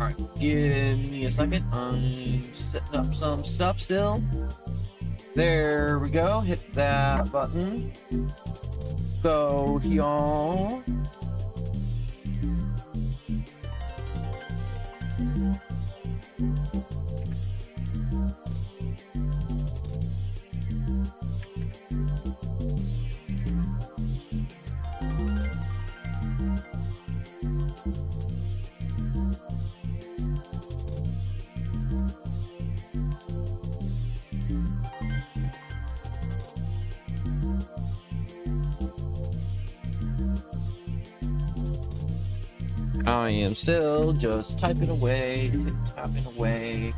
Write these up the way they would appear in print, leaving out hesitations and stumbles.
Alright, give me a second. I'm setting up some stuff still. There we go. Hit that button. Go here. I am still just typing away, tapping away,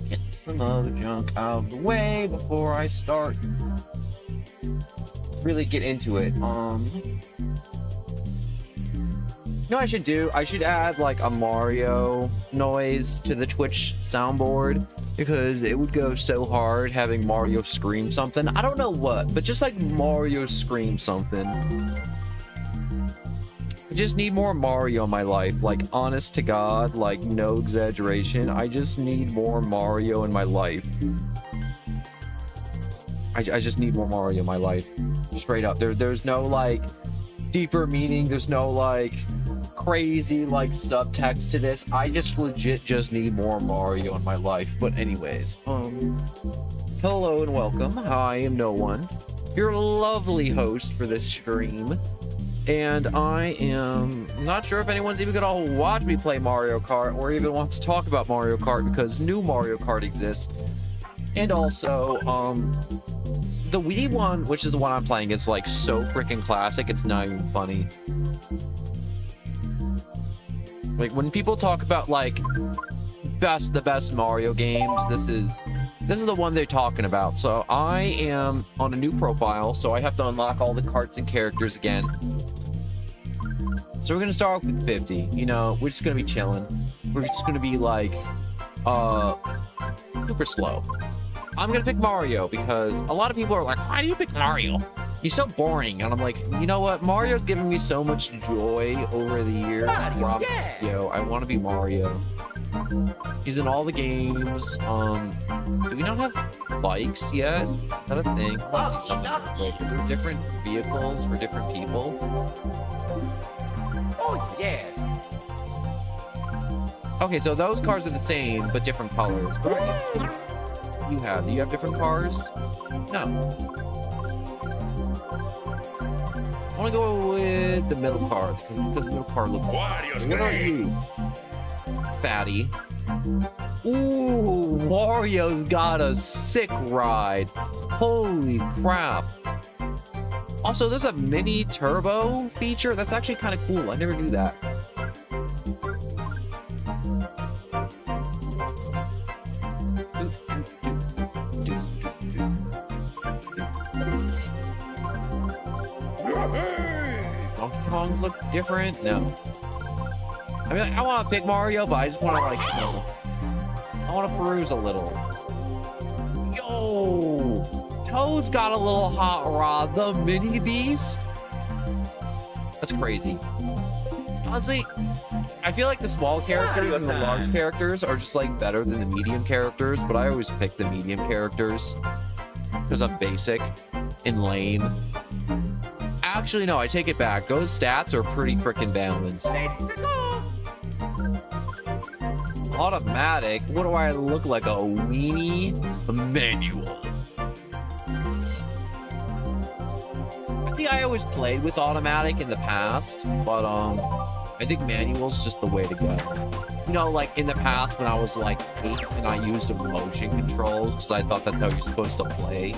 getting some other junk out of the way before I start really get into it. You know what I should do? I should add like a Mario noise to the Twitch soundboard, because it would go so hard having Mario scream something. I don't know what, but just like Mario scream something. I just need more Mario in my life, like, honest to God, like, no exaggeration. I just need more Mario in my life. I just need more Mario in my life. Straight up. There's no, like, deeper meaning. There's no, like, crazy, like, subtext to this. I just legit just need more Mario in my life. But anyways, hello and welcome. I am No One, your lovely host for this stream. And I am not sure if anyone's even gonna watch me play Mario Kart or even want to talk about Mario Kart, because new Mario Kart exists. And also, the Wii one, which is the one I'm playing, is like so freaking classic, it's not even funny. Like, when people talk about like the best Mario games, this is the one they're talking about. So I am on a new profile, so I have to unlock all the carts and characters again. So we're gonna start off with 50. You know, we're just gonna be chilling. We're just gonna be like super slow. I'm gonna pick Mario because a lot of people are like, why do you pick Mario? He's so boring. And I'm like, you know what? Mario's given me so much joy over the years. Yo, I want to be Mario. He's in all the games. Do we not have bikes yet? Is that a thing? I see something like there's different vehicles for different people. Oh yeah. Okay, so those cars are the same but different colors. What do you have? Do you have different cars? No. I want to go with the middle car because the middle car looks. What are you, fatty? Ooh, Mario's got a sick ride. Holy crap. Also, there's a mini turbo feature. That's actually kind of cool. I never knew that. Donkey Kongs look different? No. I mean, like, I want to pick Mario, but I just want to, like, you know, I want to peruse a little. Yo! Toad's got a little hot rod, the mini beast. That's crazy. Honestly, I feel like the small characters and the large characters are just like better than the medium characters, but I always pick the medium characters because I'm basic and lame. Actually, no, I take it back. Those stats are pretty freaking balanced. Automatic? What do I look like? A weenie? A manual. I think I always played with automatic in the past, but I think manual's just the way to go. You know, like in the past when I was like 8 and I used motion controls because I thought that's how you're supposed to play.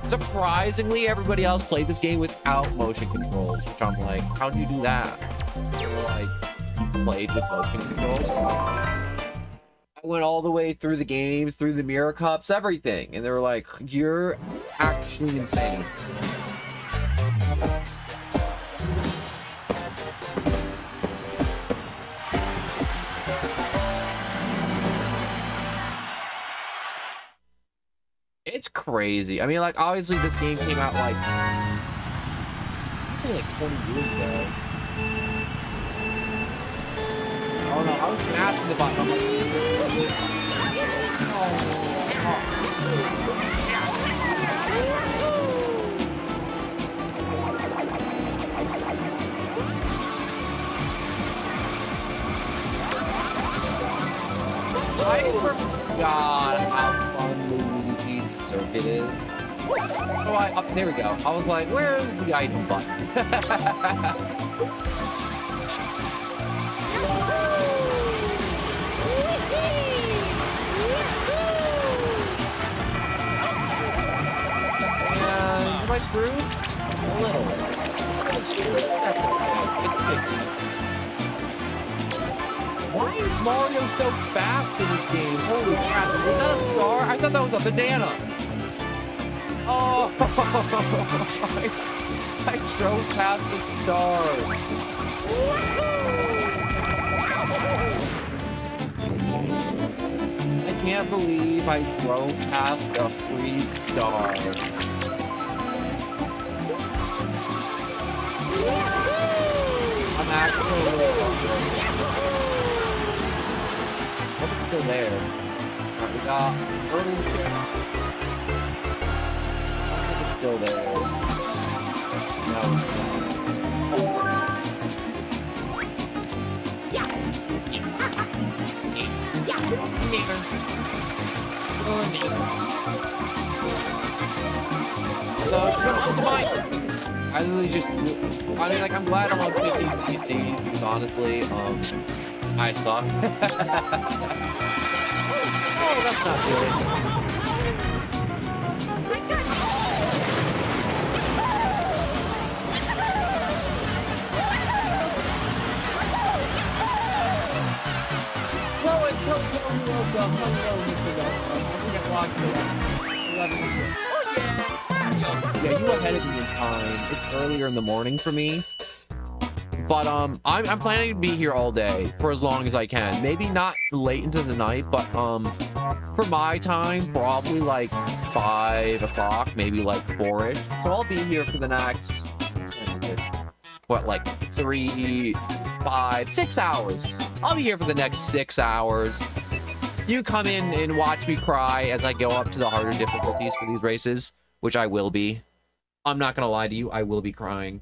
Surprisingly, everybody else played this game without motion controls, which I'm like, how do you do that? They were like, you played with motion controls? I went all the way through the games, through the mirror cups, everything. And they were like, you're actually insane. It's crazy. I mean, like, obviously this game came out like, I'd say like 20 years ago. Oh no, I was mashing the button. I'm like, I forgot how fun Luigi's Circuit is. Oh, there we go. I was like, where's the item button? And am I screwed? A little. That's okay. It's 50. Why is Mario so fast in this game? Holy crap. Was that a star? I thought that was a banana. Oh, I drove past the stars. I can't believe I drove past a free star. I'm actually a little hungry. Hope it's still there. Alright, we got early shift. Still there. No, it's not. I literally just, I mean, like, I'm glad I'm on 50 CCs because honestly, I suck. Oh, that's not good. Yeah, you ahead of me in time. It's earlier in the morning for me. But I'm planning to be here all day for as long as I can. Maybe not late into the night, but for my time, probably like 5 o'clock, maybe like 4-ish. So I'll be here for the next, what, like 3, 5, 6 hours. I'll be here for the next 6 hours. You come in and watch me cry as I go up to the harder difficulties for these races, which I will be. I'm not gonna lie to you, I will be crying.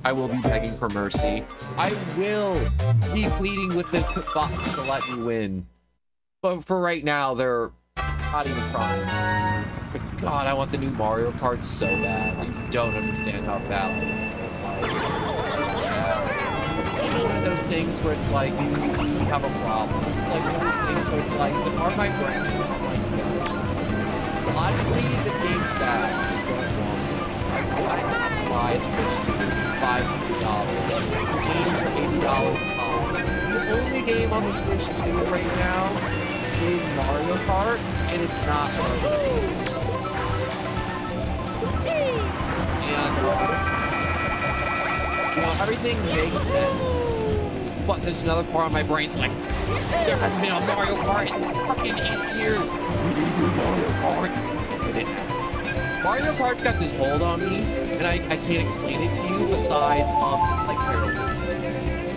I will be begging for mercy. I will be pleading with the bots to let me win. But for right now, they're not even trying. But God, I want the new Mario Kart so bad. You don't understand how bad I It's one of those things where it's like, you have a problem. It's like one of those things where it's like, the part of my brain is like, logically, this game's bad. I have to buy a Switch 2 $500. Game for $80 cost. The only game on the Switch 2 right now is Mario Kart, and it's not worth it. And, you know, everything makes sense, but there's another part of my brain's like, there hasn't been a Mario Kart in fucking 8 years. Mario Kart. Mario Kart's got this hold on me, and I can't explain it to you besides, it's like heroin.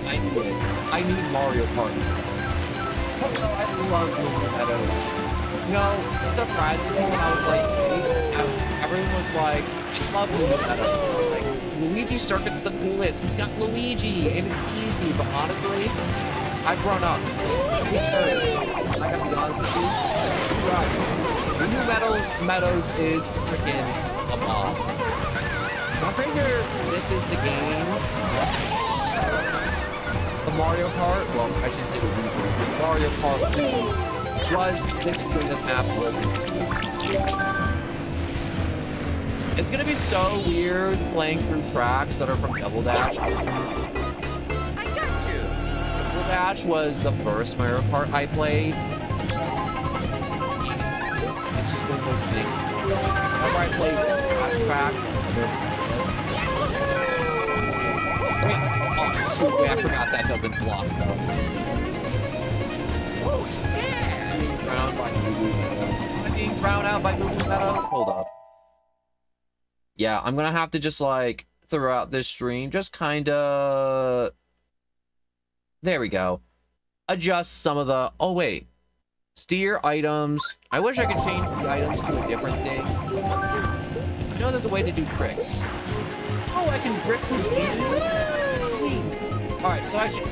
I need it. I need Mario Kart. Oh, I love Movie Meadows. You know, surprisingly, when I was like, everyone was like, I love Movie Meadows. Like, Luigi Circuit's the coolest. He's got Luigi, and it's easy, but honestly, I've grown up. I gotta be honest with you. Right. New Meadows is freaking a bomb. I'm pretty sure this is the game. The Mario Kart, well, I should say the Mario Kart was this thing this map was. It's gonna be so weird playing through tracks that are from Double Dash. I got you. Double Dash was the first Mario Kart I played. Those things. Whenever I play tracks, oh shoot, wait, I forgot that doesn't block, so. Oh yeah! I'm being drowned out by Movie Meadows. Hold up. Yeah, I'm gonna have to just like throughout this stream, just kinda. There we go. adjust some of the... Oh, wait. Steer items. I wish I could change the items to a different thing. I know there's a way to do tricks. Oh, I can drift through the game? Alright, so I should...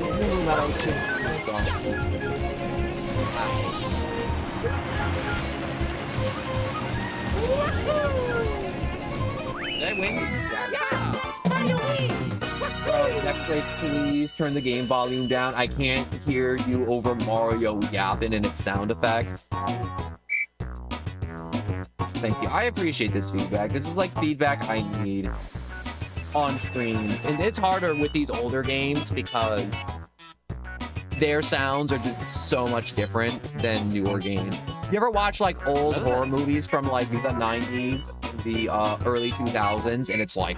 Did I win? Yeah! Next break, please turn the game volume down. I can't hear you over Mario yapping and its sound effects. Thank you. I appreciate this feedback. This is like feedback I need on stream. And it's harder with these older games because their sounds are just so much different than newer games. You ever watch like old horror movies from like the 90s, the early 2000s, and it's like,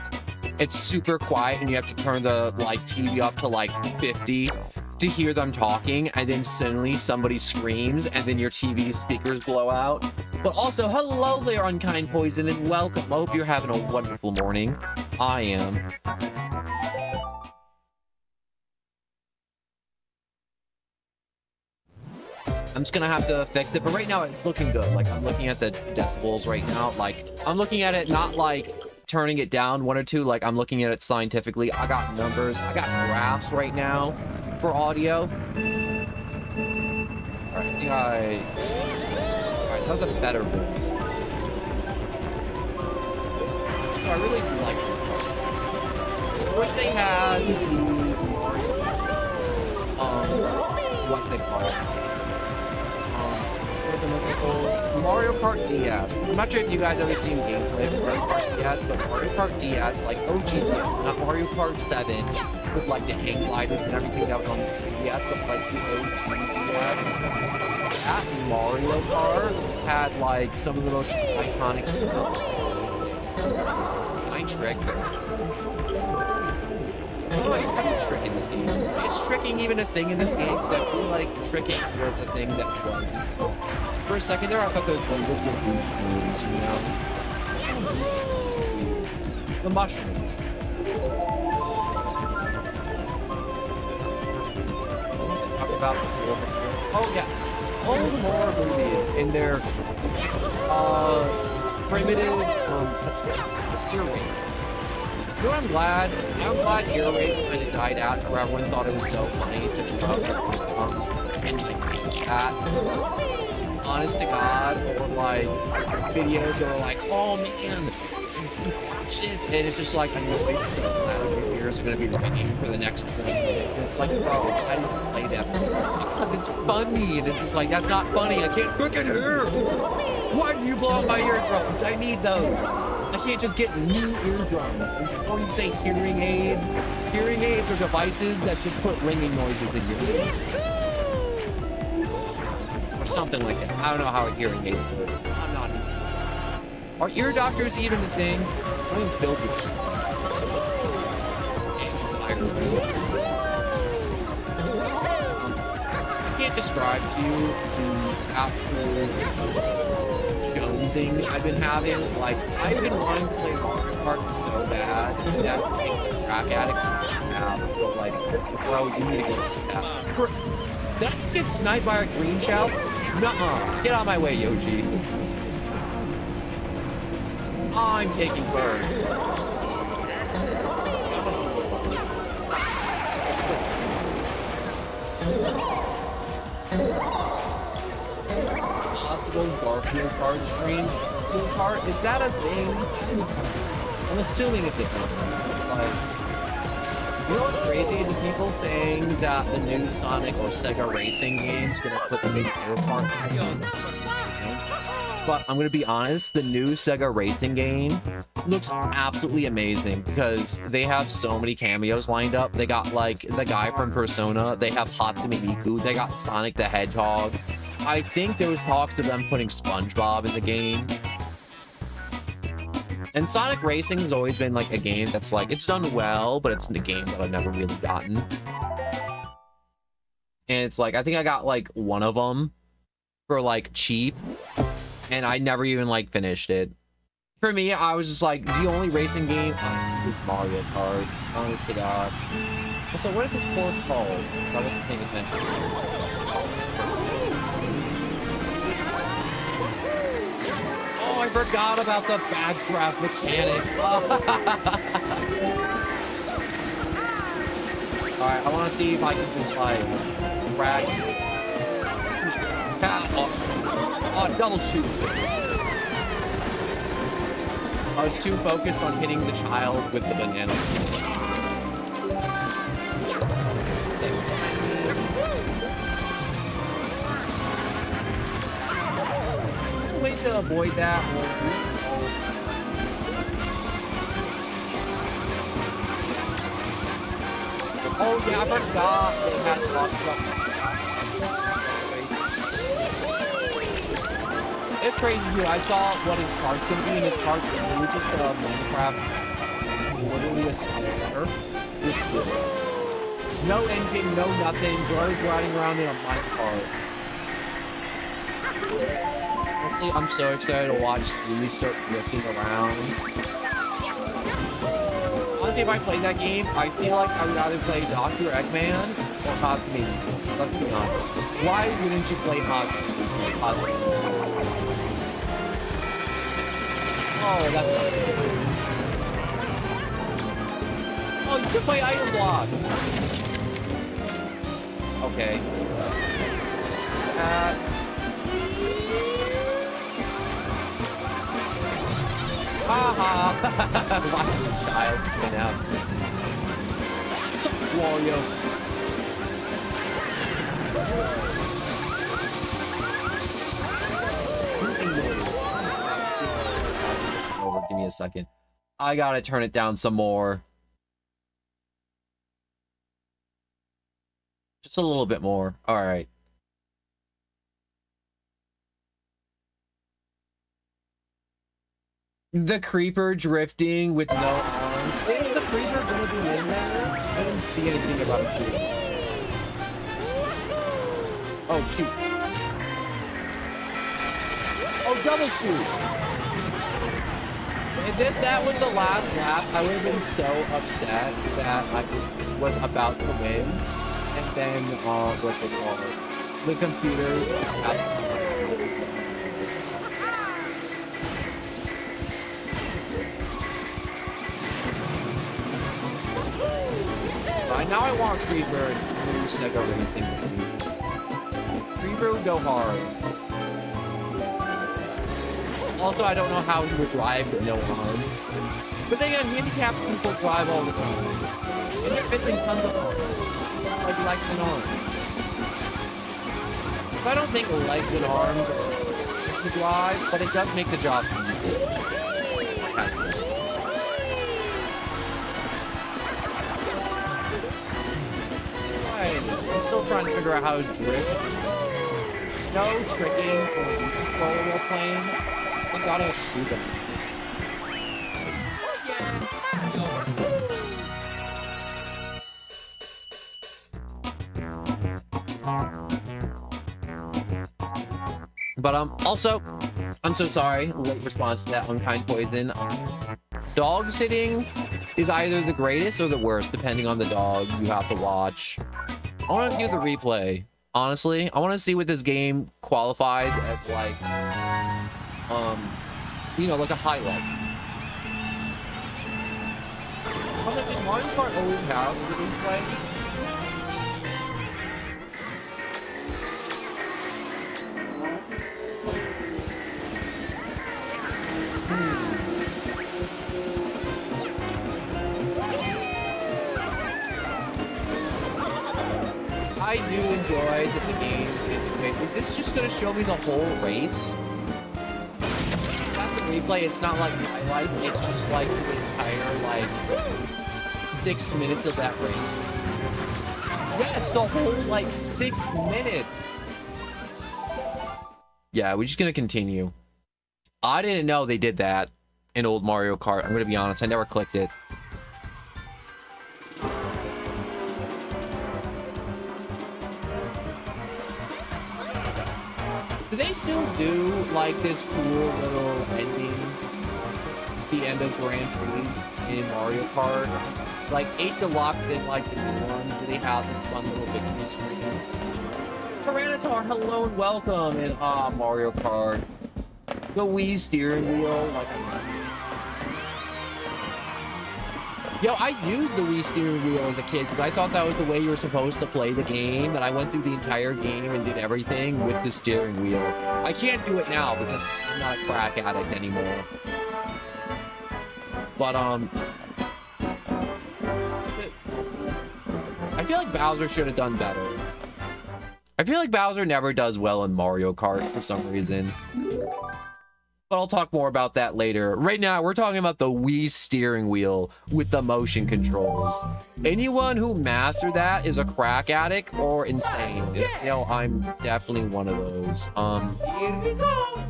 it's super quiet and you have to turn the like TV up to like 50 to hear them talking, and then suddenly somebody screams and then your TV speakers blow out. But also, hello there, Unkind Poison, and welcome. I hope you're having a wonderful morning. I am. I'm just gonna have to fix it, but right now it's looking good. Like, I'm looking at the decibels right now. Like, I'm looking at it not like turning it down 1 or 2. Like, I'm looking at it scientifically. I got numbers. I got graphs right now for audio. Alright, I think Alright, that was a better boost. So I really do like this part. I wish they had what they call it. Mario Kart DS. I'm not sure if you guys ever seen gameplay of Mario Kart DS, but Mario Kart DS, like OG DS, not Mario Kart 7, with like the hang gliders and everything that was on the DS, but like the OG DS. That Mario Kart had like some of the most iconic stuff. Can I trick? How do I trick in this game? Is tricking even a thing in this game? Because I feel like tricking was a thing that wasn't. For a second there, I thought those bundles were mushrooms, you know? The mushrooms. Talk about oh yeah, old horror movies in their primitive ear rape. You know what I'm glad? I'm glad ear rape kind of died out, where everyone thought it was so funny to drop his arms and like that. Honest to God, or like videos that are like, oh man, watch this, and it's just like, I know it's so loud, your ears are gonna be ringing for the next 20 minutes. And it's like, bro, I don't play that because it's funny, and it's just like, that's not funny. I can't freaking hear. Why do you blow out my eardrums? I need those. I can't just get new eardrums. And before you say hearing aids are devices that just put ringing noises in your ears. Something like that. I don't know how a hearing aid works. I'm not. Are ear doctors even a thing? I'm even filled with I can't describe to you the absolute jonesing I've been having. Like, I've been wanting to play Mario Kart so bad that crack addicts have. But like, bro, you need to go step. Did I get sniped by a green shell? Nuh-uh. Get out of my way, Yoji. I'm taking birds. Possible Garfield card stream. Garfield card? Is that a thing? I'm assuming it's a thing. Like, you know what's crazy? The people saying that the new Sonic or Sega Racing game's gonna put the new Mario Kart on. But I'm gonna be honest, the new Sega Racing game looks absolutely amazing because they have so many cameos lined up. They got like the guy from Persona, they have Hatsune Miku, they got Sonic the Hedgehog. I think there was talks of them putting SpongeBob in the game. And Sonic Racing has always been like a game that's like, it's done well, but it's a game that I've never really gotten. And it's like, I think I got like one of them for like cheap, and I never even like finished it. For me, I was just like, the only racing game is Mario Kart, honest to God. Also, what is this course called? I wasn't paying attention. I forgot about the backdraft mechanic. Alright, I want to see if I can just, like, drag... Oh, double shoot. I was too focused on hitting the child with the banana. Way to avoid that. Oh yeah, I forgot they had lost stuff. It's crazy too. I saw what his car's gonna be, and his car's literally just Minecraft. It's literally a square. No engine, no nothing. Bro's riding around in a minecart. Honestly, I'm so excited to watch Stevie start drifting around. Honestly, if I played that game, I feel like I would either play Dr. Eggman or Hotsme. Let's be honest. Why wouldn't you play Hotsme? Oh, that's not good. Oh, you took my item block. Okay. Haha! Why did the child spin out? It's a Wario. Over, give me a second. I gotta turn it down some more. Just a little bit more. Alright. The creeper drifting with no arms. Is the creeper gonna be in there? I didn't see anything about it. Oh, shoot. Oh, double shoot. If that was the last lap, I would have been so upset that I just was about to win. And then, what's it called? The computer now I want Creeper and Sega Racing. Creeper would go hard. Also, I don't know how he would drive with no arms. But then again, handicapped people drive all the time. And they're missing tons of arms. Like legs and arms. So I don't think legs and arms are to drive, but it does make the job easier. I'm still trying to figure out how to drift. No tricking or control while playing. I gotta scoop it. But also, I'm so sorry. Late response to that unkind poison. Dog sitting is either the greatest or the worst, depending on the dog you have to watch. I want to do the replay. Honestly, I want to see what this game qualifies as, like, you know, like a highlight. Did Mario Kart always have the replay? I do enjoy the game. Is this just gonna show me the whole race? That's the replay. It's not like highlight. It's just like the entire, like, 6 minutes of that race. Yeah, it's the whole, like, 6 minutes. Yeah, we're just gonna continue. I didn't know they did that in old Mario Kart. I'm gonna be honest. I never clicked it. Do they still do, like, this cool little ending at the end of Grand Prix in Mario Kart? Like, 8 Deluxe and, like, the new one, do they have this fun little victory screen? Tyranitar, hello and welcome in Mario Kart. The Wii steering wheel, like, yo, I used the Wii steering wheel as a kid because I thought that was the way you were supposed to play the game, and I went through the entire game and did everything with the steering wheel. I can't do it now because I'm not a crack addict anymore. But, I feel like Bowser should have done better. I feel like Bowser never does well in Mario Kart for some reason. But I'll talk more about that later. Right now, we're talking about the Wii steering wheel with the motion controls. Anyone who mastered that is a crack addict or insane. You know, I'm definitely one of those. Here we go.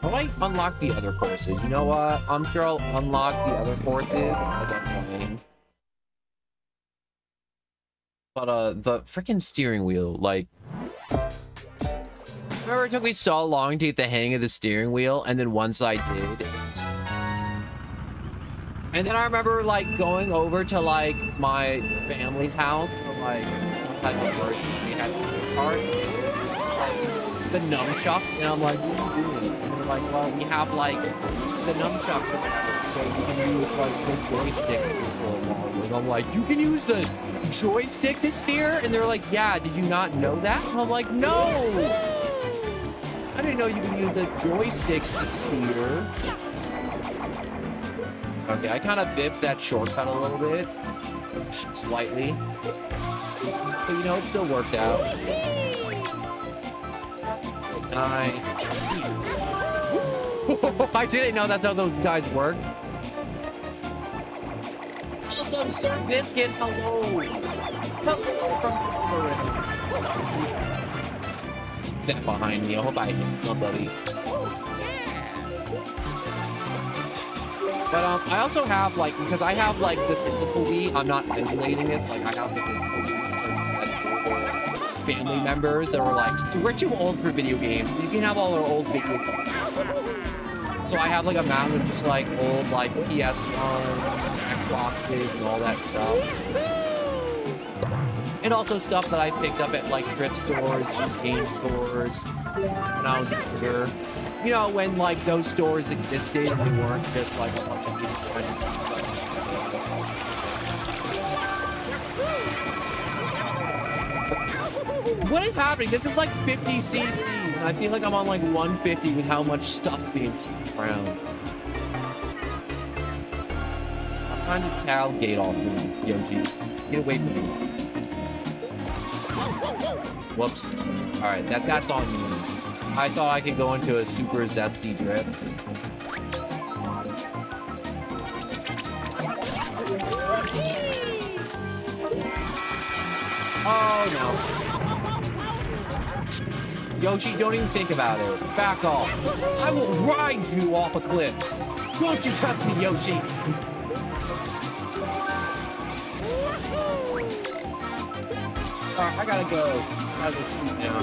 How do I unlock the other courses? You know what? I'm sure I'll unlock the other courses as I'm playing. But, the freaking steering wheel, like... Remember, it took me so long to get the hang of the steering wheel, and then once I did... And then I remember, like, going over to, like, my family's house for, like, some type of birthday. They had a cart, like, the nunchucks, and I'm like, what are you doing? And they're like, well, we have, like, the nunchucks or whatever, so you can use, like, the joystick to control Mario. And I'm like, you can use the joystick to steer? And they're like, yeah, did you not know that? And I'm like, no! I didn't know you could use the joysticks to steer. Okay, I kind of biffed that shortcut a little bit. Slightly. But, you know, it still worked out. I didn't know that's how those guys worked. Also, Sir Biscuit, hello. Hello from that behind me. I hope I hit somebody. But I also have, like, because I have, like, the physical Wii, I'm not emulating this, like, I have the physical Wii family members that were like, we're too old for video games. You can have all our old video games. So I have, like, a mountain of just, like, old, like, PS1s, Xboxes, and all that stuff. And also stuff that I picked up at, like, thrift stores, game stores, when I was younger. You know, when, like, those stores existed and they weren't just, like, a bunch of people trying to do stuff. What is happening? This is, like, 50 cc's, and I feel like I'm on, like, 150 with how much stuff being around. I'm trying to tailgate off me, Yoji. Get away from me. Whoops. Alright, that's on me. I thought I could go into a super zesty drift. Oh no. Yoshi, don't even think about it. Back off. I will ride you off a cliff. Don't you test me, Yoshi. Alright, I gotta go. I gotta go sleep now.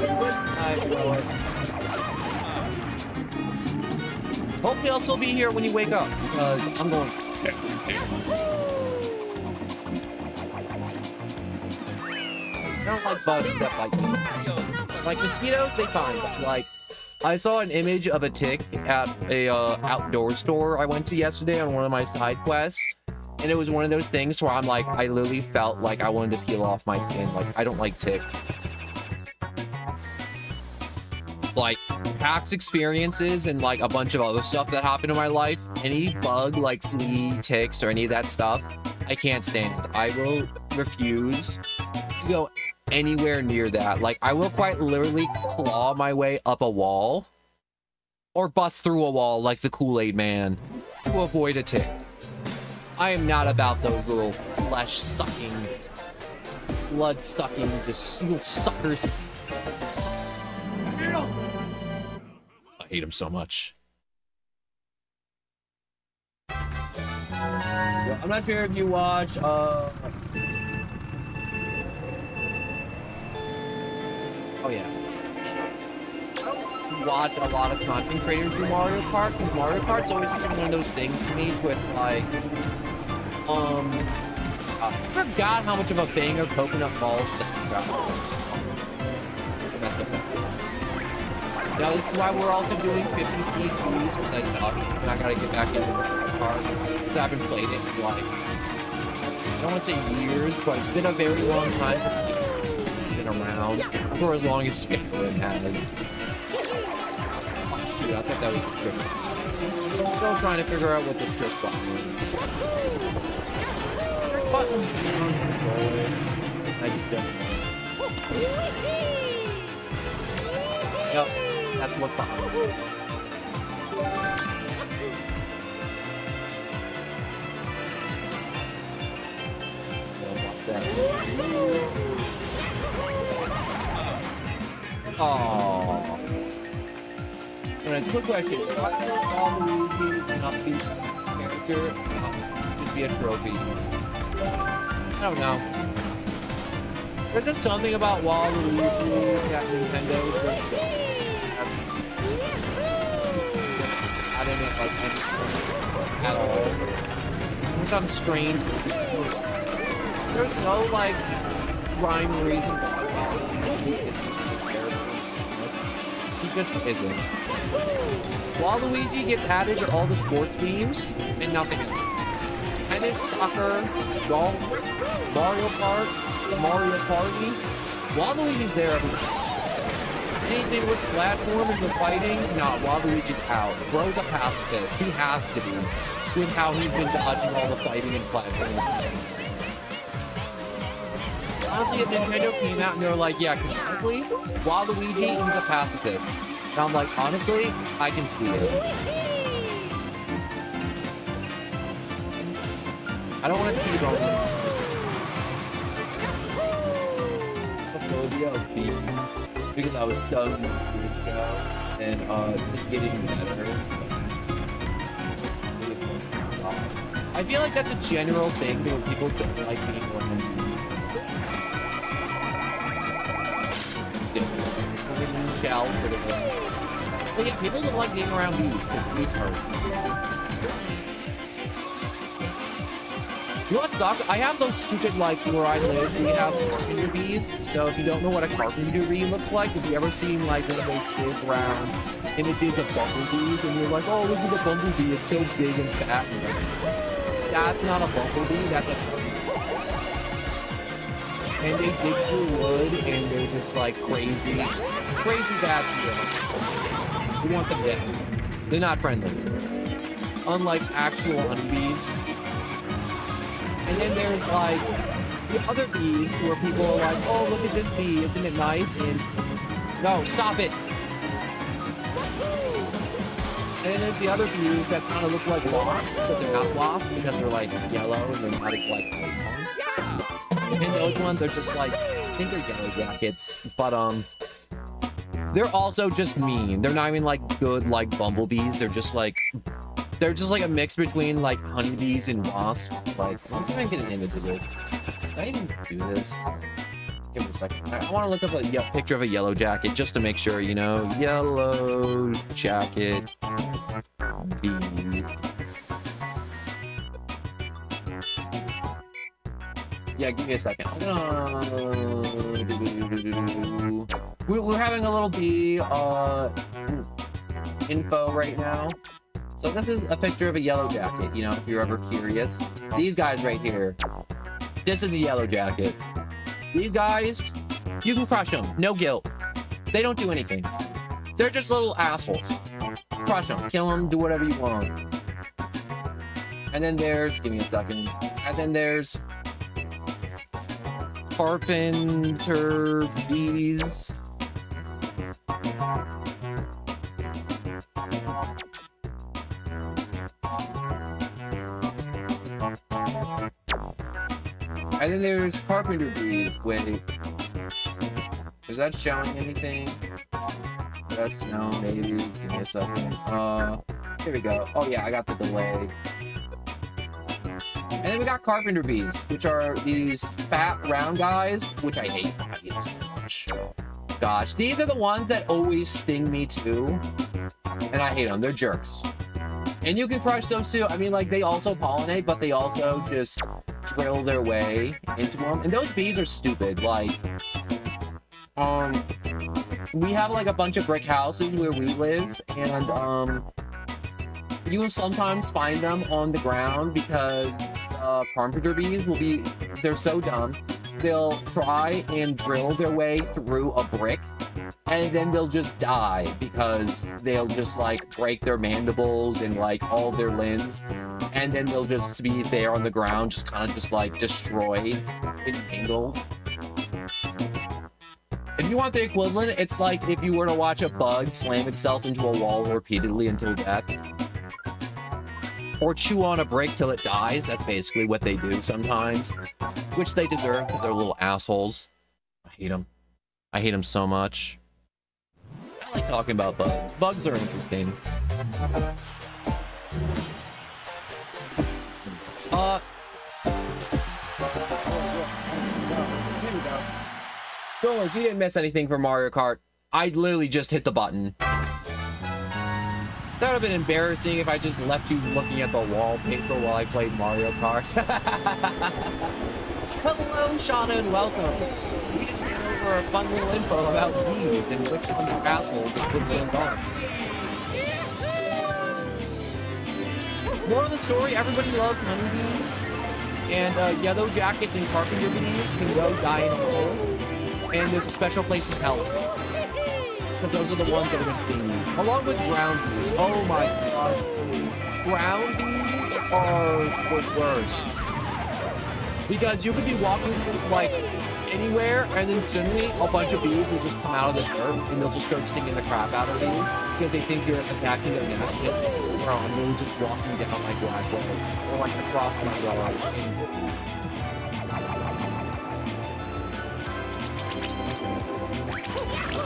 Hopefully I'll still be here when you wake up, because I'm going... I don't like bugs that bite me. Like mosquitoes, they fine, but like... I saw an image of a tick at a outdoor store I went to yesterday on one of my side quests. And it was one of those things where I'm like, I literally felt like I wanted to peel off my skin. Like, I don't like ticks. Like, PAX experiences and, like, a bunch of other stuff that happened in my life. Any bug, like flea, ticks, or any of that stuff, I can't stand. I will refuse to go anywhere near that. Like, I will quite literally claw my way up a wall. Or bust through a wall like the Kool-Aid Man to avoid a tick. I am not about those little flesh-sucking, blood-sucking, just little suckers. I hate him so much. I'm not sure if you watch, oh yeah. I don't watch a lot of content creators do Mario Kart, because Mario Kart's always been one of those things to me where it's like, I forgot how much of a banger coconut ball soundtrack was. Messed up that. Now this is why we're also doing 50 cc's for Night Talk, and I gotta get back into the car. Because I haven't played it in like, I don't want to say years, but it's been a very long time. It's been around for as long as Skyrim has. Oh, shoot, I thought that was the trick. I'm still trying to figure out what the trick button is. Trick button. I just don't know. Yep, that's what's behind it. Oh. And a quick question: why does Waluigi not be a character? Just be a trophy? I don't know. There's just something about Waluigi that Nintendo just I don't know, like at all. For some strange. There's no like rhyme or reason why Waluigi isn't a character. He just isn't. Waluigi gets added to all the sports games and nothing else. Tennis, soccer, golf, Mario Kart, Mario Party. Waluigi's there every time. Anything with platforming or fighting, nah, Waluigi's out. Bro's a pacifist. He has to be. With how he's been dodging all the fighting and platforming things. Honestly, if Nintendo came out and they were like, yeah, honestly, Waluigi is a pacifist. And I'm like, honestly, I can see it. I don't want to T-bone him. The phobia of bees. Because I was so used to it ago. And, just getting better. I feel like that's a general thing where people don't like being around bees. Shell for the one. But yeah, people don't like being around bees because bees hurt. You know what sucks? I have those stupid, like, where I live, we have carpenter bees. So if you don't know what a carpenter bee looks like, if you ever seen, like, one of those big round images of bumblebees, and you're like, oh, look at the bumblebee, it's so big and fat. And like, that's not a bumblebee, that's a carpenter. And they dig through wood, and they're just like crazy bad people. We want them dead. They're not friendly. Unlike actual honeybees. And then there's like the other bees where people are like, oh, look at this bee, isn't it nice? And no, stop it. And then there's the other bees that kind of look like wasps, but they're not wasps because they're like yellow and they're not as like long. And those ones are just like, I think they're yellow jackets, but they're also just mean. They're not even like good like bumblebees. They're just like a mix between like honeybees and wasps. Like, let's try and get an image of it. Can I even do this? Give me a second. I want to look up a picture of a yellow jacket just to make sure, you know, yellow jacket bee. Yeah, give me a second. We're having a little bee info right now. So this is a picture of a yellow jacket, you know, if you're ever curious. These guys right here. This is a yellow jacket. These guys, you can crush them. No guilt. They don't do anything. They're just little assholes. Crush them. Kill them. Do whatever you want. And then there's... Give me a second. And then there's... carpenter bees. And then there's carpenter bees. Wait, is that showing anything? That's no, maybe. Give me a second. Here we go. Oh yeah, I got the delay. And then we got carpenter bees, which are these fat, round guys, which I hate. I hate them so much. Gosh, these are the ones that always sting me too. And I hate them. They're jerks. And you can crush those too. I mean, like, they also pollinate, but they also just drill their way into them. And those bees are stupid. Like, we have like a bunch of brick houses where we live, and you will sometimes find them on the ground because carpenter bees will be, they're so dumb. They'll try and drill their way through a brick, and then they'll just die because they'll just like break their mandibles and like all their limbs, and then they'll just be there on the ground, just kind of just like destroyed and mangled. If you want the equivalent, it's like if you were to watch a bug slam itself into a wall repeatedly until death. Or chew on a brick till it dies. That's basically what they do sometimes. Which they deserve, because they're little assholes. I hate them. I hate them so much. I like talking about bugs. Bugs are interesting. Here we go. Goals, you didn't miss anything from Mario Kart. I literally just hit the button. That would have been embarrassing if I just left you looking at the wallpaper while I played Mario Kart. Hello, Shauna, and welcome. We just went over a fun little info about bees and which ones are assholes and which ones aren't. Moral of the story, everybody loves honeybees. And yellow jackets and carpenter bees can go die in a hole. And there's a special place in hell. Because those are the ones that are going to sting you. Along with ground bees. Oh my god. Ground bees are the worst. Because you could be walking like anywhere, and then suddenly a bunch of bees will just come out of the dirt, and they'll just start stinging the crap out of you because they think you're attacking their nests. Or I'm really just walking down my driveway or like across my yard.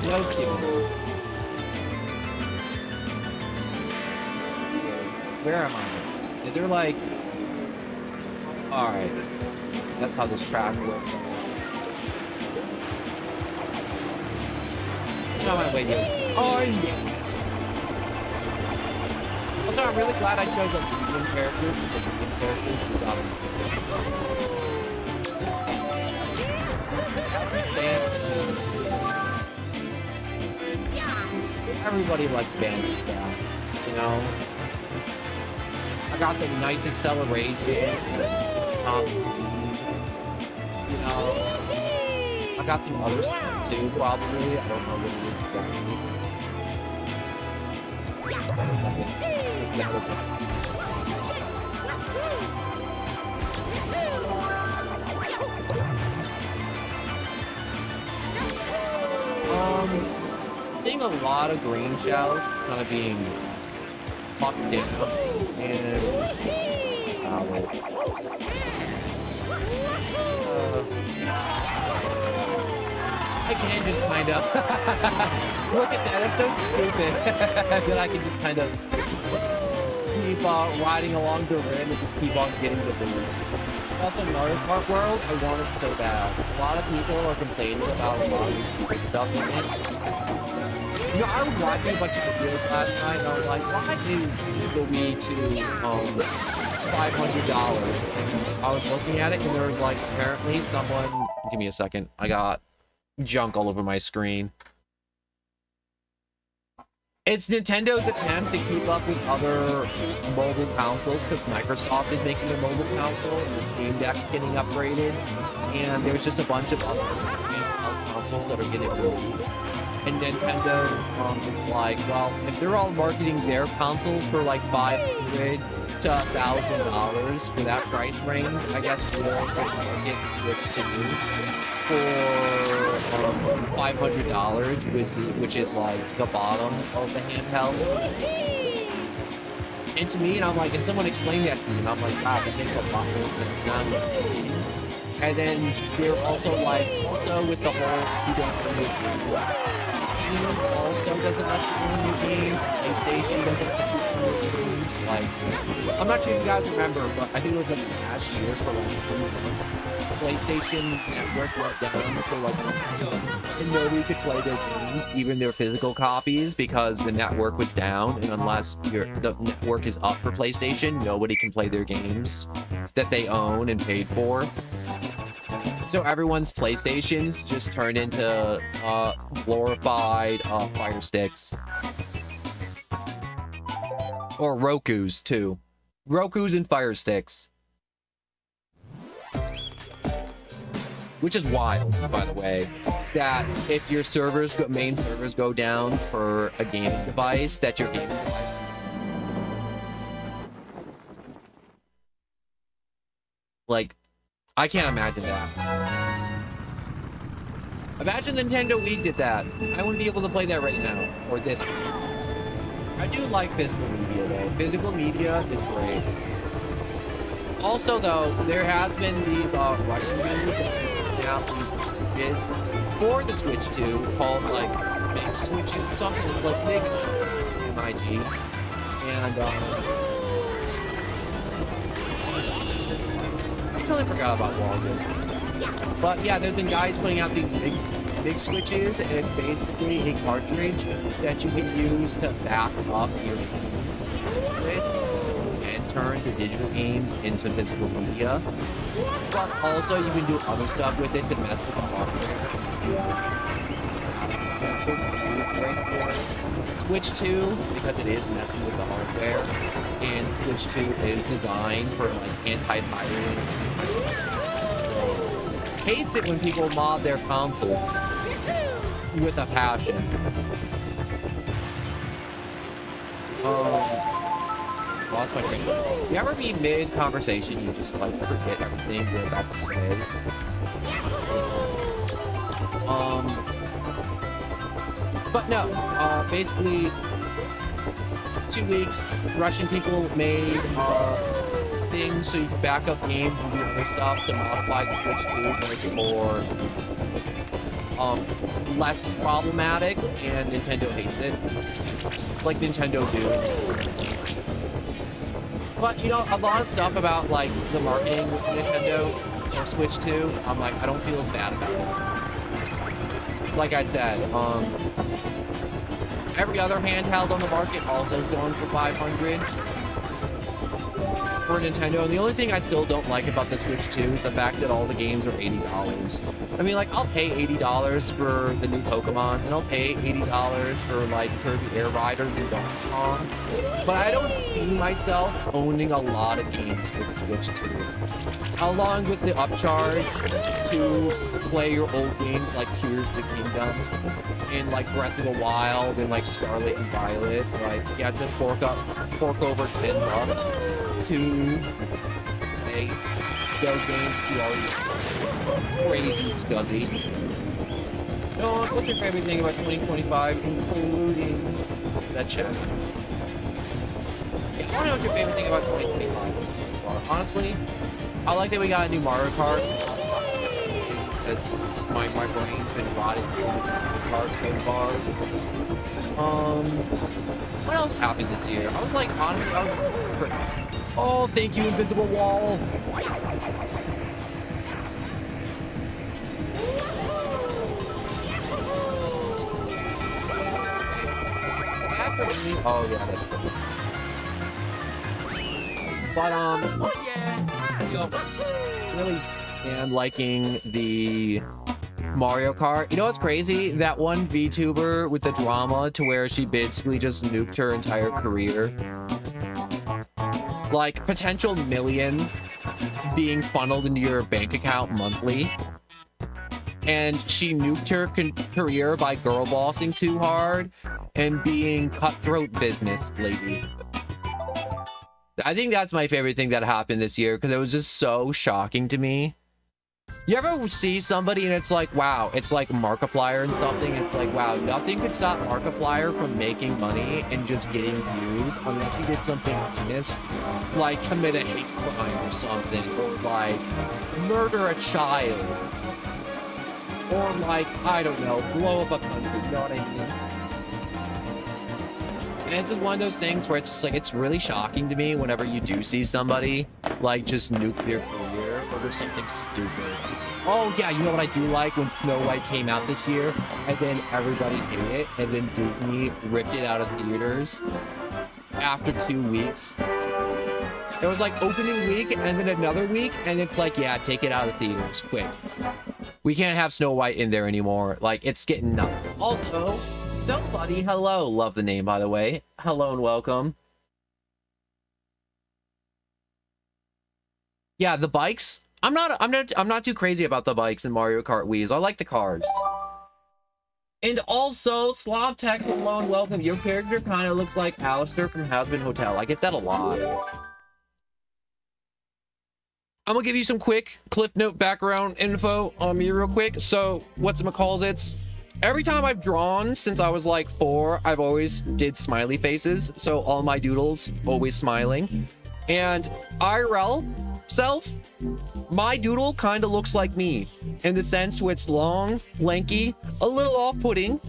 No skipping. Where am I? Is there like... Alright. That's how this track works. I'm on my way here. Oh, yeah. Also, I'm really glad I chose a vegan character because the vegan characters who got everybody likes bandit stuff, you know? I got the nice acceleration, you know? I got some other stuff too, probably. I don't know what seeing a lot of green shells just kind of being fucked down and I can just kind of look at that, that's so stupid. That I can just kind of keep riding along the rim and just keep on getting the boost. That's a Mario Kart world. I want it so bad. A lot of people are complaining about a lot of the stupid stuff in it. You know, I was watching a bunch of videos last night and I was like, why is the Wii to $500? And I was looking at it and there was like, apparently someone... Give me a second. I got junk all over my screen. It's Nintendo's attempt to keep up with other mobile consoles because Microsoft is making a mobile console and the Steam Deck's getting upgraded. And there's just a bunch of other consoles that are getting released. And Nintendo is like, well, if they're all marketing their consoles for like $500 to $1,000 for that price range, I guess we'll get Switch 2 for $500, which is like the bottom of the handheld. And to me, and I'm like, and someone explained that to me, and I'm like, wow, that makes a lot more sense now. And then they're also like, also with the whole you don't own your games. Steam also doesn't let you own your games. PlayStation doesn't let you own your games. Like, I'm not sure if you guys remember, but I think it was like last year for like 2 months. PlayStation Network went down for like a month, and nobody could play their games, even their physical copies, because the network was down. And unless the network is up for PlayStation, nobody can play their games that they own and paid for. So everyone's PlayStations just turned into glorified Fire Sticks. Or Rokus, too. Rokus and Fire Sticks. Which is wild, by the way, that if your main servers go down for a gaming device, that your gaming device... Like, I can't imagine that. Imagine Nintendo Wii did that. I wouldn't be able to play that right now. Or this week. I do like physical media, though. Physical media is great. Also, though, there has been these Russian games that out these bids for the Switch 2 called, like, Mix Switches or something. It's like Mix MIG. And, I totally forgot about all this. But yeah, there's been guys putting out these big switches, and it's basically a cartridge that you can use to back up your games with and turn the digital games into physical media. But also you can do other stuff with it to mess with the hardware. Potential great for Switch 2 because it is messing with the hardware, and Switch 2 is designed for like anti-pirating. Hates it when people mod their consoles with a passion. Lost my train of thought. You ever be mid-conversation, you just like forget everything you're about to say? But no, basically 2 weeks, Russian people made things so you can back up games and do other stuff to modify the Switch 2 to make it more less problematic, and Nintendo hates it. Like Nintendo do. But you know, a lot of stuff about like the marketing with Nintendo or Switch 2, I'm like, I don't feel bad about it. Like I said, every other handheld on the market also is going for $500 for Nintendo. And the only thing I still don't like about the Switch 2 is the fact that all the games are $80. I mean, like, I'll pay $80 for the new Pokemon, and I'll pay $80 for, like, Kirby Air Ride or New Donkey Kong. But I don't see myself owning a lot of games for the Switch 2. Along with the upcharge to play your old games like Tears of the Kingdom and, like, Breath of the Wild and, like, Scarlet and Violet. Like, you have to fork over $10 to play those games. You already crazy scuzzy. No, what's your favorite thing about 2025, including that chat? Yeah, I want to know what your favorite thing about 2025 is so far. Honestly, I like that we got a new Mario Kart. As my brain's been rotting through Mario Kart so far. What else happened this year? I was like, honestly, oh, thank you, Invisible Wall. Oh yeah, that's cool. But oh yeah, really am liking the Mario Kart. You know what's crazy? That one VTuber with the drama to where she basically just nuked her entire career. Like, potential millions being funneled into your bank account monthly. And she nuked her career by girl bossing too hard and being cutthroat business lady. I think that's my favorite thing that happened this year because it was just so shocking to me. You ever see somebody and it's like, wow, it's like Markiplier and something. It's like, wow, nothing could stop Markiplier from making money and just getting views unless he did something heinous, like commit a hate crime or something, or like murder a child, or like, I don't know, blow up a country, you know what I mean? And it's just one of those things where it's just like, it's really shocking to me whenever you do see somebody like just nuclear career over something stupid. Oh yeah, you know what I do like? When Snow White came out this year and then everybody hated it and then Disney ripped it out of theaters after 2 weeks. It was like opening week and then another week and it's like, yeah, take it out of theaters quick. We can't have Snow White in there anymore. Like, it's getting nuts. Also, somebody, hello. Love the name, by the way. Hello and welcome. Yeah, the bikes. I'm not too crazy about the bikes in Mario Kart Wii's. I like the cars. And also, Slav Tech, hello and welcome. Your character kind of looks like Alistair from Hazbin Hotel. I get that a lot. I'm gonna give you some quick Cliff Note background info on me real quick. So, whatchamacallits? Every time I've drawn since I was like 4, I've always did smiley faces. So all my doodles always smiling. And IRL self, my doodle kind of looks like me in the sense where it's long, lanky, a little off-putting,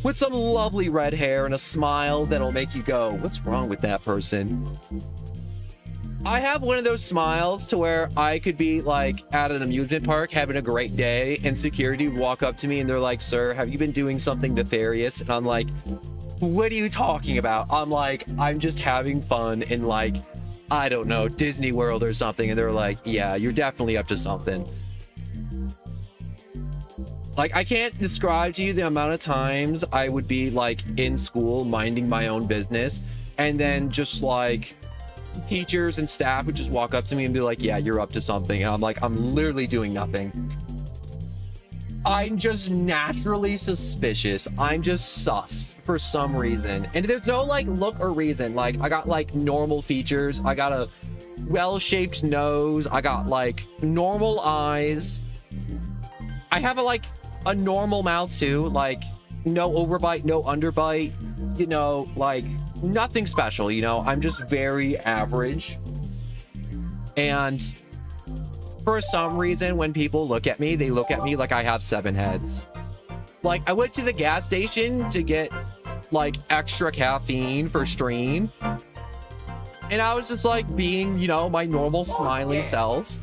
with some lovely red hair and a smile that'll make you go, what's wrong with that person? I have one of those smiles to where I could be like at an amusement park having a great day and security would walk up to me and they're like, sir, have you been doing something nefarious? And I'm like, what are you talking about? I'm like, I'm just having fun in like, I don't know, Disney World or something. And they're like, yeah, you're definitely up to something. Like, I can't describe to you the amount of times I would be like in school minding my own business and then just like teachers and staff would just walk up to me and be like, yeah, you're up to something. And I'm like, I'm literally doing nothing. I'm just naturally suspicious. I'm just sus for some reason. And there's no like look or reason. Like, I got like normal features. I got a well-shaped nose. I got like normal eyes. I have a normal mouth too. Like, no overbite, no underbite. You know, like nothing special, you know. I'm just very average. And for some reason, when people look at me, they look at me like I have 7 heads. Like, I went to the gas station to get like extra caffeine for stream. And I was just like being, you know, my normal smiling self.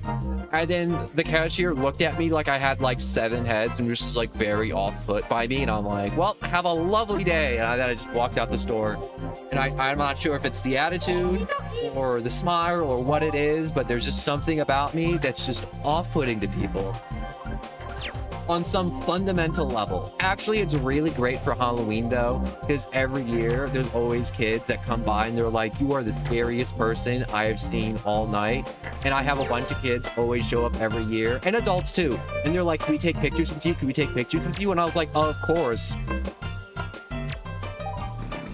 And then the cashier looked at me like I had like 7 heads and was just like very off-put by me. And I'm like, well, have a lovely day. And then I just walked out the store. And I'm not sure if it's the attitude or the smile or what it is, but there's just something about me that's just off-putting to people on some fundamental level. Actually, it's really great for Halloween though, because every year there's always kids that come by and they're like, you are the scariest person I have seen all night. And I have a bunch of kids always show up every year, and adults too. And they're like, can we take pictures with you? Can we take pictures with you? And I was like, oh, of course.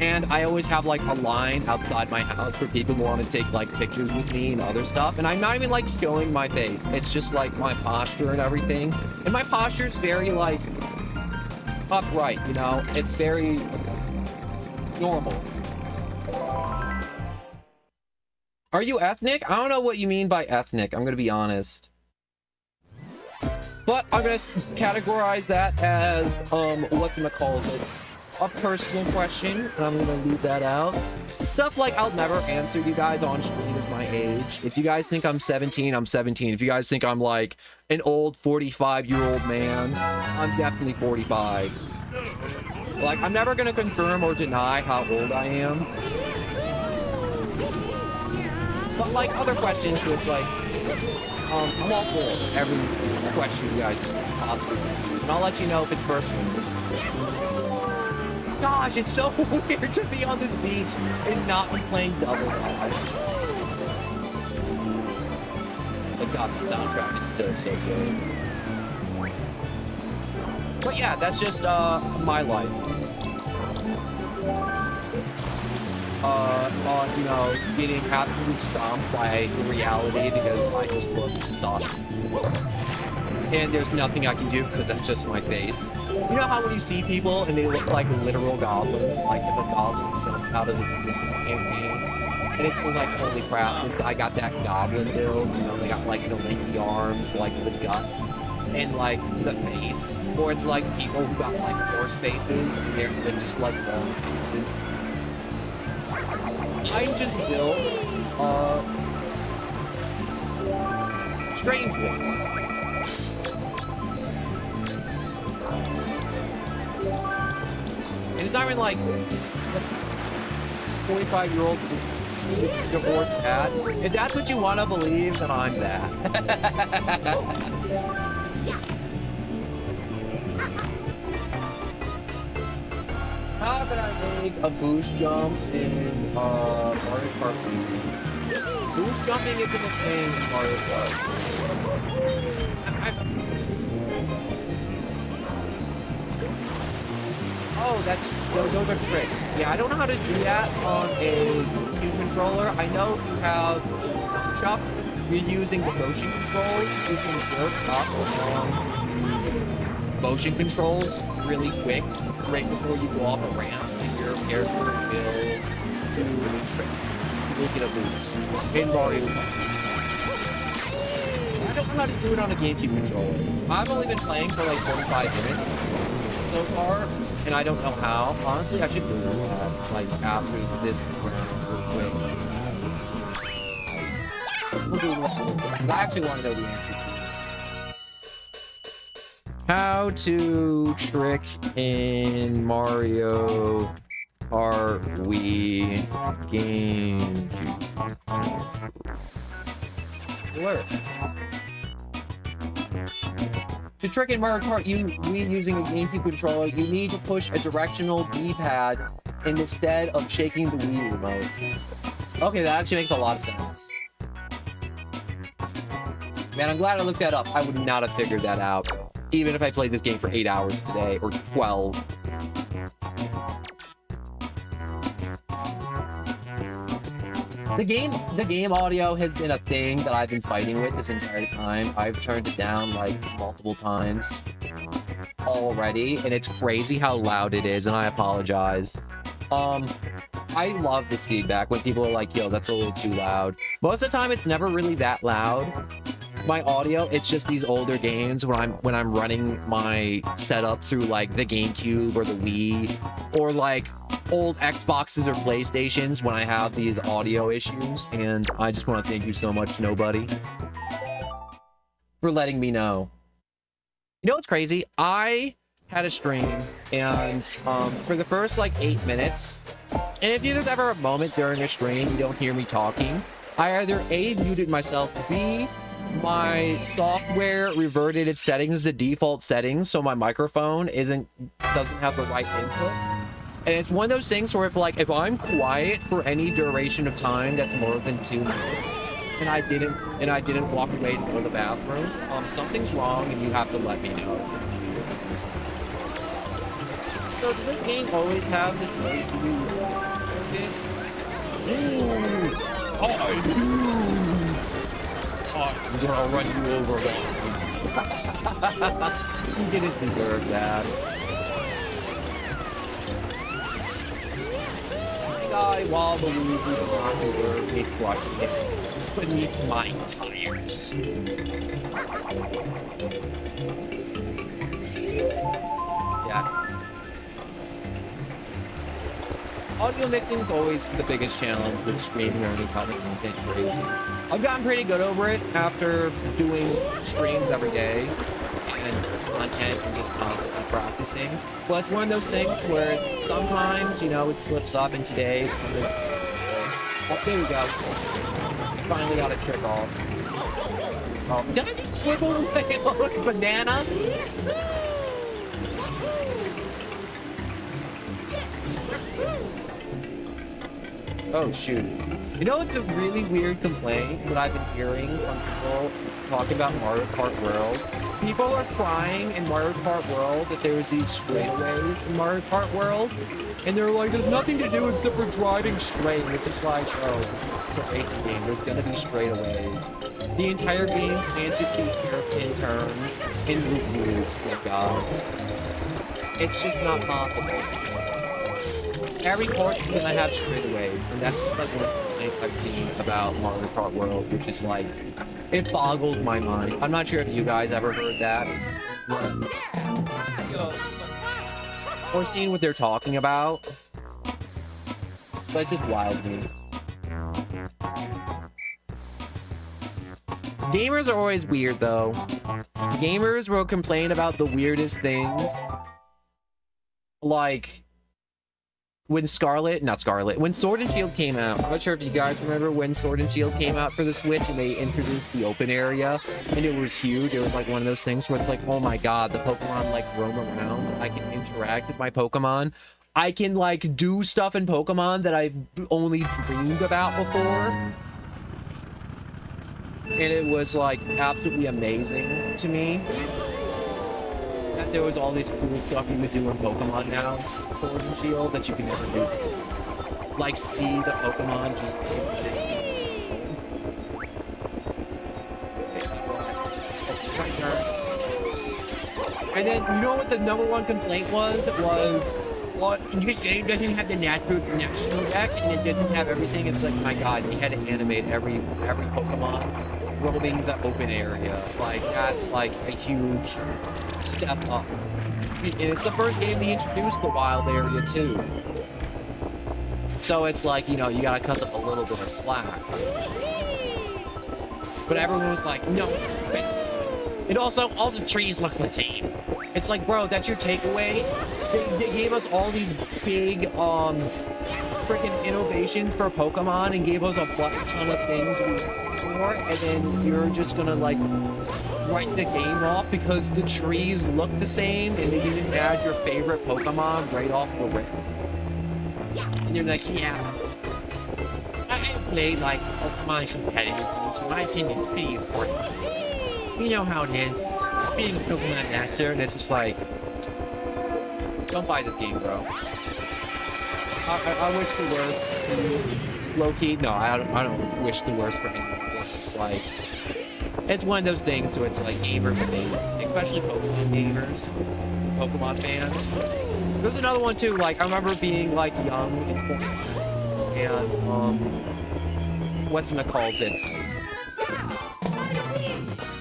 And I always have like a line outside my house where people want to take like pictures with me and other stuff. And I'm not even like showing my face. It's just like my posture and everything. And my posture is very like upright, you know? It's very normal. Are you ethnic? I don't know what you mean by ethnic. I'm going to be honest. But I'm going to categorize that as, whatchamacallit, a personal question, and I'm gonna leave that out. Stuff like I'll never answer you guys on stream as my age. If you guys think I'm 17, I'm 17. If you guys think I'm like an old 45-year-old man, I'm definitely 45. Like, I'm never gonna confirm or deny how old I am. But like other questions, it's like, I'm all for every question you guys possibly ask, and I'll let you know if it's personal. Gosh, it's so weird to be on this beach and not be playing double dodge. But God, the soundtrack is still so good. But yeah, that's just my life. You know, getting absolutely stomped by reality because I just look sus. and there's nothing I can do because that's just my face. You know how when you see people and they look like literal goblins, like if a goblin jumped out of the campaign, and it's like, holy crap, this guy got that goblin build, you know, they got like the lanky arms, like the gut, and like the face, or it's like people who got like horse faces, and they're just like long faces. I just built strange one. And it's not even like 45-year-old divorced dad. If that's what you want to believe, then I'm that. How can I make a boost jump in Mario Kart? Boost jumping isn't a thing in Mario Kart. Oh, those are tricks. Yeah, I don't know how to do that on a GameCube controller. I know if you have Chuck, you're using the motion controls. You can work up on motion controls really quick, right before you go off a ramp, and your character will do a trick. You will get a boost in Mario Kart. I don't know how to do it on a GameCube controller. I've only been playing for like 45 minutes so far, and I don't know how. Honestly, I should do that, like, after this round real quick. We'll do it. I actually want to know the answer. How to trick in Mario Kart Wii GameCube. Where? To trick in Mario Kart Wii using a GameCube controller, you need to push a directional D-pad instead of shaking the Wii remote. Okay, that actually makes a lot of sense. Man, I'm glad I looked that up. I would not have figured that out, even if I played this game for 8 hours today, or 12. The game audio has been a thing that I've been fighting with this entire time. I've turned it down like multiple times already, and it's crazy how loud it is, and I apologize. I love this feedback when people are like, yo, that's a little too loud. Most of the time, it's never really that loud. My audio, it's just these older games when I'm running my setup through like the GameCube or the Wii, or like old Xboxes or PlayStations when I have these audio issues. And I just want to thank you so much, Nobody, for letting me know. You know what's crazy? I had a stream, and for the first like 8 minutes, and if there's ever a moment during a stream you don't hear me talking, I either A, muted myself, B, my software reverted its settings to default settings, so my microphone doesn't have the right input. And it's one of those things where if I'm quiet for any duration of time that's more than 2 minutes, and I didn't walk away to go to the bathroom, something's wrong, and you have to let me know. So does this game always have this way to do circuit? Ooh, I do. I'm gonna run you over. You didn't deserve that. Die while the Luigi over me crushing it beneath my tires. Yeah. Audio mixing is always the biggest challenge with streaming or any kind of content creation. I've gotten pretty good over it after doing streams every day and content and just constantly practicing. But it's one of those things where sometimes, you know, it slips up, and today, oh, there we go. Finally got a trick off. Oh, did I just swivel away on a banana? Oh, shoot. You know, it's a really weird complaint that I've been hearing from people talking about Mario Kart World. People are crying in Mario Kart World that there was these straightaways in Mario Kart World. And they're like, there's nothing to do except for driving straight. And it's just like, oh, this is a racing game. There's gonna be straightaways. The entire game can't just be hairpin turns and loop-loops, my god. It's just not possible. Every course is gonna have straightaways, and that's just like one of the things I've seen about Mario Kart World, which is like, it boggles my mind. I'm not sure if you guys ever heard that. Or seen what they're talking about. But it's just wild to me. Gamers are always weird, though. Gamers will complain about the weirdest things. Like, when when Sword and Shield came out. I'm not sure if you guys remember when Sword and Shield came out for the Switch and they introduced the open area. And it was huge. It was like one of those things where it's like, oh my god, the Pokemon like roam around. I can interact with my Pokemon. I can like do stuff in Pokemon that I've only dreamed about before. And it was like absolutely amazing to me. That there was all this cool stuff you could do in Pokemon now, Sword and Shield, that you can never do. Like, see the Pokemon just exist. And then, you know what the number 1 complaint was? It was, well, this game doesn't have the national deck, and it doesn't have everything. It's like, my god, they had to animate every Pokemon roaming the open area. Like, that's like a huge step up. And it's the first game they introduced the wild area too. So it's like, you know, you gotta cut them a little bit of slack. But everyone was like, no. And also, all the trees look the same. It's like, bro, that's your takeaway? They gave us all these big, freaking innovations for Pokemon and gave us a ton of things we asked for, and then you're just gonna, like, write the game off because the trees look the same and they didn't add your favorite Pokemon right off the rip. And you're like, yeah. I played, like, Pokemon competitive, so my opinion is pretty important. You know how it is. Being a Pokemon master, and it's just like, don't buy this game, bro. I wish the worst. Low-key, no, I don't wish the worst for anyone. It's just like, it's one of those things where it's like gamers are made, especially Pokemon gamers, Pokemon fans. There's another one too, like, I remember being like young in 2010, and whatchamacallit.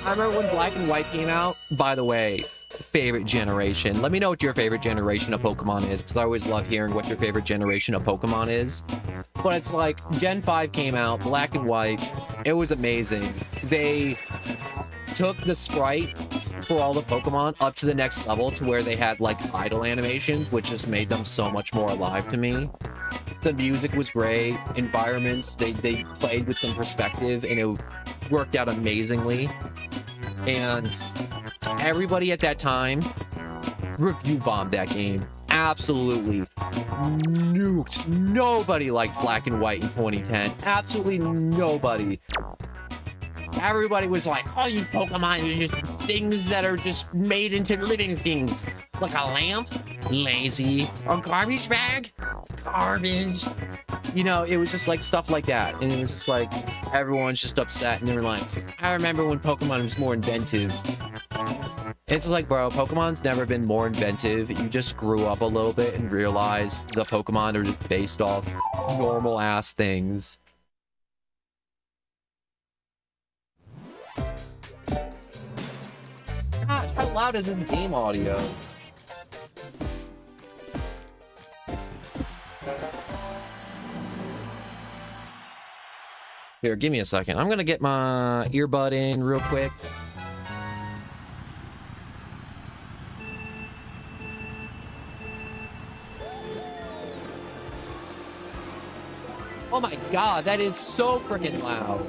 I remember when Black and White came out. By the way, favorite generation. Let me know what your favorite generation of Pokemon is, because I always love hearing what your favorite generation of Pokemon is. But it's like, Gen 5 came out, Black and White. It was amazing. They took the sprites for all the Pokemon up to the next level to where they had, like, idle animations, which just made them so much more alive to me. The music was great. Environments, they played with some perspective, and it worked out amazingly. And everybody at that time review bombed that game. Absolutely nuked. Nobody liked Black and White in 2010. Absolutely nobody. Everybody was like, oh, you Pokemon are just things that are just made into living things. Like a lamp? Lazy. A garbage bag? Garbage. You know, it was just like stuff like that. And it was just like, everyone's just upset. And they were like, I remember when Pokemon was more inventive. It's like, bro, Pokemon's never been more inventive. You just grew up a little bit and realized the Pokemon are just based off normal ass things. Gosh, how loud is this game audio? Here, give me a second. I'm gonna get my earbud in real quick. Oh my god, that is so freaking loud.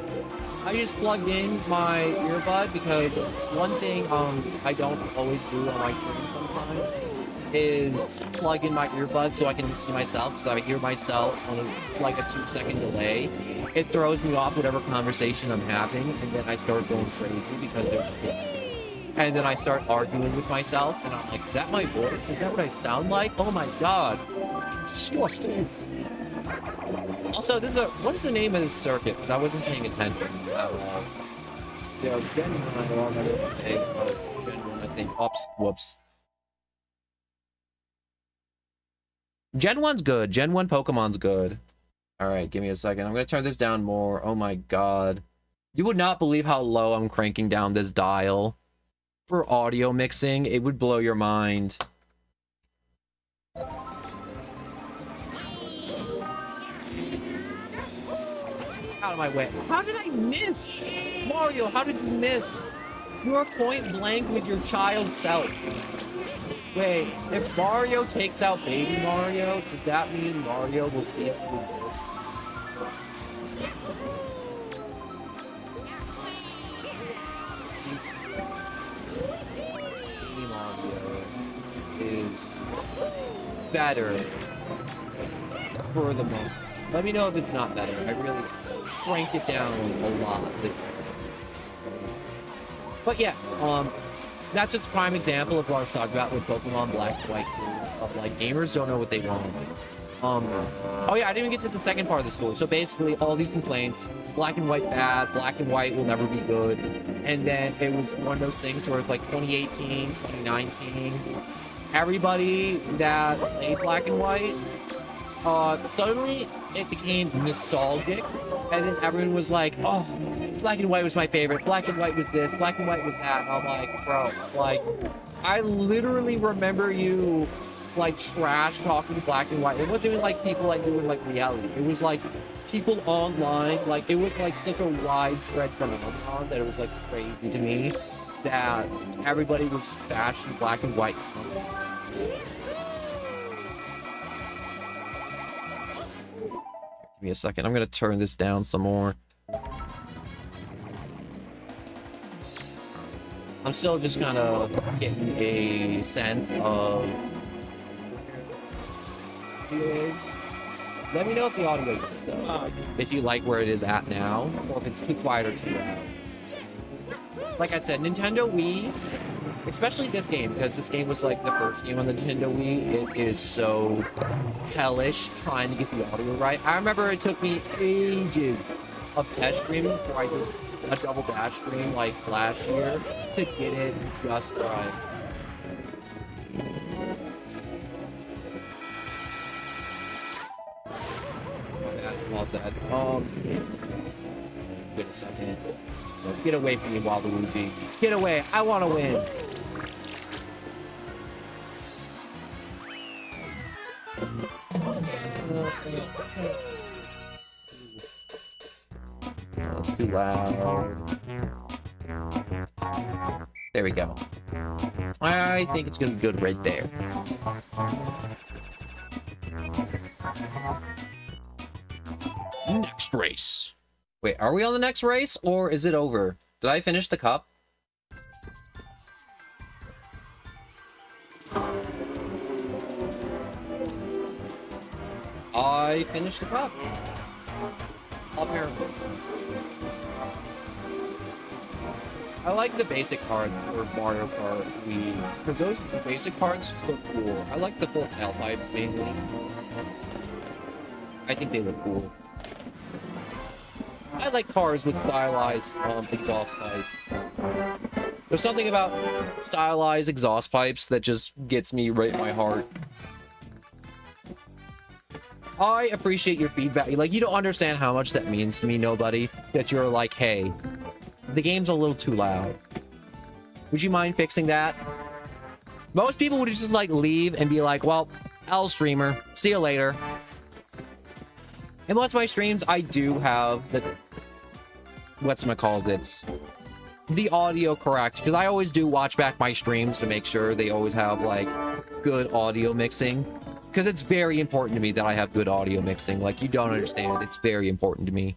I just plugged in my earbud because one thing I don't always do on my stream sometimes is plug in my earbud so I can see myself, because I hear myself on like a 2-second delay. it throws me off whatever conversation I'm having, and then I start going crazy because and then I start arguing with myself, and I'm like, is that my voice? Is that what I sound like? Oh my god. Disgusting. Also, what is the name of this circuit? Because I wasn't paying attention at all. Yeah, Gen 9, I don't remember the thing, but Gen 1, I think. Oops, whoops. Gen 1's good. Gen 1 Pokemon's good. Alright, give me a second. I'm gonna turn this down more. Oh my god. You would not believe how low I'm cranking down this dial. For audio mixing, it would blow your mind. Out of my way. How did I miss? Mario, how did you miss? You are point blank with your child self. Wait, if Mario takes out baby Mario, does that mean Mario will cease to exist? Baby Mario is better for the moment. Let me know if it's not better. I really cranked it down a lot. But yeah, that's just a prime example of what I was talking about with Pokemon Black and White 2. Of like, gamers don't know what they want. Oh yeah, I didn't even get to the second part of the story. So basically, all these complaints, Black and White bad, Black and White will never be good. And then it was one of those things where it's like 2018, 2019. Everybody that played Black and White, suddenly it became nostalgic, and then everyone was like, oh, Black and White was my favorite, Black and White was this, Black and White was that. And I'm like, bro, like, I literally remember you like trash talking Black and White. It wasn't even like people like doing like reality. It was like people online, like it was like such a widespread phenomenon that it was like crazy to me that everybody was bashing Black and White. Give me a second. I'm gonna turn this down some more. I'm still just kind of getting a sense of let me know if the audio is good, though. If you like where it is at now, or if it's too quiet or too loud. Like I said, Nintendo Wii, especially this game, because this game was like the first game on the Nintendo Wii, it is so hellish trying to get the audio right. I remember it took me ages of test streaming before I did a double dash stream like last year to get it just right. Well said. Wait a second. No, get away from me, Waluigi. Get away. I want to win. That's too loud. There we go. I think it's gonna be good right there. Next race. Wait, are we on the next race or is it over? Did I finish the cup? I finished the cup. Apparently. I like the basic cards for Mario Kart Wii, because those basic cards just look cool. I like the full tailpipes mainly. I think they look cool. I like cars with stylized exhaust pipes. There's something about stylized exhaust pipes that just gets me right in my heart. I appreciate your feedback. Like, you don't understand how much that means to me, nobody. That you're like, hey, the game's a little too loud. Would you mind fixing that? Most people would just like leave and be like, well, L streamer, see you later. In most of my streams, I do have the it's the audio correct, because I always do watch back my streams to make sure they always have like good audio mixing, because it's very important to me that I have good audio mixing. Like, you don't understand, it's very important to me,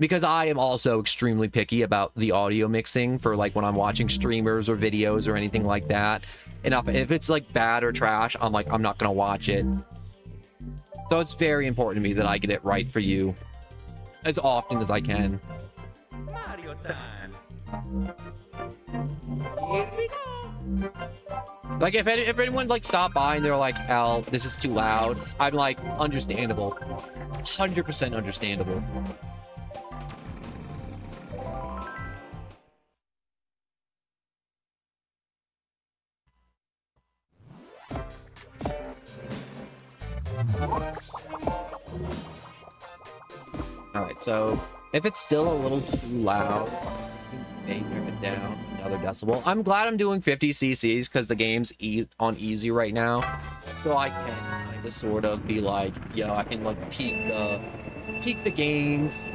because I am also extremely picky about the audio mixing for like when I'm watching streamers or videos or anything like that. And if it's like bad or trash, I'm like, I'm not gonna watch it. So it's very important to me that I get it right for you. as often as I can. Mario time. Here we go. Like, if anyone, like, stopped by and they're like, Al, this is too loud, I'm like, understandable. 100% understandable. Alright, so if it's still a little too loud, I may turn it down another decibel. I'm glad I'm doing 50 cc's because the game's on easy right now. So I can kind of sort of be like, yo, I can like peak the gains.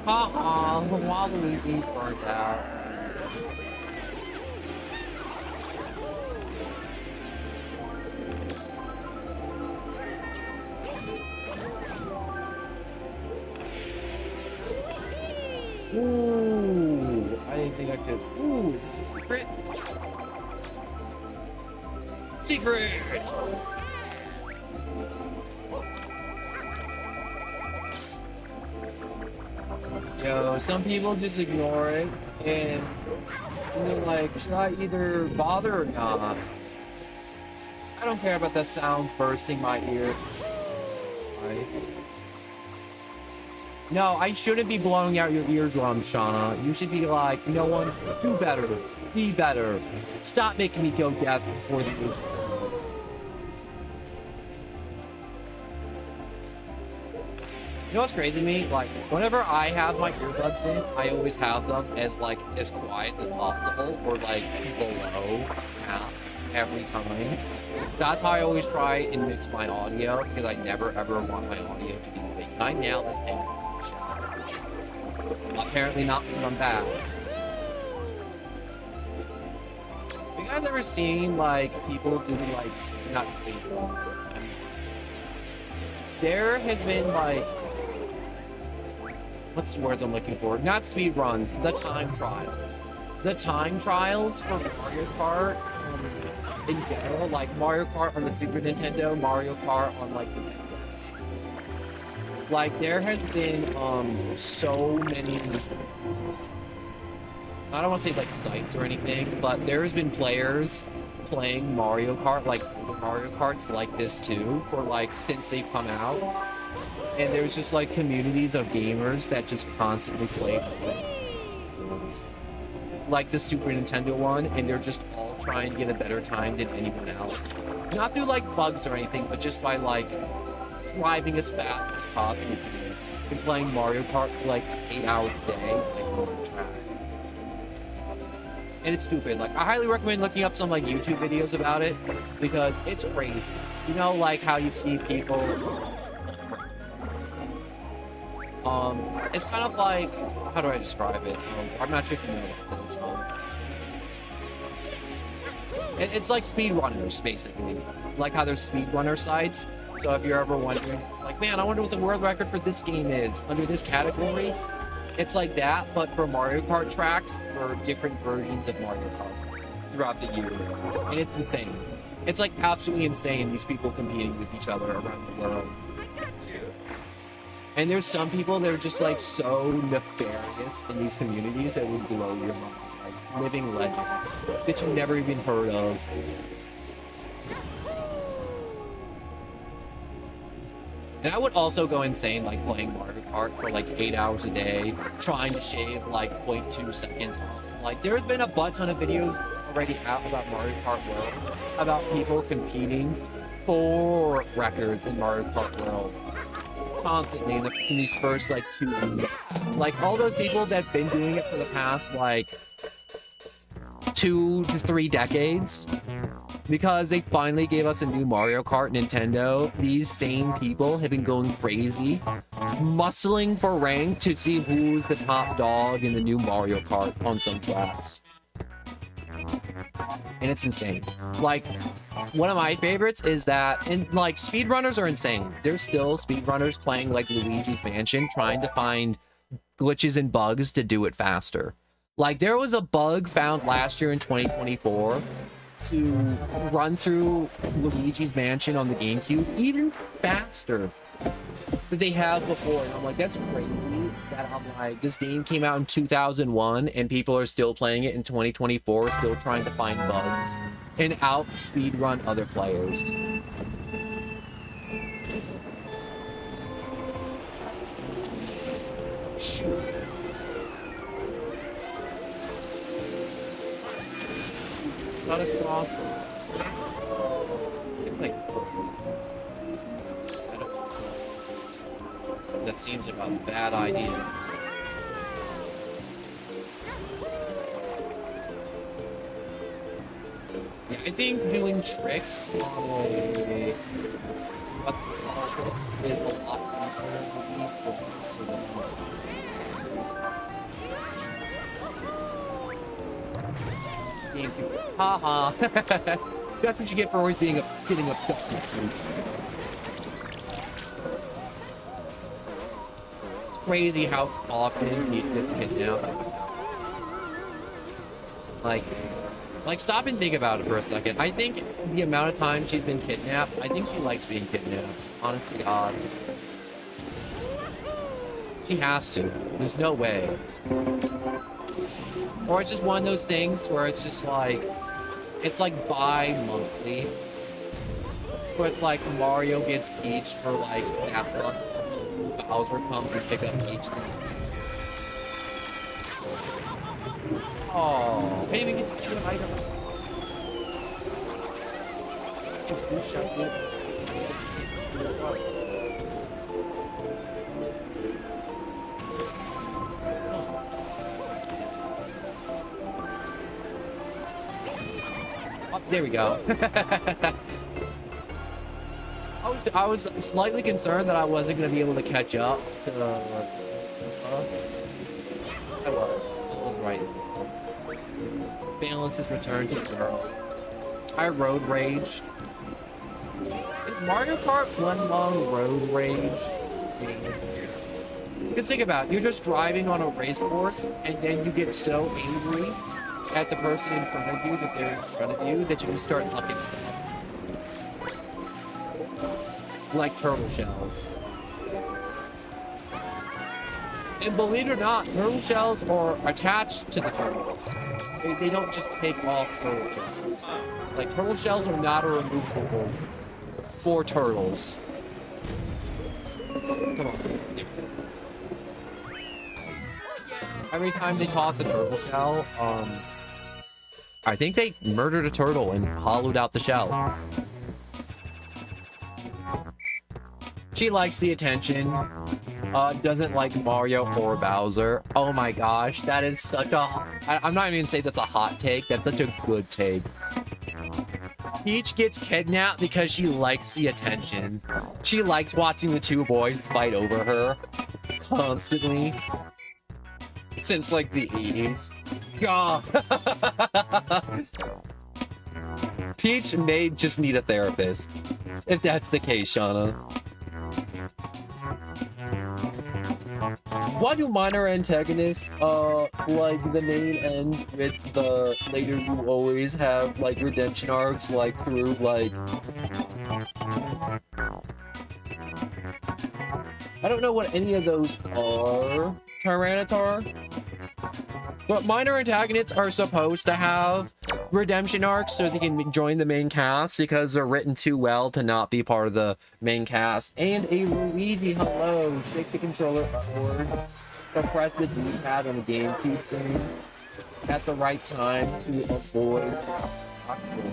Haha, Waluigi burnt out. Ooh, I didn't think I could. Ooh, is this a secret? Secret! Yo, some people just ignore it and they're like, should I either bother or not? I don't care about the sound bursting my ear. Right. No, I shouldn't be blowing out your eardrums, Shauna. You should be like, no one, do better, be better. Stop making me go deaf before the movie. You know what's crazy to me? Like, whenever I have my earbuds in, I always have them as, like, as quiet as possible, or, like, below half every time. That's how I always try and mix my audio, because I never, ever want my audio to be big. And I nail this thing. Apparently not when I'm back. Have you guys ever seen, like, people do, like, not speedruns? There has been, like, what's the words I'm looking for? Not speed runs, the time trials. The time trials for Mario Kart in general, like Mario Kart on the Super Nintendo, Mario Kart on like the NES. Like there has been so many, I don't want to say like sites or anything, but there's been players playing Mario Kart, like the Mario Karts like this too, for like since they've come out. And there's just like communities of gamers that just constantly play like the Super Nintendo one, and they're just all trying to get a better time than anyone else. Not through like bugs or anything, but just by like driving as fast as possible and playing Mario Kart for like 8 hours a day, like on the track. And it's stupid. Like I highly recommend looking up some like YouTube videos about it because it's crazy. You know, like how you see people. It's kind of like, how do I describe it? I'm not sure if you know about this. It's like speedrunners, basically. Like how there's speedrunner sites. So if you're ever wondering, like, man, I wonder what the world record for this game is under this category. It's like that, but for Mario Kart tracks for different versions of Mario Kart throughout the years. And it's insane. It's like absolutely insane, these people competing with each other around the world. And there's some people that are just like so nefarious in these communities that would blow your mind. Like living legends that you never even heard of. And I would also go insane like playing Mario Kart for like 8 hours a day, trying to shave like 0.2 seconds off. Like there's been a butt ton of videos already out about Mario Kart World, about people competing for records in Mario Kart World. Constantly in these first like 2 weeks. Like all those people that have been doing it for the past like 2 to 3 decades, because they finally gave us a new Mario Kart Nintendo, these same people have been going crazy, muscling for rank to see who's the top dog in the new Mario Kart on some tracks. And it's insane. Like, one of my favorites is that, and like, speedrunners are insane. There's still speedrunners playing like Luigi's Mansion, trying to find glitches and bugs to do it faster. Like, there was a bug found last year in 2024 to run through Luigi's Mansion on the GameCube even faster that they have before. And I'm like, that's crazy that I'm like, this game came out in 2001 and people are still playing it in 2024, still trying to find bugs and out speedrun other players. Shoot. Not a crossbow. It's like, I don't, that seems like a bad idea. Yeah, I think doing tricks on a what's it called is a lot easier. Haha. That's what you get for always getting abducted. It's crazy how often he gets kidnapped. Like, stop and think about it for a second. I think the amount of time she's been kidnapped, I think she likes being kidnapped. Honestly, God. She has to. There's no way. Or it's just one of those things where it's just like, it's like bi-monthly. Where it's like Mario gets Peach for like that month. Bowser comes and pick up Peach. Oh, maybe we get to see an item. Oh, there we go. I was slightly concerned that I wasn't going to be able to catch up to I was right. Balance is returned to the girl. I road rage. Is Mario Kart one long road rage? Because think about it, you're just driving on a race course and then you get so angry at the person in front of you that they're in front of you that you just start hucking stuff. Like turtle shells. And believe it or not, turtle shells are attached to the turtles. They don't just take off turtle shells. Like, turtle shells are not a removable for turtles. Come on. Every time they toss a turtle shell, I think they murdered a turtle and hollowed out the shell. She likes the attention. Doesn't like Mario or Bowser. Oh my gosh, that is such a... I'm not even gonna say that's a hot take. That's such a good take. Peach gets kidnapped because she likes the attention. She likes watching the two boys fight over her constantly. Since like the 80s. God. Peach may just need a therapist. If that's the case, Shauna. Why do minor antagonists, like the main end with the later you always have, like, redemption arcs, like, through, like... I don't know what any of those are, Tyranitar. But minor antagonists are supposed to have redemption arcs so they can join the main cast because they're written too well to not be part of the main cast. And a Luigi, hello. Shake the controller upward. Or press the D-pad on the GameCube thing at the right time to avoid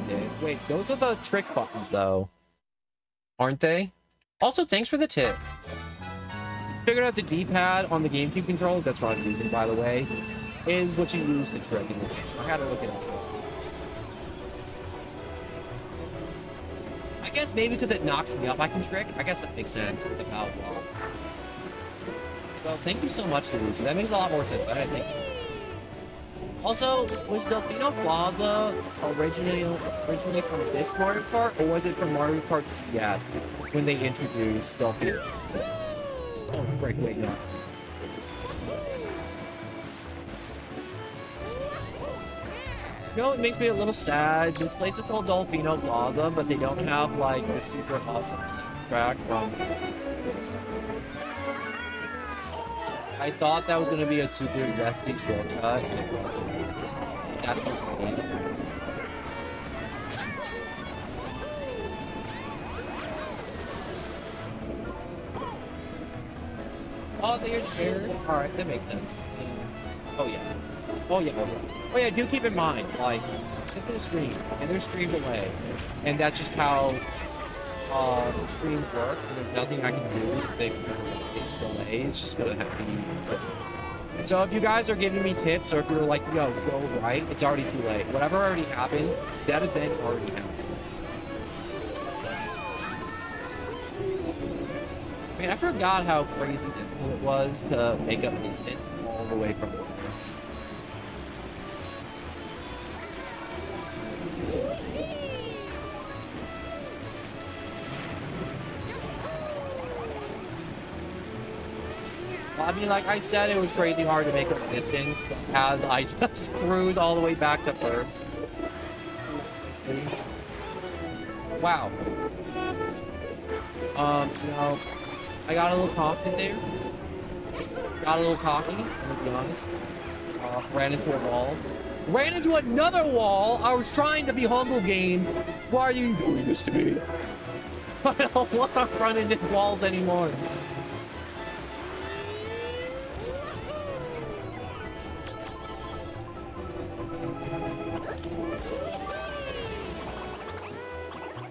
hit. Wait, those are the trick buttons though, aren't they? Also, thanks for the tip. Figured out the D-pad on the GameCube controller, that's what I'm using by the way, is what you use to trick in this game. I gotta look it up. I guess maybe because it knocks me up I can trick. I guess that makes sense with the power block. So thank you so much, Luigi. That makes a lot more sense. I didn't think. Also, was Delfino Plaza originally from this Mario Kart, or was it from Mario Kart 3 when they introduced Delfino? Oh, frick, wait, no. You know, it makes me a little sad. This place is called Delfino Plaza, but they don't have, like, the super awesome soundtrack from this. I thought that was gonna be a super zesty shortcut. And it wasn't. That's okay. Oh, they're shared. All right, that makes sense. Oh yeah. Oh yeah. Oh yeah. Oh yeah. Do keep in mind, like, this is a stream, and they're streamed away, and that's just how streams work. And there's nothing I can do to fix the delay. It's just gonna have to be. So if you guys are giving me tips, or if you're like, yo, go right, it's already too late. Whatever already happened, that event already happened. I mean, I forgot how crazy difficult it was to make up distance all the way from Lawrence. I mean, like I said, it was crazy hard to make up distance as I just cruise all the way back to first. Wow. You know, I got a little confident there. Got a little cocky, I'm gonna be honest. Ran into a wall. Ran into another wall! I was trying to be humble game. Why are you doing this to me? I don't want to run into walls anymore.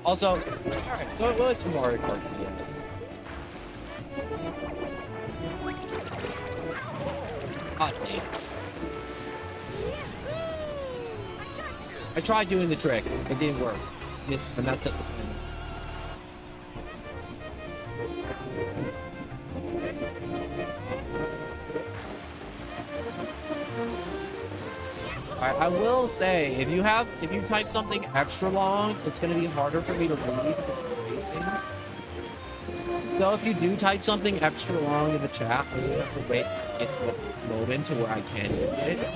Also, alright, so it was some Mario Kart DS. Hot take. I tried doing the trick. It didn't work. I messed up the timing. Alright, I will say, if you type something extra long, it's gonna be harder for me to read the spacing. So if you do type something extra long in the chat, I'm gonna have to wait to get to a moment to where I can read it.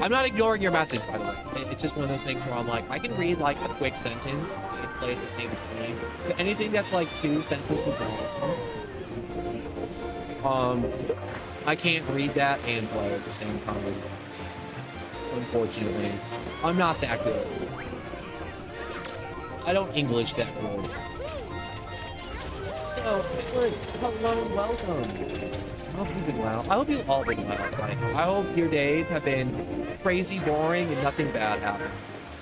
I'm not ignoring your message, by the way. It's just one of those things where I'm like, I can read like a quick sentence and play at the same time. But anything that's like 2 sentences long, I can't read that and play at the same time. Unfortunately, I'm not that good. I don't English that good. So, Alex, hello, welcome. I hope you've been well. I hope you've all been well. Like, I hope your days have been crazy boring and nothing bad happened.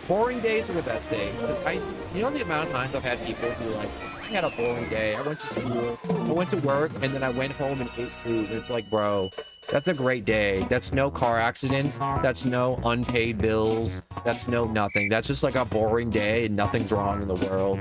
Boring days are the best days. But you know the amount of times I've had people who like, I had a boring day. I went to school, I went to work, and then I went home and ate food. And it's like, bro, that's a great day. That's no car accidents. That's no unpaid bills. That's no nothing. That's just like a boring day and nothing's wrong in the world.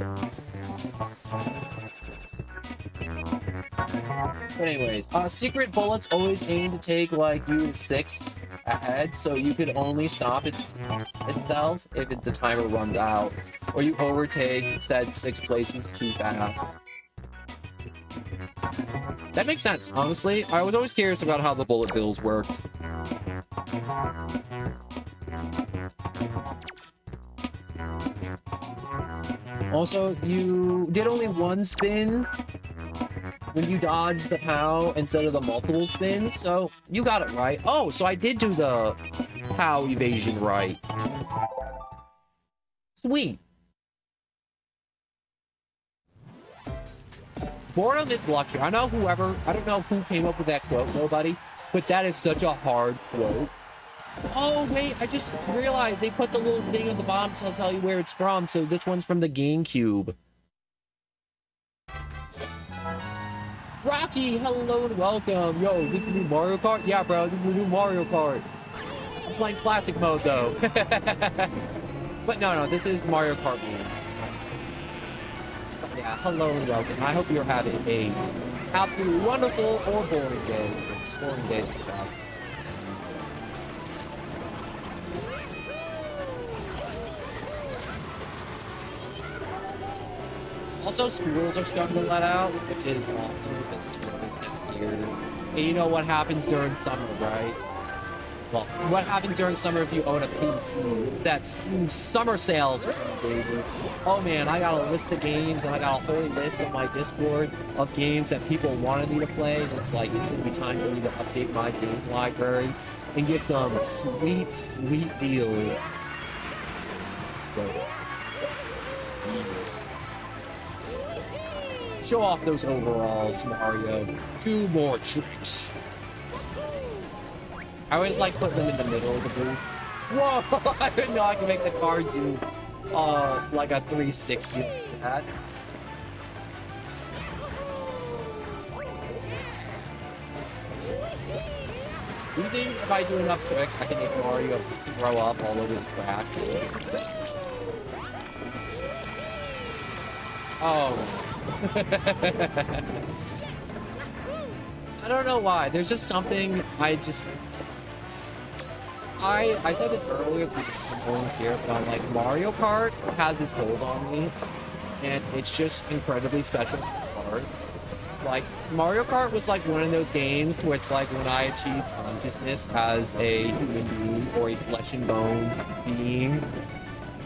But anyways, secret bullets always aim to take like you 6th ahead, so you could only stop itself if the timer runs out, or you overtake said 6 places too fast. That makes sense, honestly. I was always curious about how the bullet bills work. Also, you did only 1 spin when you dodged the POW instead of the multiple spins, so you got it right. Oh, so I did do the POW evasion right. Sweet. Boredom is lucky. I don't know who came up with that quote, nobody, but that is such a hard quote. Oh, wait, I just realized they put the little thing on the bottom so I'll tell you where it's from. So this one's from the GameCube. Rocky, hello and welcome. Yo, this is the new Mario Kart? Yeah, bro, this is the new Mario Kart. I'm playing classic mode, though. But no, this is Mario Kart game. Yeah, hello and welcome. I hope you're having a absolutely wonderful or boring day. Boring day for us. Also, schools are starting to let out, which is awesome because summer is now here. And you know what happens during summer, right? well, what happens during summer if you own a PC? It's that Steam summer sales, baby. Oh man, I got a list of games, and I got a whole list on my Discord of games that people wanted me to play. And it's like, it's gonna be time for me to update my game library and get some sweet, sweet deals. So, show off those overalls, Mario. 2 more tricks. I always like putting them in the middle of the booth. Whoa! I didn't know I could make the car do like a 360 like that. Do you think if I do enough tricks, I can make Mario throw up all over the track? Oh. I don't know why. There's just something I said this earlier when no one was here, but I'm like, Mario Kart has this hold on me, and it's just incredibly special card. Like, Mario Kart was like one of those games where it's like when I achieved consciousness as a human being or a flesh and bone being.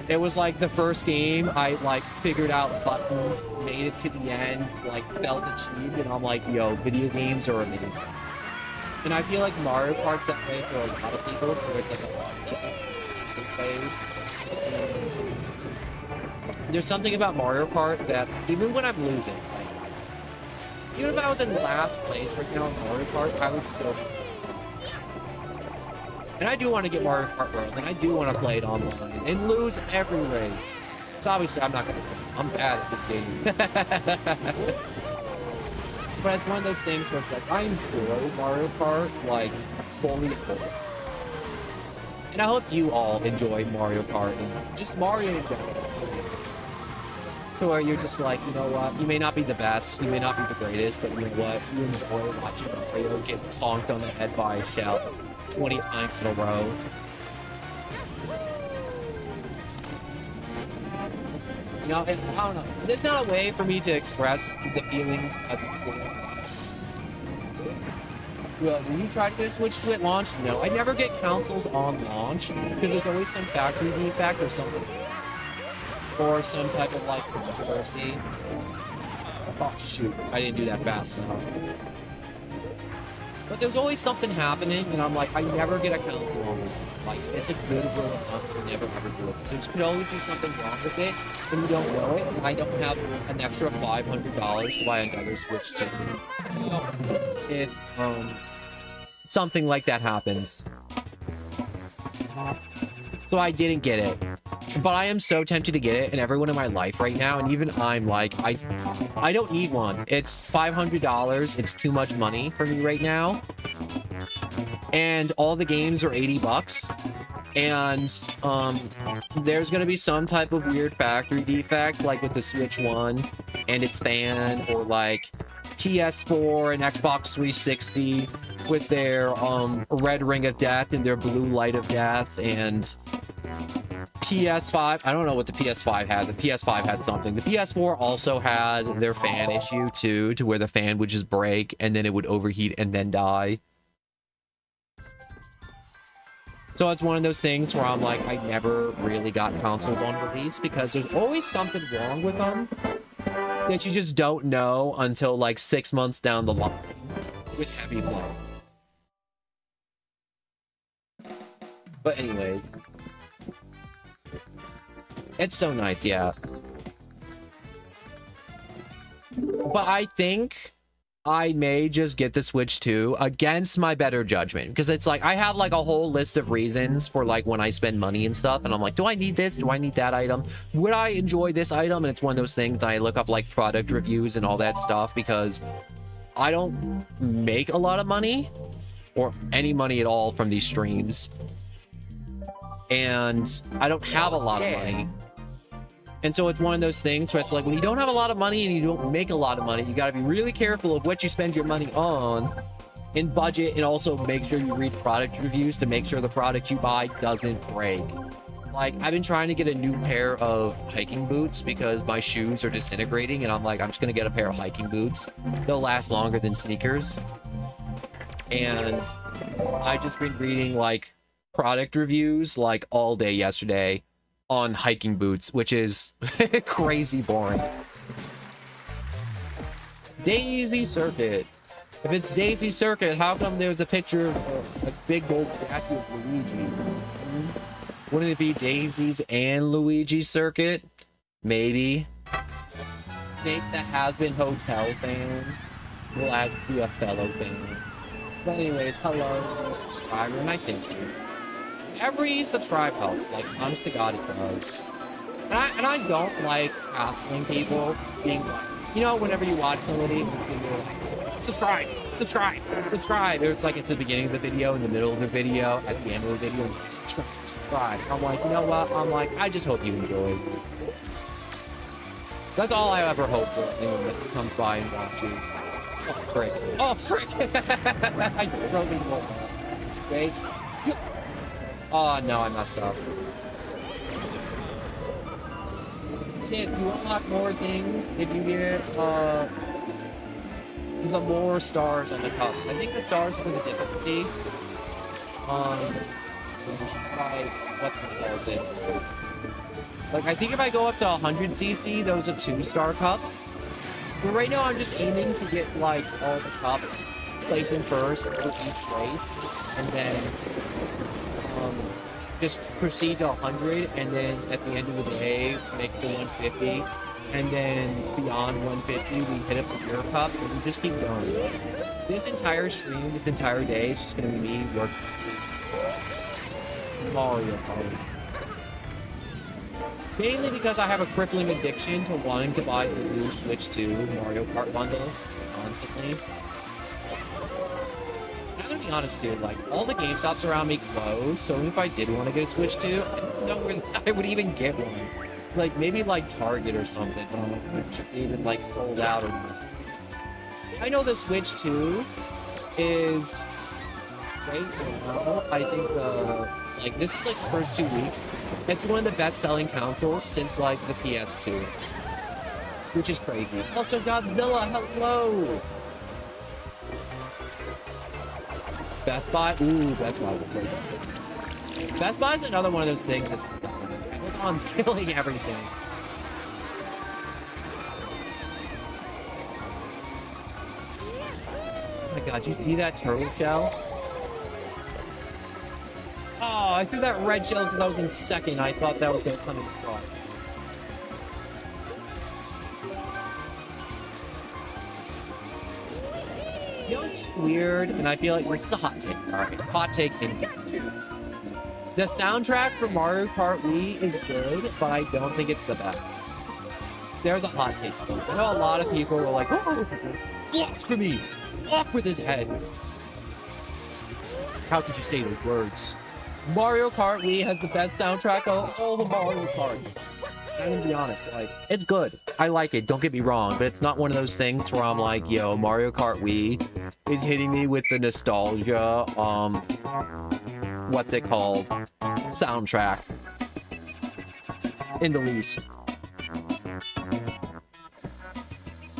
It was like the first game I like figured out buttons, made it to the end, like felt achieved, and I'm like, yo, video games are amazing. And I feel like Mario Kart's that way for a lot of people, where it's like a lot of people play. And there's something about Mario Kart that even when I'm losing, like, even if I was in last place right now in Mario Kart, I would still. And I do want to get Mario Kart World, and I do want to play it online and lose every race. So obviously, I'm not gonna. I'm bad at this game. But it's one of those things where it's like, I'm pro Mario Kart, like, fully full. And I hope you all enjoy Mario Kart, and just Mario in general. To where you're just like, you know what, you may not be the best, you may not be the greatest, but you know what, you enjoy watching Mario get conked on the head by a shell 20 times in a row. You know, I don't know. There's not a way for me to express the feelings of the games. Well, when you try to get a Switch 2 at launch, no. I never get consoles on launch because there's always some factory defect or something. Or some type of, like, controversy. Oh, shoot. I didn't do that fast enough. But there's always something happening, and I'm like, I never get a console on launch. Like, it's a good rule of thumb to never ever do it. So there could always be something wrong with it, and you don't know it, and I don't have an extra $500 to buy another Switch 2. If, something like that happens. So I didn't get it. But I am so tempted to get it, and everyone in my life right now, and even I'm like, I don't need one. It's $500. It's too much money for me right now. And all the games are $80. And there's gonna be some type of weird factory defect, like with the Switch 1 and its fan, or like PS4 and Xbox 360 with their red ring of death and their blue light of death, and PS5, I don't know what the PS5 had. The PS5 had something. The PS4 also had their fan issue too, to where the fan would just break and then it would overheat and then die. So it's one of those things where I'm like, I never really got consoles on release because there's always something wrong with them that you just don't know until like 6 months down the line with heavy play. But anyways, it's so nice, yeah. But I think I may just get the Switch 2 against my better judgment, because it's like I have like a whole list of reasons for like when I spend money and stuff, and I'm like, do I need this? Do I need that item? Would I enjoy this item? And it's one of those things that I look up like product reviews and all that stuff, because I don't make a lot of money or any money at all from these streams, and I don't have a lot of money. And so it's one of those things where it's like, when you don't have a lot of money and you don't make a lot of money, you got to be really careful of what you spend your money on in budget, and also make sure you read product reviews to make sure the product you buy doesn't break. Like, I've been trying to get a new pair of hiking boots because my shoes are disintegrating, and I'm like, I'm just going to get a pair of hiking boots. They'll last longer than sneakers. And I've just been reading like product reviews like all day yesterday on hiking boots, which is crazy boring. Daisy Circuit. If it's Daisy Circuit, how come there's a picture of a big gold statue of Luigi? Wouldn't it be Daisy's and Luigi Circuit? Maybe. Think the Has-Been Hotel fan will add to see a fellow fan. But anyways, hello, subscriber, and I thank you. Every subscribe helps, like, honest to God, it does. And I don't like hassling people, being like, you know, whenever you watch somebody, you're like, subscribe, subscribe, subscribe. Or it's like at the beginning of the video, in the middle of the video, at the end of the video, like, subscribe, subscribe. I'm like, you know what? I'm like, I just hope you enjoy. That's all I ever hope for anyone that comes by and watches. Oh, frick. Oh, frick! I drove into the wait. Oh, no, I messed up. Tip, you unlock more things if you get, the more stars on the cups. I think the stars for the difficulty, like, what's it called? It's, like, I think if I go up to 100cc, those are 2-star cups. But right now, I'm just aiming to get, like, all the cups placing first for each race. And then, just proceed to 100. And then, at the end of the day, make it to 150. And then, beyond 150, we hit up the Euro Cup. And we just keep going. This entire stream, this entire day, is just going to be me working Mario Kart. Mainly because I have a crippling addiction to wanting to buy the new Switch 2 Mario Kart bundle constantly. And I'm gonna be honest too, like, all the GameStops around me closed, so if I did want to get a Switch 2, I don't know where I would even get one. Like, maybe like Target or something, but I don't know if it's even like sold out or not. I know the Switch 2 is right now, I think like, this is like the first 2 weeks. It's one of the best-selling consoles since like the PS2, which is crazy. Also, Godzilla, hello. Best Buy, ooh, Best Buy. Best Buy is another one of those things that Amazon's killing everything. Oh my God, you see that turtle shell? Oh, I threw that red shell because I was in second. I thought that was going to come in front. You know what's weird? And I feel like this is a hot take. Alright, hot take in here. The soundtrack for Mario Kart Wii is good, but I don't think it's the best. There's a hot take though. I know a lot of people were like, oh, blasphemy! Off with his head! How could you say those words? Mario Kart Wii has the best soundtrack of all the Mario Karts. I'm gonna be honest, like, it's good. I like it, don't get me wrong, but it's not one of those things where I'm like, yo, Mario Kart Wii is hitting me with the nostalgia, what's it called? Soundtrack. In the least.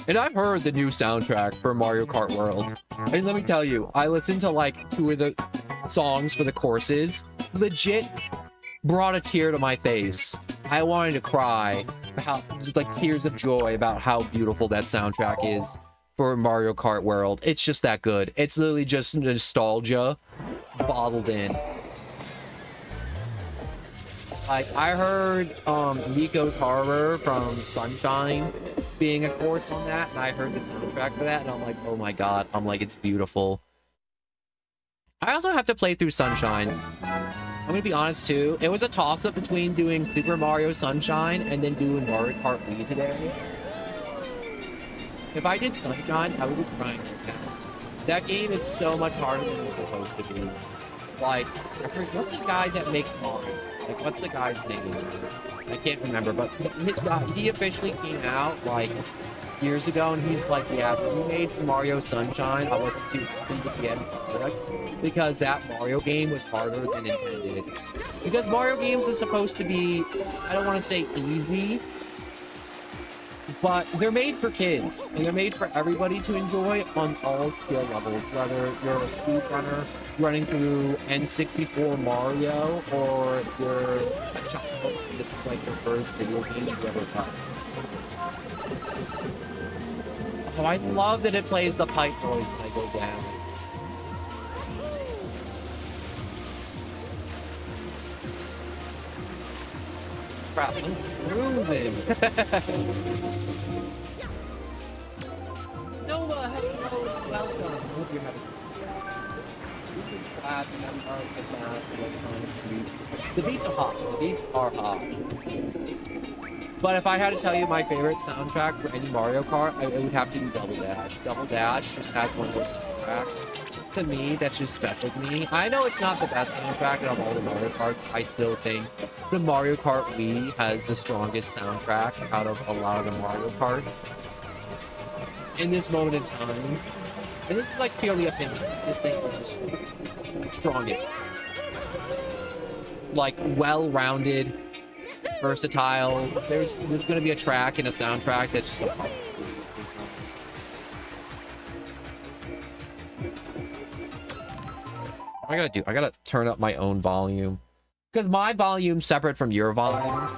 And I've heard the new soundtrack for Mario Kart World. And let me tell you, I listened to like 2 of the songs for the courses. Legit brought a tear to my face. I wanted to cry, like tears of joy about how beautiful that soundtrack is for Mario Kart World. It's just that good. It's literally just nostalgia bottled in. Like, I heard Nico's Horror from Sunshine being a course on that, and I heard the soundtrack for that, and I'm like, oh my God. I'm like, it's beautiful. I also have to play through Sunshine. I'm gonna be honest too. It was a toss-up between doing Super Mario Sunshine and then doing Mario Kart Wii today. If I did Sunshine, I would be crying right now. That game is so much harder than it's supposed to be. Like, what's the guy that makes Mario? Like, what's the guy's name? I can't remember, but he officially came out like years ago, and he's like, yeah, we made Mario Sunshine. I wasn't too happy with the end product because that Mario game was harder than intended. Because Mario games are supposed to be, I don't want to say easy, But they're made for kids, and they're made for everybody to enjoy on all skill levels, whether you're a speedrunner running through N64 Mario, or you're a child and this is like your first video game you've ever touched. Oh, I love that it plays the pipe noise when I go down. Crap, I'm cruising. Noah, hello, welcome. I hope you're having class, the beats are hot. The beats are hot. But if I had to tell you my favorite soundtrack for any Mario Kart, it would have to be Double Dash. Double Dash just has one of those soundtracks. To me, that's just special to me. I know it's not the best soundtrack out of all the Mario Karts. I still think the Mario Kart Wii has the strongest soundtrack out of a lot of the Mario Karts. In this moment in time, and this is like purely opinion, this thing is just strongest. Like, well-rounded, versatile. There's gonna be a track and a soundtrack that's just a what I gotta do, I gotta turn up my own volume. Because my volume's separate from your volume.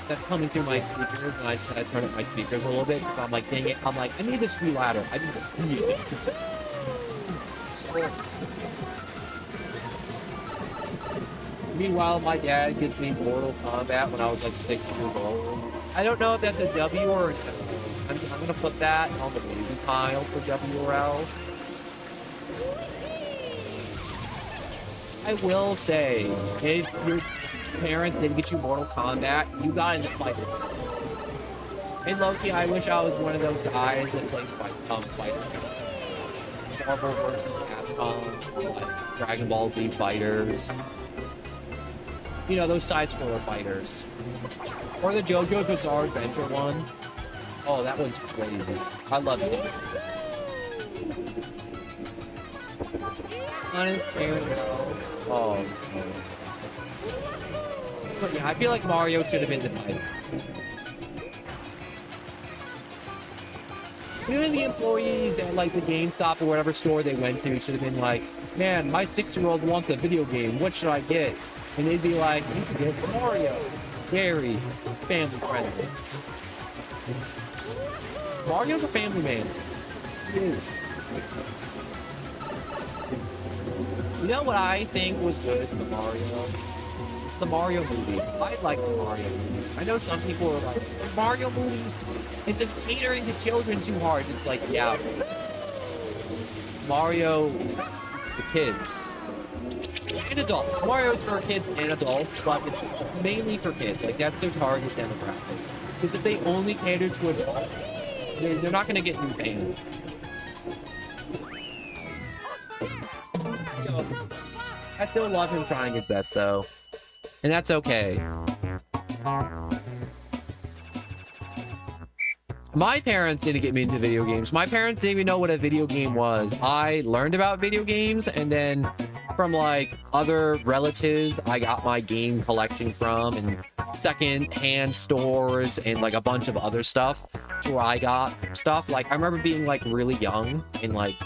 That's coming through my speakers, and I just had to turn up my speakers a little bit because I'm like, dang it, I'm like, I need a screw ladder. I need a so... Meanwhile, my dad gives me Mortal Kombat when I was like 6 years old. I don't know if that's a W or an L. I'm gonna put that on the baby pile for W or L. I will say, if your parents didn't get you Mortal Kombat, you got into fighting. And Loki, I wish I was one of those guys that plays fighting games. Marvel vs. Capcom, like Dragon Ball Z fighters. You know, those side-scroller fighters. Or the JoJo's Bizarre Adventure one. Oh, that one's crazy. I love it. Oh, no. But yeah, I feel like Mario should have been the title. You know, the employees at like the GameStop or whatever store they went to should have been like, man, my 6-year-old wants a video game. What should I get? And they'd be like, you should get Mario. Very family friendly. Mario's a family man. He is. You know what I think was good in the Mario? The Mario movie. I like the Mario movie. I know some people are like, the Mario movie, it's just catering to children too hard. It's like, yeah, Mario is for kids. And adults. Mario's for kids and adults, but it's mainly for kids. Like, that's their target demographic. Because if they only cater to adults, they're not going to get new fans. I still love him trying his best, though. And that's okay. My parents didn't get me into video games. My parents didn't even know what a video game was. I learned about video games, and then from like other relatives I got my game collection from, and second-hand stores, and like a bunch of other stuff where I got stuff. Like, I remember being like really young and like,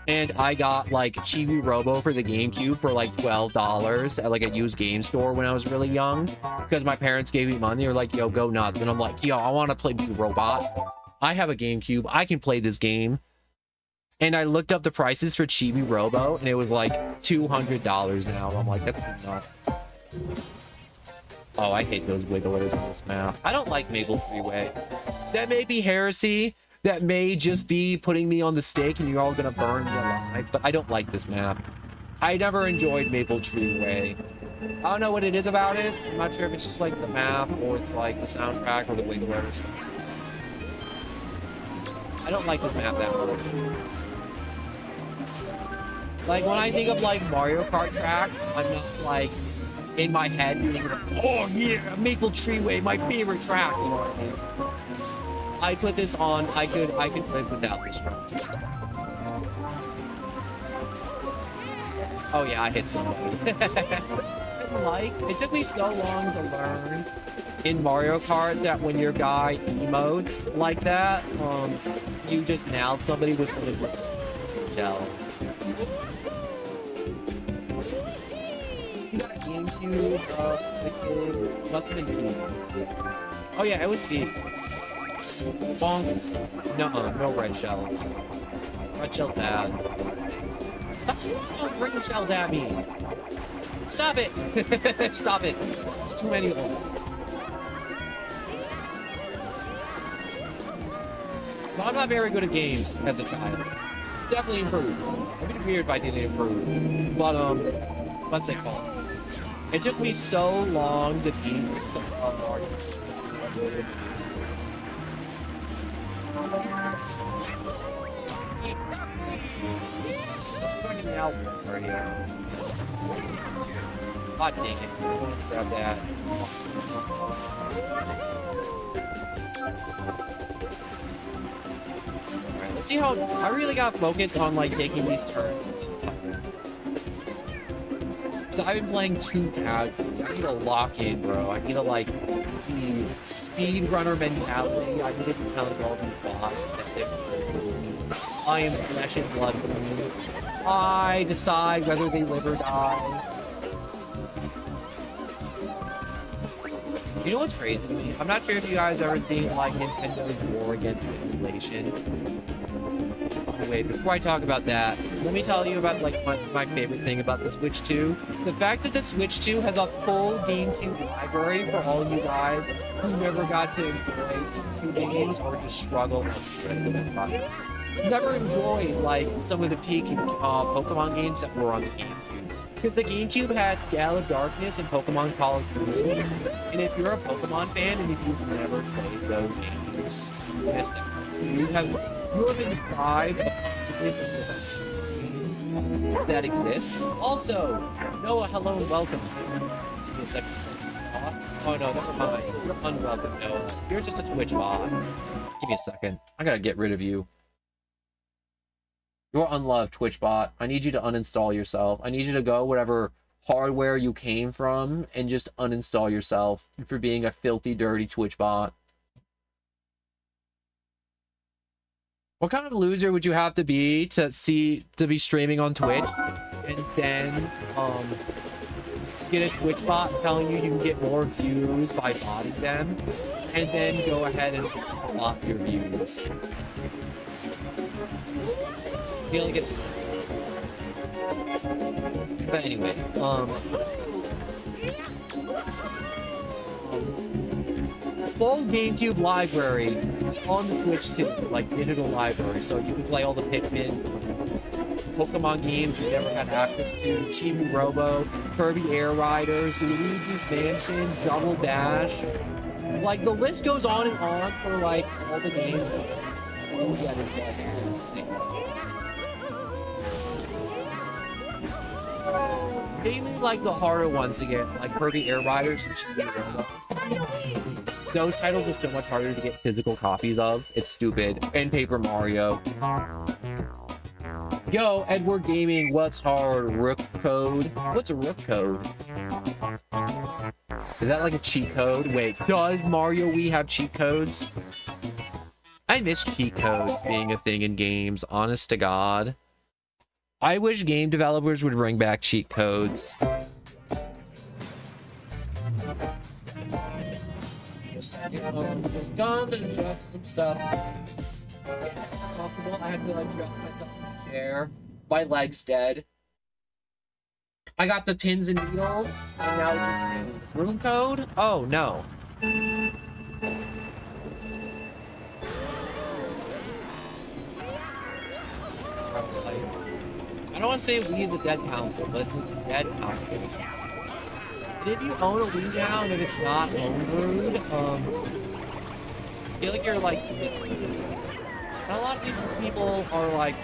and I got like Chibi Robo for the GameCube for like $12 at like a used game store when I was really young, because my parents gave me money. They were like, yo, go nuts. And I'm like, yo, I want to play Be Robot. I have a GameCube. I can play this game. And I looked up the prices for Chibi Robo, and it was like $200 now. I'm like, that's nuts. Oh, I hate those wigglers on this map. I don't like Maple Freeway. That may be heresy. That may just be putting me on the stake and you're all gonna burn me alive, but I don't like this map. I never enjoyed Maple Tree Way. I don't know what it is about it. I'm not sure if it's just like the map, or it's like the soundtrack, or the wigglers. I don't like this map that much. Like, when I think of like Mario Kart tracks, I'm not like in my head being like, oh yeah, Maple Tree Way, my favorite track, you know what I mean? I put this on, I could live without this track. Oh yeah, I hit somebody. It took me so long to learn in Mario Kart that when your guy emotes like that, you just nailed somebody with one of your shells. You got a GameCube of the kid. Must have been B. Oh yeah, it was B. Bonk. No red shells. Red shell's bad. Stop throwing green shells at me. Stop it. Stop it. There's too many of them. Well, I'm not very good at games as a child. Definitely improved. It'd be weird if I didn't improve. But, what's it called? It took me so long to beat some Mario. Right here. God dang it. I'm going to grab that. Alright, let's see how... I really gotta focus on, like, taking these turns. So I've been playing too casually. I need to lock in, bro. I need to, like, the speedrunner mentality. I need to be telling all these bots that I am flesh and blood. I decide whether they live or die. You know what's crazy to me? I'm not sure if you guys ever seen like Nintendo's war against emulation. Oh wait, before I talk about that, let me tell you about like my favorite thing about the Switch 2. The fact that the Switch 2 has a full GameCube library for all you guys who never got to enjoy GameCube games or just struggle never enjoyed like some of the peak Pokemon games that were on the GameCube. Because the GameCube had Gale of Darkness and Pokemon Coliseum. And if you're a Pokemon fan and if you've never played those games, you missed out. You have been deprived of possibly some of the best games that exist. Also, Noah, hello and welcome. Give me a second. Oh no, never mind. You're unwelcome, Noah. You're just a Twitch bot. Give me a second. I gotta get rid of you. You're unloved, Twitch bot. I need you to uninstall yourself. I need you to go whatever hardware you came from and just uninstall yourself for being a filthy, dirty Twitch bot. What kind of loser would you have to be be streaming on Twitch and then get a Twitch bot telling you can get more views by botting them and then go ahead and bot your views? I feel like it's... But anyways, full GameCube library on the Switch too, like digital library, so you can play all the Pikmin, Pokemon games you never had access to, Chibi Robo, Kirby Air Riders, Luigi's Mansion, Double Dash. Like the list goes on and on for like all the games. Oh yeah, it's like insane. Mainly like the harder ones to get, like Kirby Air Riders and Chibi Robo. Those titles are so much harder to get physical copies of. It's stupid. And Paper Mario. Yo, Edward Gaming, what's hard? Rook code? What's a rook code? Is that like a cheat code? Wait, does Mario Wii have cheat codes? I miss cheat codes being a thing in games, honest to God. I wish game developers would bring back cheat codes. Gone to adjust some stuff. Comfortable. I have to like dress myself in the chair. My leg's dead. I got the pins and needles, and now room code. Oh no. I don't want to say Wii is a dead console, but it's a dead console. And if you own a Wii now, and if it's not homebrewed, I feel like you're like... And a lot of people are like,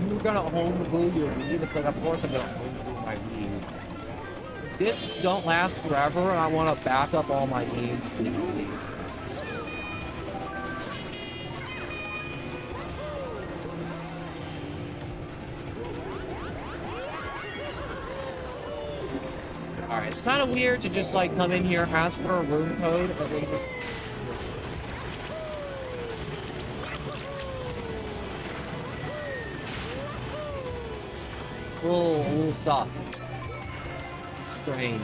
you're gonna homebrew your Wii. It's like, of course I'm gonna homebrew my Wii. Discs don't last forever, and I want to back up all my games digitally. Alright, it's kind of weird to just like come in here, ask for a room code, and then a little soft. Strange.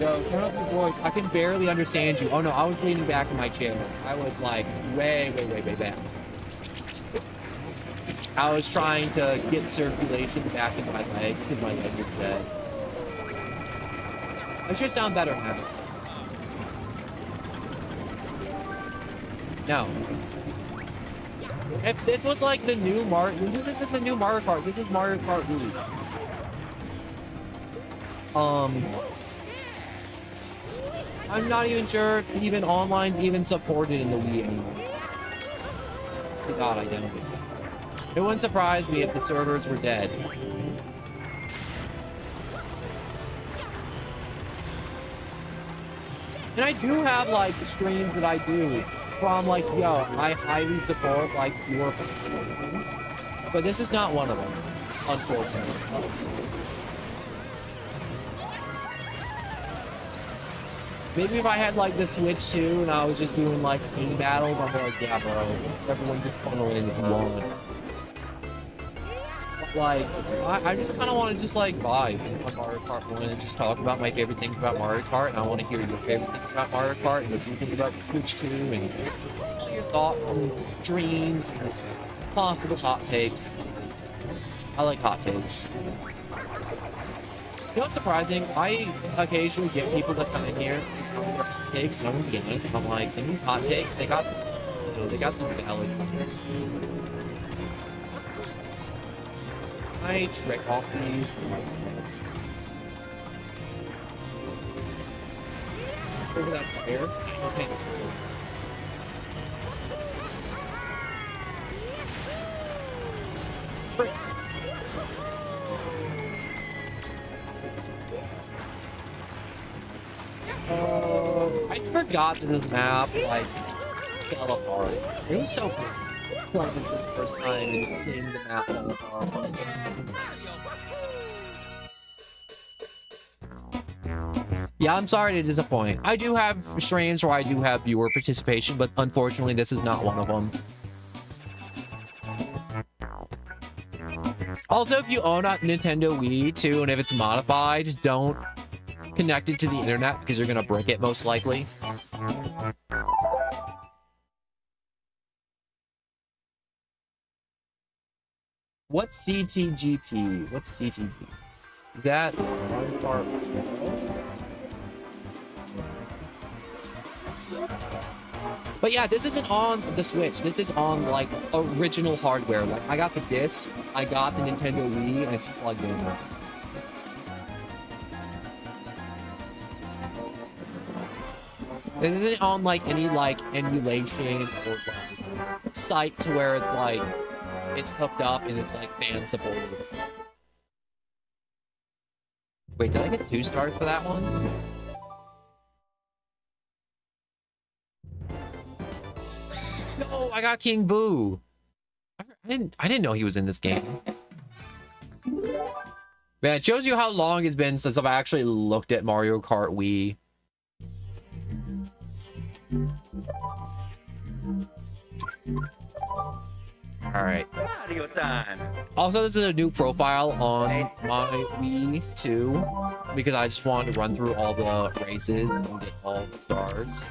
Yo, turn up your voice. I can barely understand you. Oh no, I was leaning back in my chair. I was like way back. I was trying to get circulation back in my legs because my legs are dead. I should sound better now. No. If this was like the new this isn't the new Mario Kart. This is Mario Kart Wii. I'm not even sure if even online's even supported in the Wii anymore. It's the god identity. It wouldn't surprise me if the servers were dead. And I do have like streams that I do from like, yo, I highly support like your, but this is not one of them, unfortunately. Maybe if I had like the Switch too and I was just doing like team battles, I'm like, yeah, bro, everyone just funnel in if you want. But, like, I just kind of want to just like vibe on Mario Kart 1 and just talk about my favorite things about Mario Kart, and I want to hear your favorite things about Mario Kart and what you think about Switch 2 and all your thoughts and dreams and possible hot takes. I like hot takes. You know what's surprising? I occasionally get people that come in here and tell me their hot takes, and I'm gonna be honest, I'm like, some of these hot takes, they got some valid points. I trick off these. Over that fire. Okay. I forgot that this map, like, fell apart. It was so cool. Playing it for the first time and seeing the map fall apart. Yeah, I'm sorry to disappoint. I do have streams where I do have viewer participation, but unfortunately, this is not one of them. Also, if you own a Nintendo Wii too, and if it's modified, don't connect it to the internet because you're gonna break it most likely. What's CTGP? What's CTGP? Is that one part? But yeah, this isn't on the Switch. This is on like original hardware. Like I got the disc, I got the Nintendo Wii, and it's plugged in. This isn't on like any like emulation or like site to where it's like it's hooked up and it's like fan supported. Wait, did I get 2 stars for that one? No, I got King Boo. I didn't know he was in this game. Man, it shows you how long it's been since I've actually looked at Mario Kart Wii. All right. Mario time. Also, this is a new profile on my Wii too, because I just wanted to run through all the races and get all the stars.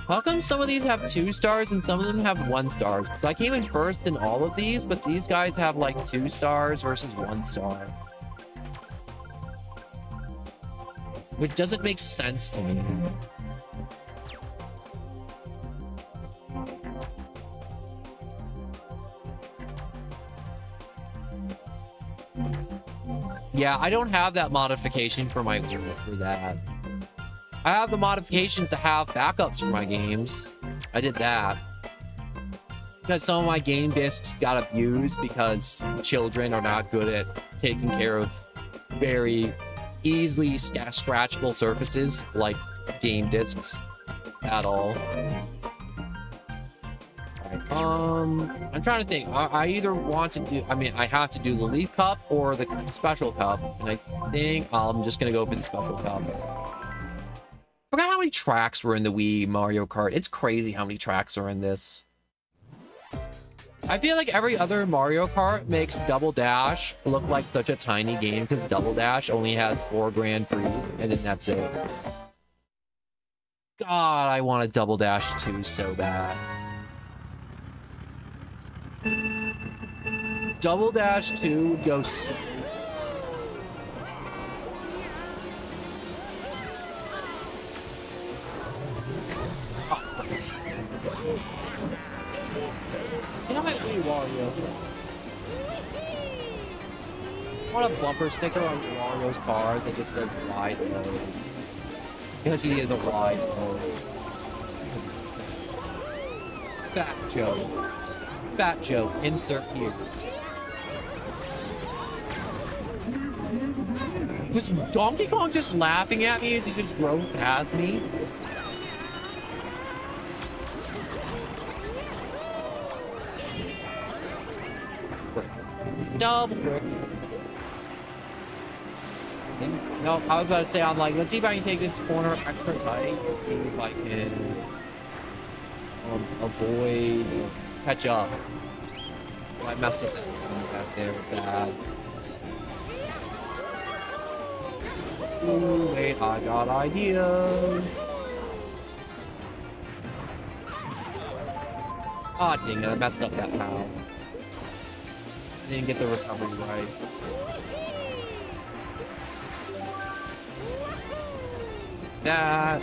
How come some of these have 2 stars and some of them have 1 star? Because I came in first in all of these, but these guys have like 2 stars versus 1 star. Which doesn't make sense to me. Yeah, I don't have that modification for my Wii for that. I have the modifications to have backups for my games. I did that. Because some of my game discs got abused because children are not good at taking care of very easily scratchable surfaces like game discs at all. trying to think. I either want to do, I mean, I have to do the Leaf Cup or the Special Cup, and I think I'm just gonna go for the Special Cup. Forgot how many tracks were in the Wii Mario Kart. It's crazy how many tracks are in this. I feel like every other Mario Kart makes Double Dash look like such a tiny game because Double Dash only has 4 Grand Prix, and then that's it. God, I want a Double Dash 2 so bad. Double Dash 2 would go... You know what? Wario. I want a bumper sticker on Wario's car that just says wide mode. Because he is a wide mode. Fat joke. Fat joke. Insert here. Was Donkey Kong just laughing at me as he just drove past me? Double frick. No, I was about to say, I'm like, let's see if I can take this corner extra tight. Let's see if I can avoid, catch up. Oh, I messed up that one back there bad. Ooh, wait, I got ideas. Ah, dang it, I messed up that how. I didn't get the recovery right. That.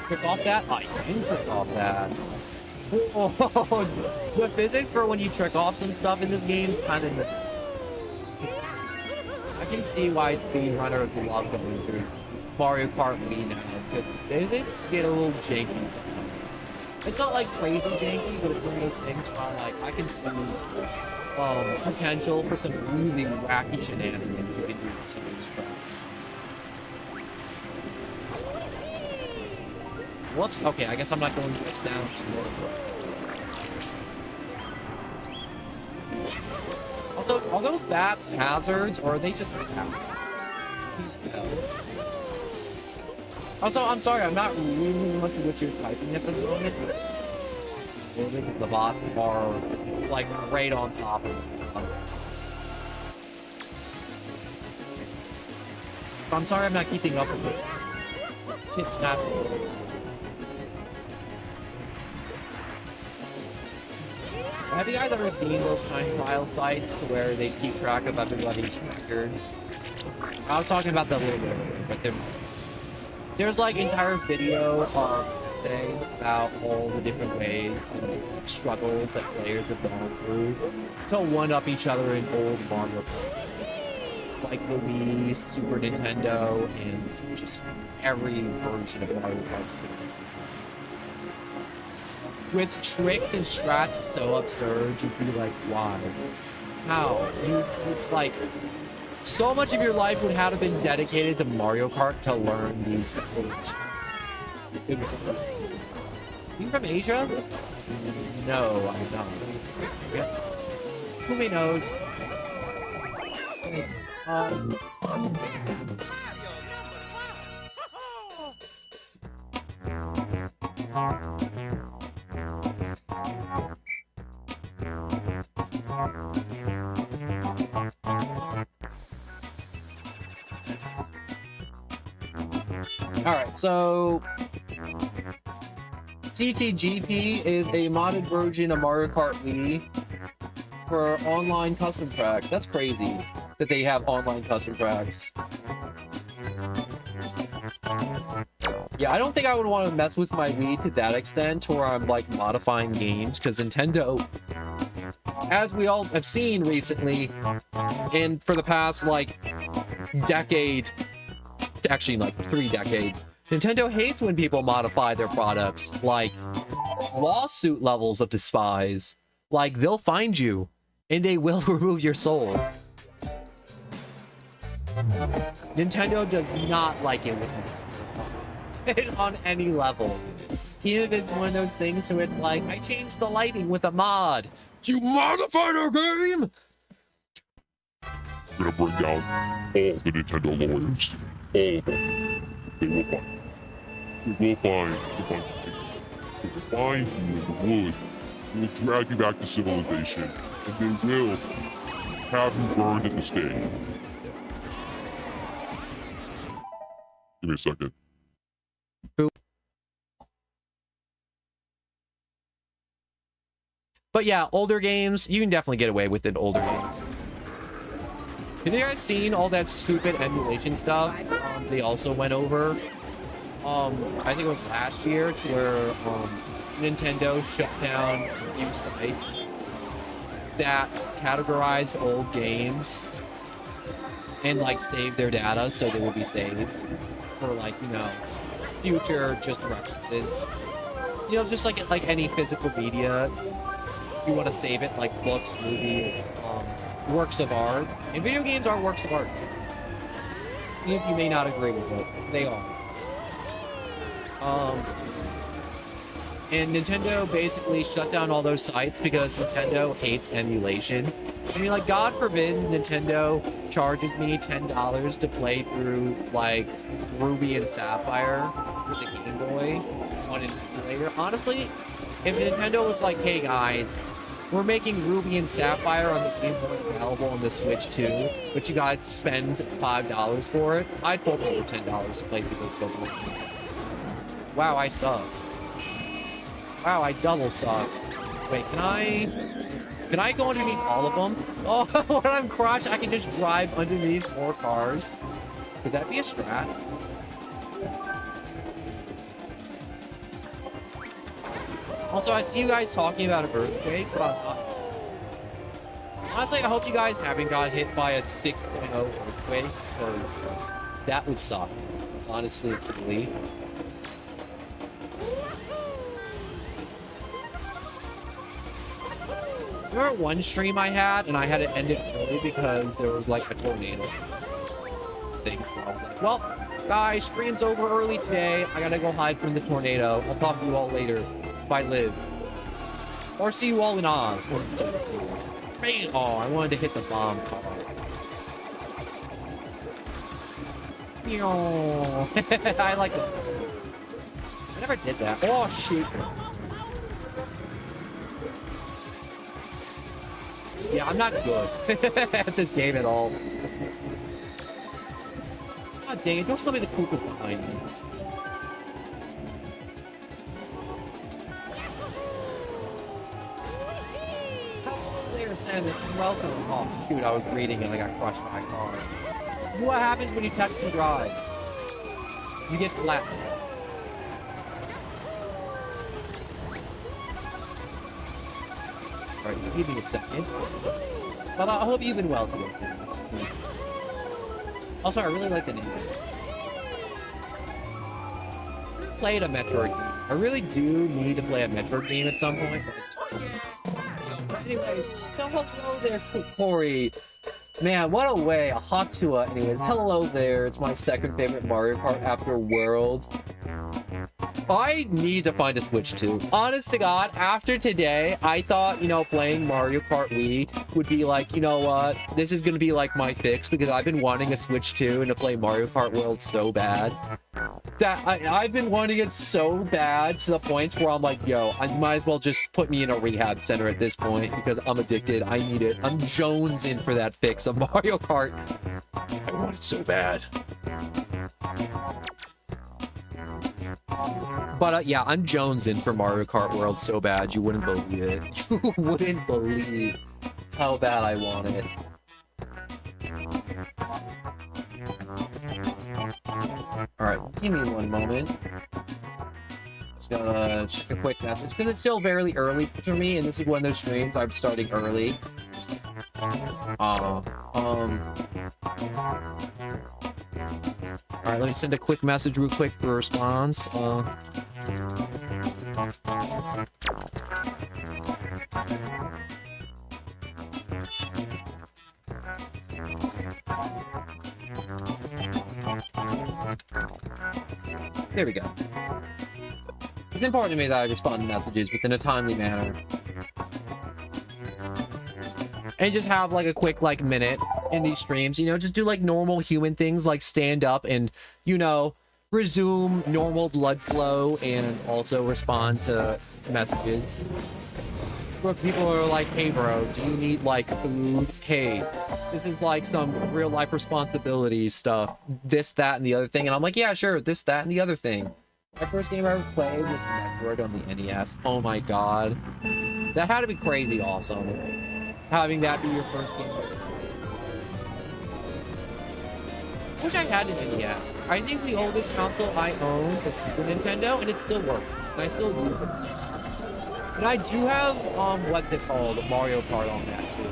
Trick off that? I can trick off that. Oh, the physics for when you trick off some stuff in this game is kind of... I can see why speedrunners love going through Mario Kart Wii now, because physics get a little janky sometimes. It's not like crazy janky, but it's one of those things where like I can see potential for some really wacky shenanigans you can do with some of these tracks. Whoops. Okay, I guess I'm not going to this down. Also, are those bats hazards, or are they just Also, I'm sorry, I'm not really looking at what you're typing at this moment. The bots are, like, right on top of me. I'm sorry I'm not keeping up with it. Tip-tap. Have you guys ever seen those time trial sites to where they keep track of everybody's records? I was talking about that a little bit earlier, but there's like entire video essay about all the different ways and struggles that players have gone through to one-up each other in old Mario Kart. Like the Wii, Super Nintendo, and just every version of Mario Kart. With tricks and strats so absurd, you'd be like, why? How? It's like, so much of your life would have been dedicated to Mario Kart to learn these things. You from Asia? No, I'm not. Who may knows? Alright, so CTGP is a modded version of Mario Kart Wii for online custom tracks. That's crazy that they have online custom tracks. Yeah, I don't think I would want to mess with my Wii to that extent to where I'm like modifying games, because Nintendo, as we all have seen recently, and for the past like decade, actually like 3 decades, Nintendo hates when people modify their products, like lawsuit levels of despise. Like, they'll find you and they will remove your soul. Nintendo does not like it with on any level. It's one of those things where it's like, I changed the lighting with a mod. You modified our game? I'm gonna bring down all the Nintendo lawyers. All of them. They will find. They will find a bunch of things. They will find you in the woods. They will drag you back to civilization. And they will have you burned at the stake. Give me a second. But yeah, older games, you can definitely get away with it. Older games. Have you guys seen all that stupid emulation stuff? They also went over. I think it was last year, to where Nintendo shut down a few sites that categorized old games and like save their data so they would be saved for like, you know, future just references. You know, just like any physical media, you want to save it, like books, movies, works of art. And video games are works of art. Even if you may not agree with it, they are. And Nintendo basically shut down all those sites because Nintendo hates emulation. I mean, like, God forbid Nintendo charges me $10 to play through, like, Ruby and Sapphire with a Game Boy on an emulator. Honestly, if Nintendo was like, hey guys, we're making Ruby and Sapphire on the Game Boy available on the Switch too, but you guys spend $5 for it, I'd pull over $10 to play through those games. Wow, I suck. Wow, I double suck. Wait, can I go underneath all of them? Oh, when I'm crushed, I can just drive underneath more cars. Could that be a strat? Also, I see you guys talking about an earthquake, but I'm not. Honestly, I hope you guys haven't got hit by a 6.0 earthquake, because that would suck. Honestly, truly. Remember one stream I had, and I had to end it early because there was like a tornado. Things. I was like, well, guys, stream's over early today. I gotta go hide from the tornado. I'll talk to you all later if I live. Or see you all in Oz. Oh, I wanted to hit the bomb car. I like it. I never did that. Oh, shoot. Yeah, I'm not good at this game at all. God dang it, don't tell me the Koopa's behind me. Hello there, Sanders. Welcome. Oh, shoot, I was reading and I got crushed by a car. What happens when you text and drive? You get flat. Alright, give me a second. But I hope you've been well today, Sanders. Also, I really like the name. Played a Metroid game. I really do need to play a Metroid game at some point. But anyway, so hello there, Corey. Man, what a way. A hot to anyways. Hello there. It's my second favorite Mario Kart after World. I need to find a Switch 2. Honest to God, after today, I thought, you know, playing Mario Kart Wii would be like, you know what, this is going to be like my fix because I've been wanting a Switch 2 and to play Mario Kart World so bad. That I've been wanting it so bad to the point where I'm like, yo, I might as well just put me in a rehab center at this point because I'm addicted. I need it. I'm jonesing for that fix of Mario Kart. I want it so bad. But yeah, I'm jonesing for Mario Kart World so bad you wouldn't believe it. You wouldn't believe how bad I want it. Alright, give me one moment. Just gonna check a quick message because it's still very early for me, and this is one of those streams I'm starting early. Alright, let me send a quick message real quick for a response. There we go. It's important to me that I respond to messages within a timely manner. And just have like a quick like minute in these streams, you know, just do like normal human things like stand up and, you know, resume normal blood flow and also respond to messages. Where people are like, hey bro, do you need like food? Hey, this is like some real life responsibility stuff. This, that, and the other thing. And I'm like, yeah, sure, this, that, and the other thing. My first game I ever played was Metroid on the NES. Oh my god. That had to be crazy awesome. Having that be your first game. Wish I had an NES. I think the oldest console I own is Super Nintendo, and it still works. And I still use it sometimes. And I do have, what's it called? Mario Kart on that too.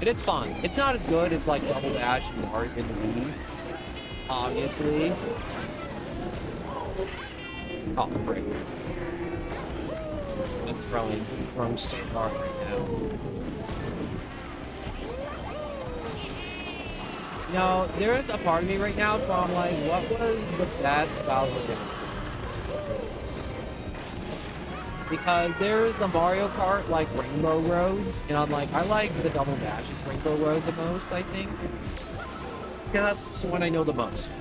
And it's fun. It's not as good as like Double Dash and Mario in the Wii. Obviously. Oh, frick. I'm throwing so far right now. No, there is a part of me right now where I'm like, what was the best Bowser game? Because there's the Mario Kart, like, Rainbow Roads, and I'm like, I like the Double Dash's Rainbow Road the most, I think. Yeah, that's the one I know the most.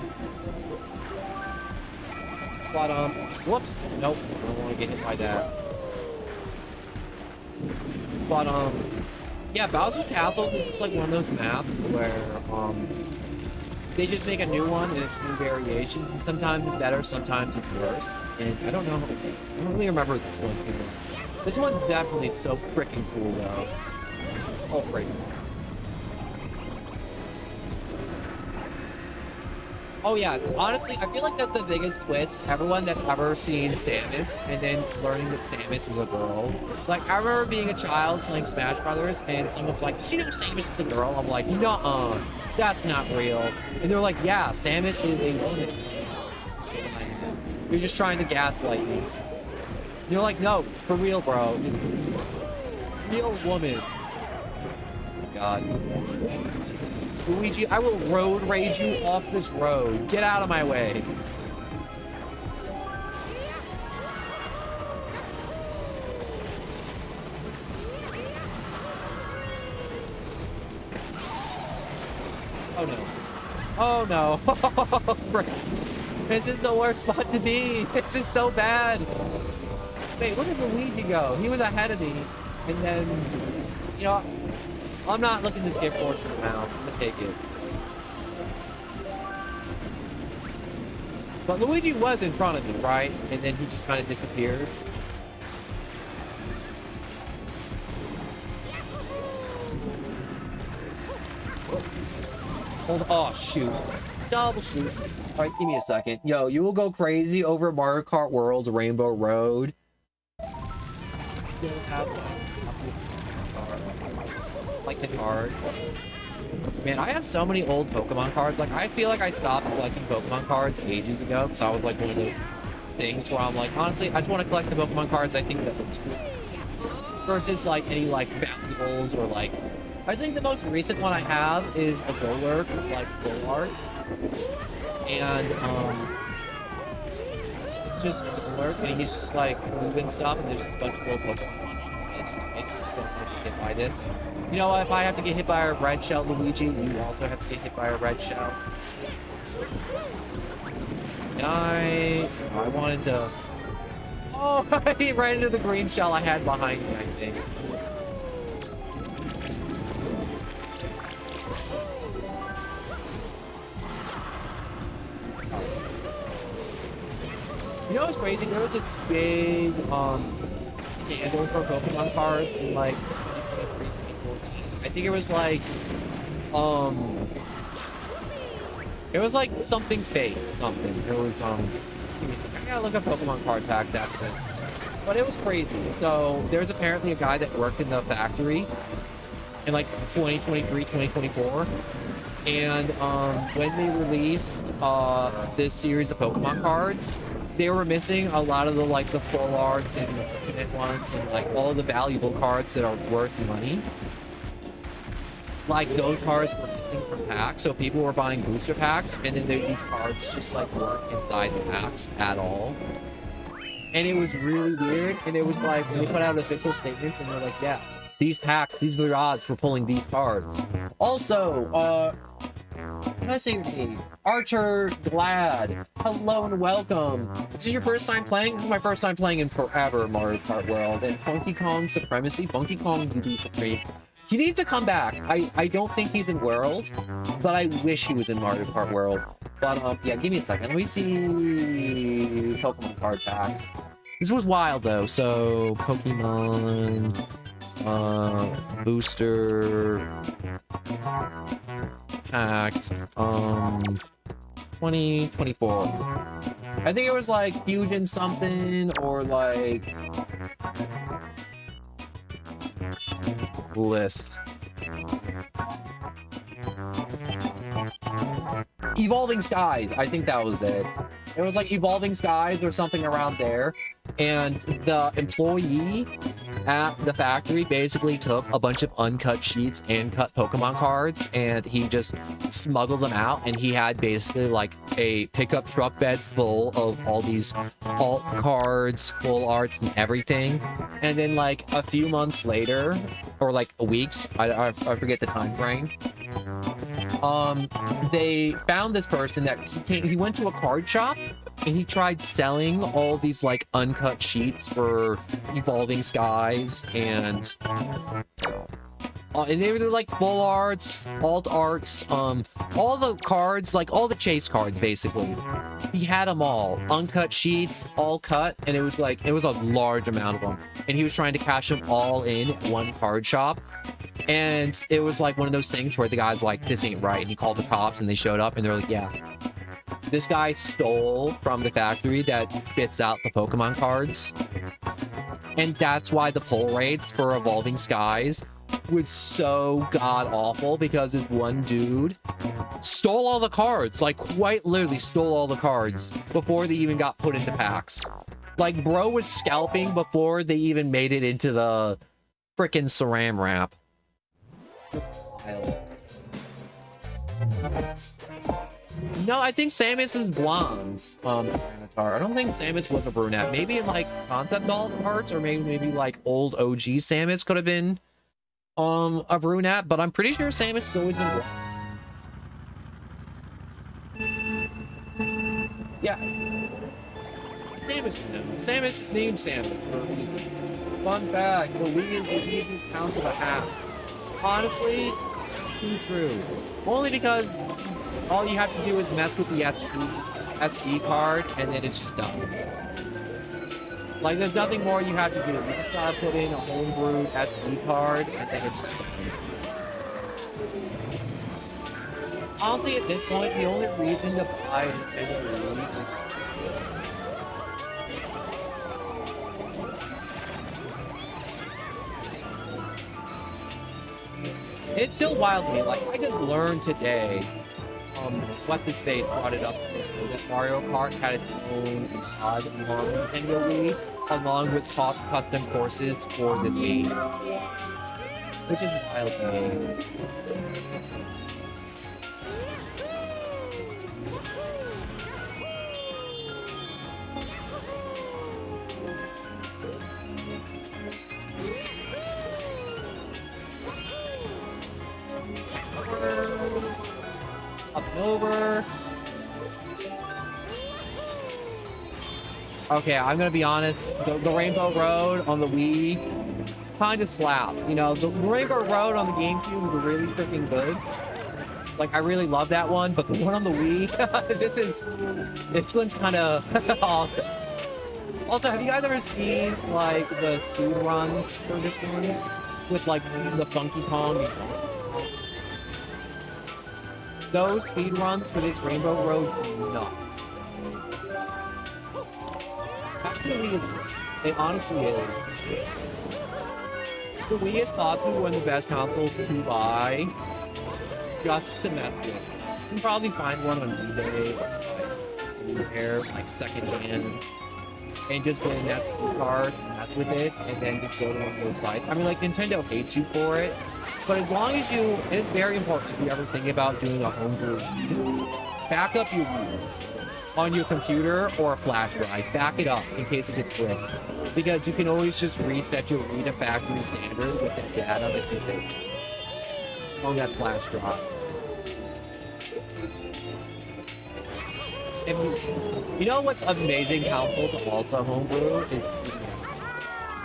But, whoops. Nope, I don't want to get hit by that. But, yeah, Bowser's Castle is just like one of those maps where, they just make a new one and it's new variations. And sometimes it's better, sometimes it's worse. And I don't know, I don't really remember this one too much. This one's definitely so freaking cool though. Oh, freak. Oh yeah, honestly, I feel like that's the biggest twist. Everyone that's ever seen Samus and then learning that Samus is a girl. Like, I remember being a child playing Smash Brothers and someone's like, did you know Samus is a girl? I'm like, nuh-uh, that's not real. And they're like, yeah, Samus is a woman. You're just trying to gaslight me. And you're like, no, for real, bro. Real woman. Oh, God. Luigi, I will road rage you off this road. Get out of my way. Oh no. Oh no. Frick. This is the worst spot to be. This is so bad. Wait, where did Luigi go? He was ahead of me. And then, you know, I'm not looking to skip forward now. I'm gonna take it. But Luigi was in front of me, right? And then he just kind of disappeared. Hold, oh, shoot. Double shoot. All right, give me a second. Yo, you will go crazy over Mario Kart World's Rainbow Road. Still have like the card. Man, I have so many old Pokemon cards. Like, I feel like I stopped collecting Pokemon cards ages ago because I was like one of those things where I'm like, honestly, I just want to collect the Pokemon cards I think that looks cool. Versus like any like valuables or like, I think the most recent one I have is a Golurk with like full art. And it's just Golurk and he's just like moving stuff and there's just a bunch of little Pokemon. It's nice. Don't want to get hit by this. You know what? If I have to get hit by a red shell, Luigi, you also have to get hit by a red shell. And I wanted to... Oh, I hit right into the green shell I had behind me, I think. You know what's crazy? There was this big, scandal for Pokemon cards in, like, 2013, 2014. I think it was like, it was like something fake, something. It was, give me a second. I gotta look up Pokemon card packs after this. But it was crazy. So, there's apparently a guy that worked in the factory in like 2023, 2024. And, when they released, this series of Pokemon cards, they were missing a lot of the like the full arts and the alternate ones and like all the valuable cards that are worth money. Like those cards were missing from packs, so people were buying booster packs, and then these cards just like weren't inside the packs at all. And it was really weird. And it was like, when they put out official statements and they're like, yeah, these packs, these are the odds for pulling these cards. Also, what did I say your name? Archer Glad. Hello and welcome. This is your first time playing? This is my first time playing in forever, Mario Kart World. And Funky Kong Supremacy, Funky Kong UB Supreme. He needs to come back. I don't think he's in World, but I wish he was in Mario Kart World. But yeah, give me a second. Let me see Pokemon card packs. This was wild though. So Pokemon booster packs 2024. I think it was like Fusion something or like list. Evolving Skies, I think that was it. It was like Evolving Skies or something around there. And the employee at the factory basically took a bunch of uncut sheets and cut Pokemon cards, and he just smuggled them out, and he had basically like a pickup truck bed full of all these alt cards, full arts, and everything. And then like a few months later, or like weeks, I forget the time frame, they found this person that he went to a card shop and he tried selling all these like uncut sheets for Evolving Skies and they were like full arts, alt arts, all the cards, like all the chase cards basically. He had them all, uncut sheets, all cut, and it was a large amount of them. And he was trying to cash them all in at one card shop. And it was like one of those things where the guy's like, this ain't right. And he called the cops and they showed up and they're like, yeah, this guy stole from the factory that spits out the Pokemon cards. And that's why the pull rates for Evolving Skies was so god awful, because this one dude stole all the cards, like quite literally stole all the cards before they even got put into packs. Like bro was scalping before they even made it into the frickin' saran wrap. No, I think Samus is blonde. Avatar. I don't think Samus was a brunette. Maybe in like concept doll parts, or maybe like old OG Samus could have been a brunette, but I'm pretty sure Samus has always been blonde. Yeah. Samus is named Samus for a reason. Fun fact, the Wii and Wii count to a half. Honestly, too true. Only because all you have to do is mess with the SD card, and then it's just done. Like, there's nothing more you have to do. You just gotta put in a homebrew SD card, and then it's just done. Honestly, at this point, the only reason to buy a Nintendo Wii is it's still wild to me. Like, I could learn today, what's its face brought it up to, that Mario Kart had its own odd Nintendo Wii, along with custom courses for this game. Which is wild to me. Up and over. Okay, I'm gonna be honest. The Rainbow Road on the Wii kind of slapped. You know, the Rainbow Road on the GameCube was really freaking good. Like, I really love that one, but the one on the Wii, this one's kind of awesome. Also, have you guys ever seen like the speed runs for this one with like the Funky Kong? Those speed runs for this Rainbow Road are nuts. Actually, it honestly is. The Wii is thought to be one of the best consoles to buy just to mess with. You can probably find one on eBay or like second hand, and just get an SD card and mess with it, and then just go to one of those sites. I mean, like, Nintendo hates you for it. But as long as you, it's very important if you ever think about doing a homebrew, back up your Wii. on your computer or a flash drive. Back it up in case it gets bricked. Because you can always just reset your read to factory standard with the data that you take on that flash drive. If you know what's amazing console to also homebrew is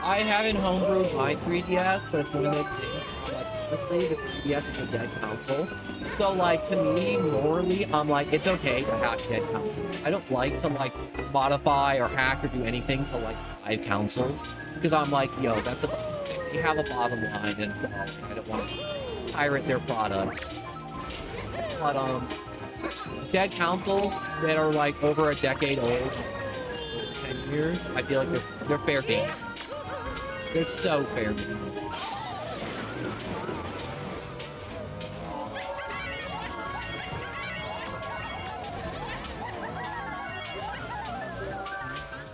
I haven't homebrewed my 3DS, but it's one of those things. Like, honestly, the 3DS is a dead console. So, like, to me, morally, I'm like, it's okay to hack dead consoles. I don't like to, like, modify or hack or do anything to, like, live consoles. Because I'm like, yo, that's a... They have a bottom line, and I don't want to pirate their products. But, dead consoles that are, like, over a decade old, over 10 years, I feel like they're fair game. They're so fair game.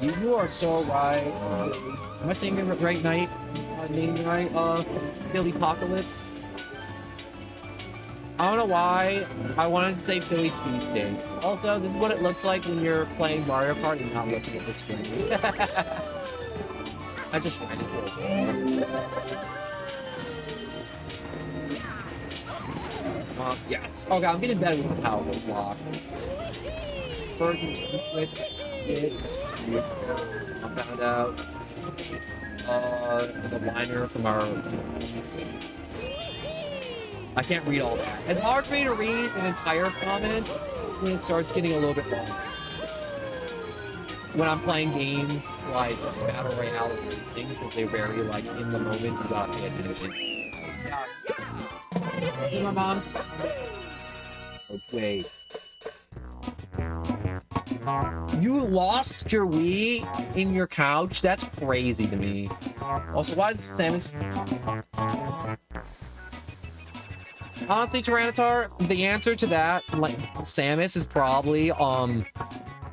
You are so right. Am I saying it right night? Name right? Philly Apocalypse. I don't know why I wanted to say Philly cheesesteak. Also, this is what it looks like when you're playing Mario Kart and not looking at the screen. I just ran into a wall. Yes. Okay, I'm getting better with the power block. First, switch it. I found out the liner from our... I can't read all that. It's hard for me to read an entire comment when it starts getting a little bit long. When I'm playing games like Battle Royale and racing, because they're very, like, in the moment, you gotta pay attention. Yeah. Hey, my mom. Oh, wait. You lost your Wii in your couch? That's crazy to me. Also, why is Samus... Honestly, Tyranitar, the answer to that, like, Samus is probably,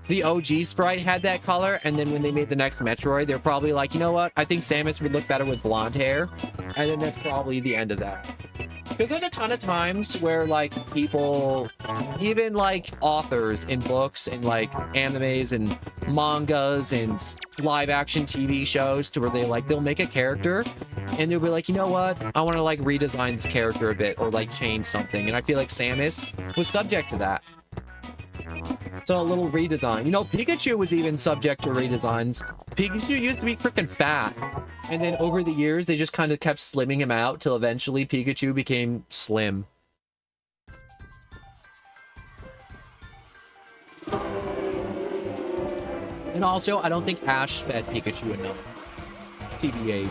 the OG sprite had that color, and then when they made the next Metroid, they're probably like, you know what? I think Samus would look better with blonde hair. And then that's probably the end of that. Because there's a ton of times where, like, people, even, like, authors in books and, like, animes and mangas and live-action TV shows to where they, like, they'll make a character and they'll be like, you know what? I want to, like, redesign this character a bit or, like, change something. And I feel like Samus was subject to that. So a little redesign. You know, Pikachu was even subject to redesigns. Pikachu used to be freaking fat. And then over the years, they just kind of kept slimming him out till eventually Pikachu became slim. And also, I don't think Ash fed Pikachu enough. TBH.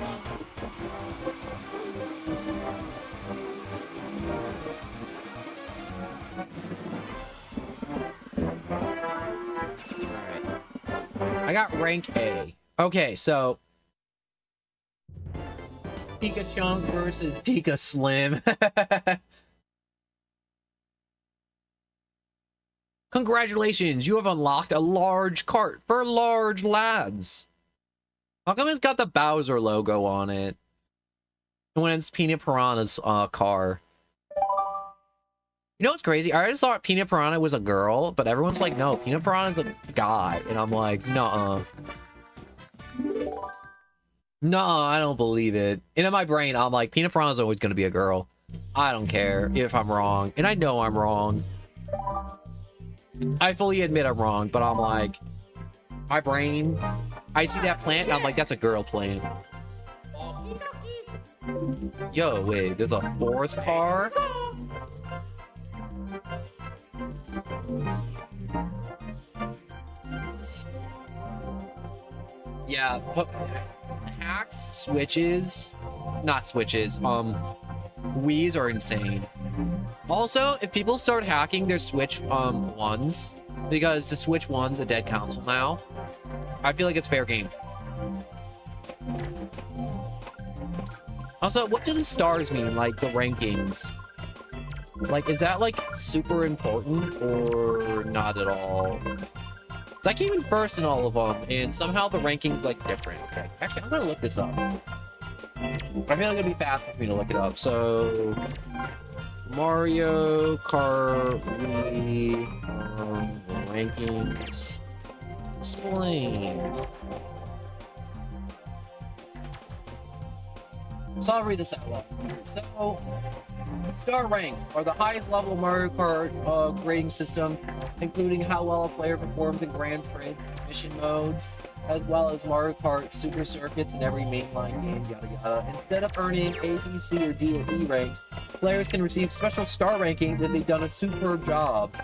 I got rank A. Okay, so Pika Chunk versus Pika Slim. Congratulations, you have unlocked a large cart for large lads. How come it's got the Bowser logo on it? When it's Peanut Piranha's car. You know what's crazy? I always thought Peanut Piranha was a girl, but everyone's like, no, Peanut Piranha's a guy. And I'm like, nuh-uh. Nuh-uh, I don't believe it. And in my brain, I'm like, Peanut Piranha's always going to be a girl. I don't care if I'm wrong. And I know I'm wrong. I fully admit I'm wrong, but I'm like, my brain, I see that plant, and I'm like, that's a girl plant. Yo, wait, there's a fourth car? Yeah, but hacks, switches, not switches, Wii's are insane. Also, if people start hacking their Switch ones, because the Switch one's a dead console now, I feel like it's fair game. Also, what do the stars mean, like the rankings? Like, is that like super important or not at all? It's like even first in all of them, and somehow the rankings like different. Okay, actually, I'm gonna look this up. I feel like it'll be faster for me to look it up. So, Mario Kart Wii rankings. Explain. So I'll read this out loud. So, star ranks are the highest level of Mario Kart grading system, including how well a player performs in Grand Prix mission modes, as well as Mario Kart super circuits in every mainline game, yada yada. Instead of earning A, B, C, or D, or E ranks, players can receive special star rankings if they've done a superb job.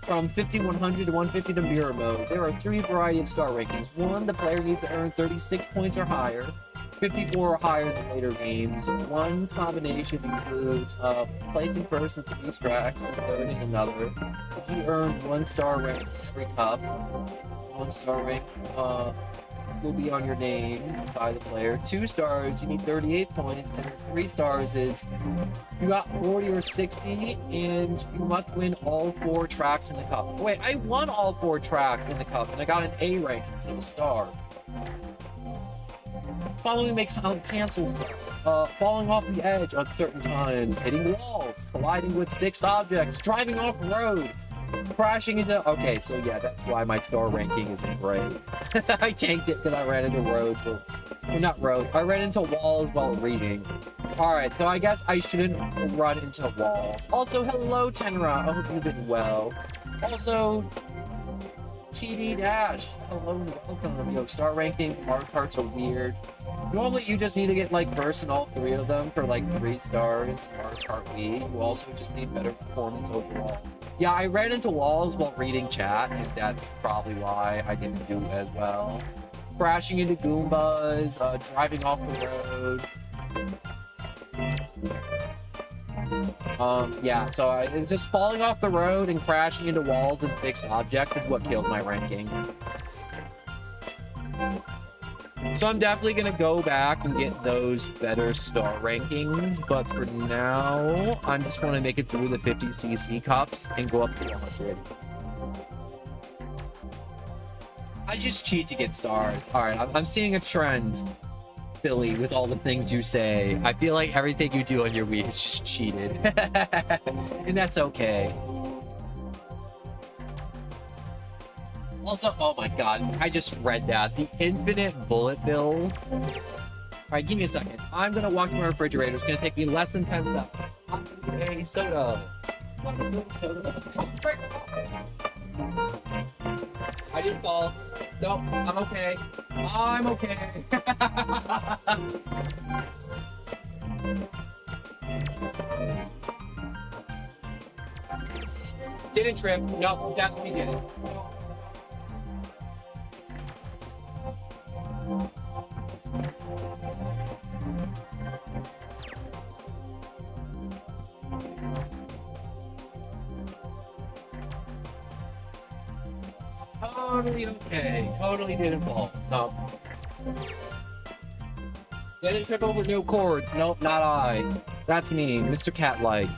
From 50, 100, to 150 to mirror mode, there are 3 varieties of star rankings. 1, the player needs to earn 36 points or higher. 54 or higher in the later games. 1 combination includes placing first in 3 tracks and third in another. If you earn 1 star rank every cup, 1 star rank will be on your name by the player. 2 stars, you need 38 points, and 3 stars is you got 40 or 60, and you must win all 4 tracks in the cup. Wait, I won all 4 tracks in the cup, and I got an A rank instead of a star. Following may cancel falling off the edge at certain times, hitting walls, colliding with fixed objects, driving off road, crashing into... Okay, so yeah, that's why my star ranking isn't great. I tanked it because I ran into roads. Well, not roads. I ran into walls while reading. Alright, so I guess I shouldn't run into walls. Also, hello, Tenra. I hope you've been well. Also... TD Dash, hello and welcome. Yo, star ranking, Mario Karts are weird. Normally you just need to get like first in all 3 of them for like 3 stars in Mario Kart Wii. You also just need better performance overall. Yeah, I ran into walls while reading chat, and that's probably why I didn't do as well. Crashing into Goombas, driving off the road. Yeah, so it's just falling off the road and crashing into walls and fixed objects is what killed my ranking. So I'm definitely gonna go back and get those better star rankings, but for now, I just want to make it through the 50cc cups and go up to 100. I just cheat to get stars. Alright, I'm seeing a trend. Billy, with all the things you say, I feel like everything you do on your Wii is just cheated. And that's okay. Also, oh my god, I just read that. The infinite bullet bill. Alright, give me a second. I'm gonna walk to my refrigerator. It's gonna take me less than 10 seconds. A soda. I didn't fall. Nope, I'm okay. I'm okay. Didn't trip. Nope, definitely didn't. Totally okay. Totally didn't fall. No. Didn't trip over no cords. Nope, not I. That's me, Mr. Cat-like.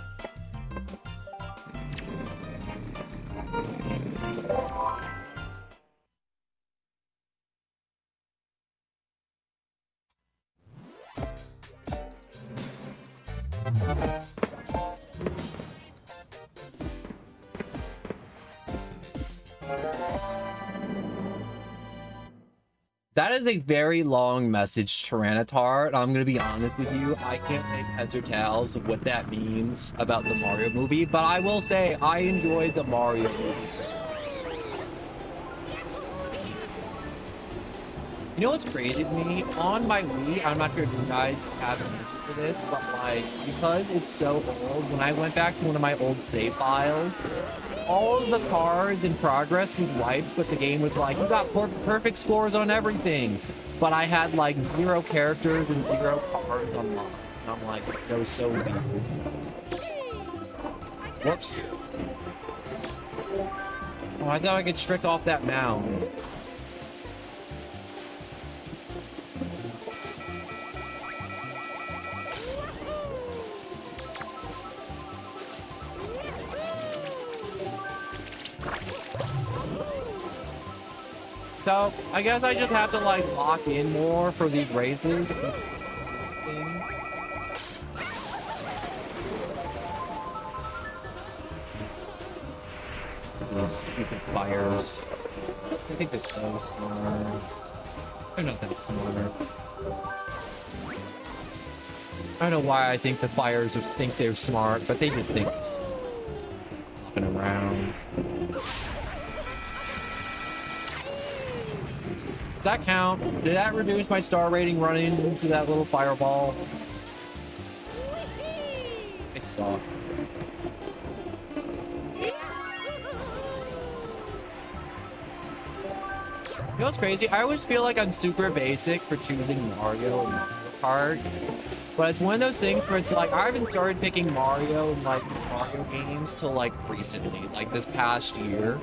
That is a very long message, Tyranitar, and I'm gonna be honest with you, I can't make heads or tails of what that means about the Mario movie, but I will say I enjoyed the Mario movie. You know what's crazy to me? On my Wii, I'm not sure if you guys have an answer for this, but like, because it's so old, when I went back to one of my old save files, all of the cars in progress was wiped, but the game was like, you got perfect scores on everything. But I had like 0 characters and 0 cars unlocked. And I'm like, that was so weird. Whoops. Oh, I thought I could trick off that mound. So, I guess I just have to, like, lock in more for these races. these stupid fires. I think they're so smart. They're not that smart. I don't know why I think the fires think they're smart, but they just think they're smart. Hopping around. Does that count? Did that reduce my star rating running into that little fireball? I suck. You know what's crazy? I always feel like I'm super basic for choosing Mario and Mario Kart. But it's one of those things where it's like, I haven't started picking Mario and like Mario games till like recently, like this past year.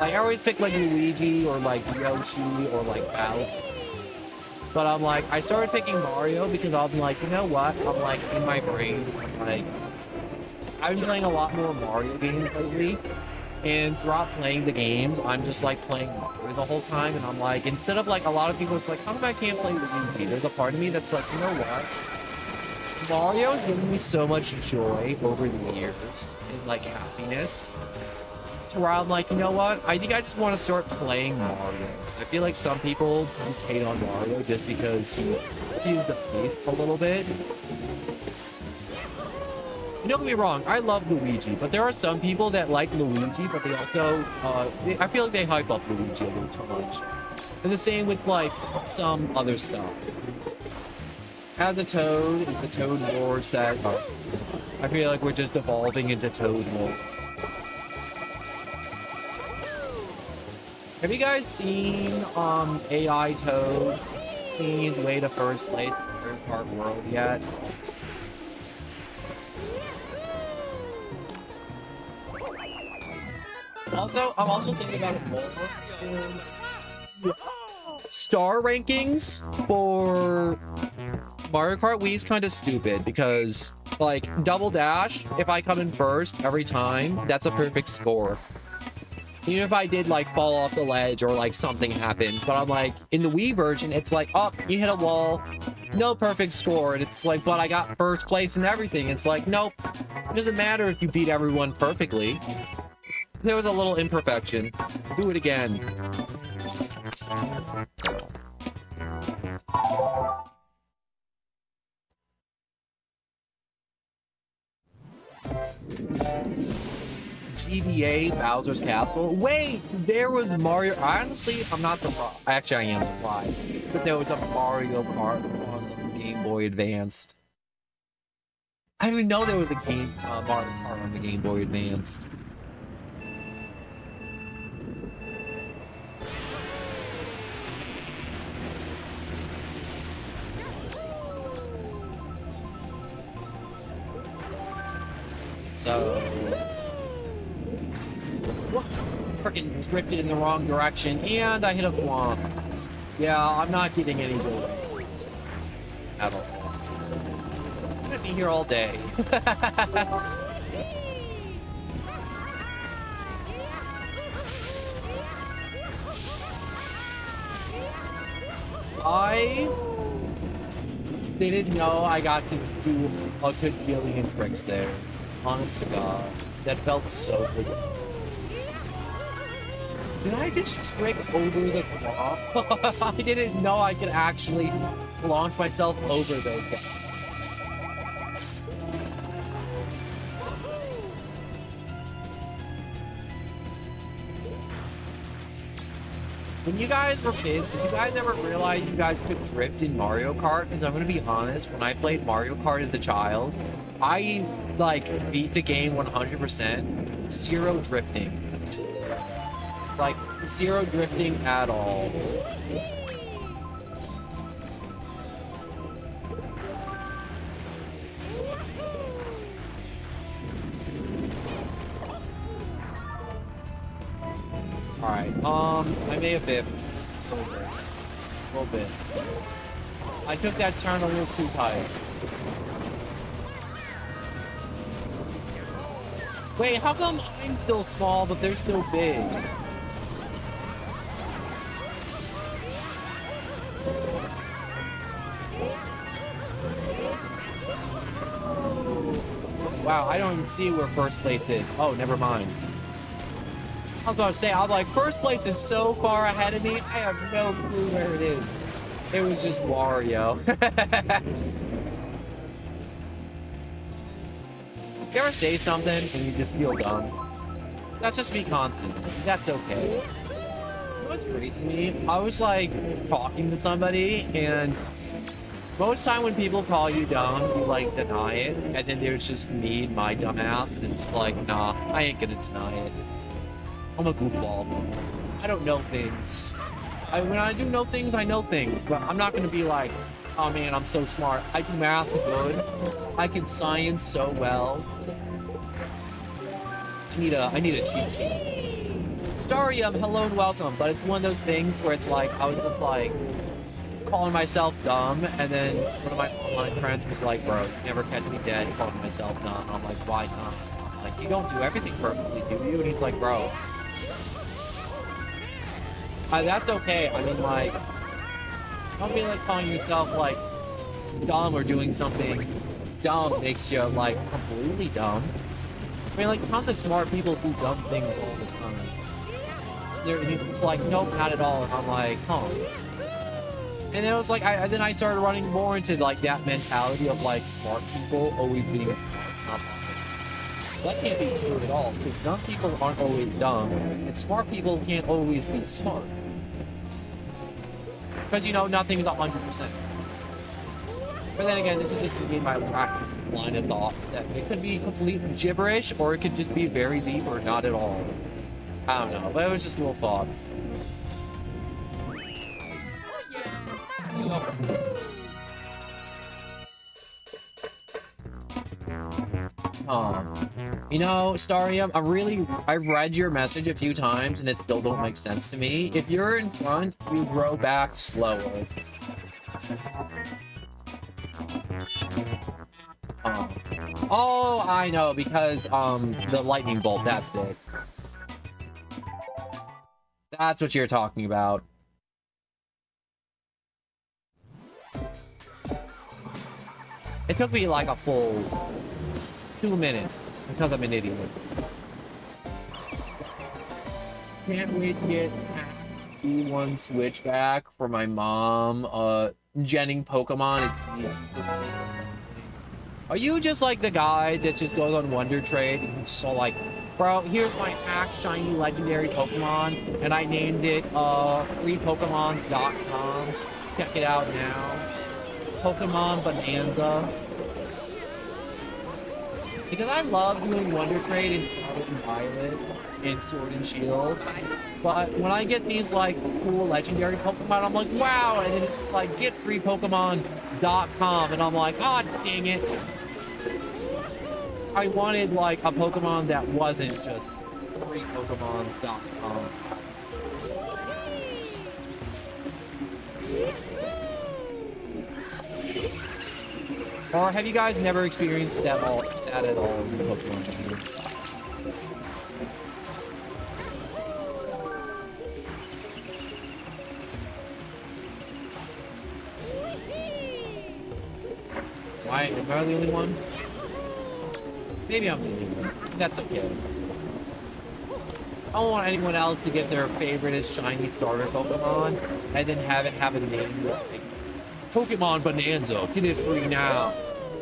Like I always pick like Luigi or like Yoshi or like Bowser. But I'm like, I started picking Mario because I'm like, you know what? I'm like in my brain, I'm like, I've been playing a lot more Mario games lately. And throughout playing the games, I'm just like playing Mario the whole time. And I'm like, instead of like a lot of people, it's like, how come I can't play Luigi? There's a part of me that's like, you know what? Mario has given me so much joy over the years and like happiness to where I'm like, you know what? I think I just want to start playing Mario. I feel like some people just hate on Mario just because he's the face a little bit. Don't get me wrong, I love Luigi, but there are some people that like Luigi, but they also, I feel like they hype up Luigi a little too much. And the same with like some other stuff. As a Toad, the Toad War set, I feel like we're just evolving into Toad War. Have you guys seen AI Toad making his way to first place in Mario Kart World yet? Also, I'm also thinking about it more. Star rankings for Mario Kart Wii is kind of stupid because, like, double dash, if I come in first every time, that's a perfect score. Even if I did, like, fall off the ledge or, like, something happened. But I'm like, in the Wii version, it's like, oh, you hit a wall, no perfect score. And it's like, but I got first place and everything. It's like, nope, it doesn't matter if you beat everyone perfectly. There was a little imperfection. Do it again. GBA Bowser's Castle. Wait, there was Mario. Honestly, I'm not surprised. Actually, I am surprised that there was a Mario Kart on the Game Boy Advanced. I didn't even know there was a Mario Kart on the Game Boy Advanced. So, freaking drifted in the wrong direction, and I hit a thwomp. Yeah, I'm not getting any good at all. I'm gonna be here all day. I didn't know I got to do a gajillion tricks there. Honest to God, that felt so good. Did I just trick over the claw? I didn't know I could actually launch myself over those guys. When you guys were kids, did you guys ever realize you guys could drift in Mario Kart? Because I'm going to be honest, when I played Mario Kart as a child, I, like, beat the game 100%. Zero drifting. Like, zero drifting at all. Alright, I may have biffed a little bit. I took that turn a little too tight. Wait, how come I'm still small, but they're still big? Wow, I don't even see where first place is. Oh, never mind. I'm gonna say, I'm like, first place is so far ahead of me, I have no clue where it is. It was just Wario. You ever say something and you just feel dumb? That's just me constantly. That's okay. You know what's crazy to me? I was like talking to somebody, and most time when people call you dumb, you like deny it, and then there's just me, my dumb ass, and it's just like, nah, I ain't gonna deny it. I'm a goofball. I don't know things. When I do know things, I know things, but I'm not gonna be like, oh man, I'm so smart. I do math good. I can science so well. I need a cheat sheet. Starium, hello and welcome. But it's one of those things where it's like, I was just like calling myself dumb, and then one of my online friends was like, bro, you never catch me dead calling myself dumb. I'm like, why not? I'm like, you don't do everything perfectly, do you? And he's like, bro, that's okay. I mean, like, don't be like calling yourself like dumb or doing something dumb makes you like completely dumb. I mean, like, tons of smart people do dumb things all the time. It's like, nope, not at all. And I'm like, huh. And it was like, then I started running more into like that mentality of like smart people always being smart, not dumb. That can't be true at all, because dumb people aren't always dumb, and smart people can't always be smart. Because, you know, nothing is 100%. But then again, this is just me, my line of thoughts, that it could be complete gibberish, or it could just be very deep, or not at all. I don't know, but it was just little thoughts. You know, Starium, I've read your message a few times and it still don't make sense to me. If you're in front, you grow back slower. Oh, I know, because the lightning bolt, that's it. That's what you're talking about. It took me like a full 2 minutes because I'm an idiot. Can't wait to get E1 Switchback for my mom. Jenning Pokemon. Are you just like the guy that just goes on Wonder Trade and so like, bro, here's my Axe Shiny Legendary Pokemon, and I named it freepokemon.com. Check it out now. Pokemon Bonanza. Because I love doing Wonder Trade in Scarlet and Violet and Sword and Shield. But when I get these like cool legendary Pokemon, I'm like, wow, and then it's like get freepokemon.com, and I'm like, ah, oh, dang it. I wanted like a Pokemon that wasn't just freepokemon.com. Or have you guys never experienced that at all in Pokemon Go? Why? Am I the only one? Maybe I'm the only one. That's okay. I don't want anyone else to get their favorite shiny starter Pokemon and then have it have a name like Pokemon Bonanza. Get it free now.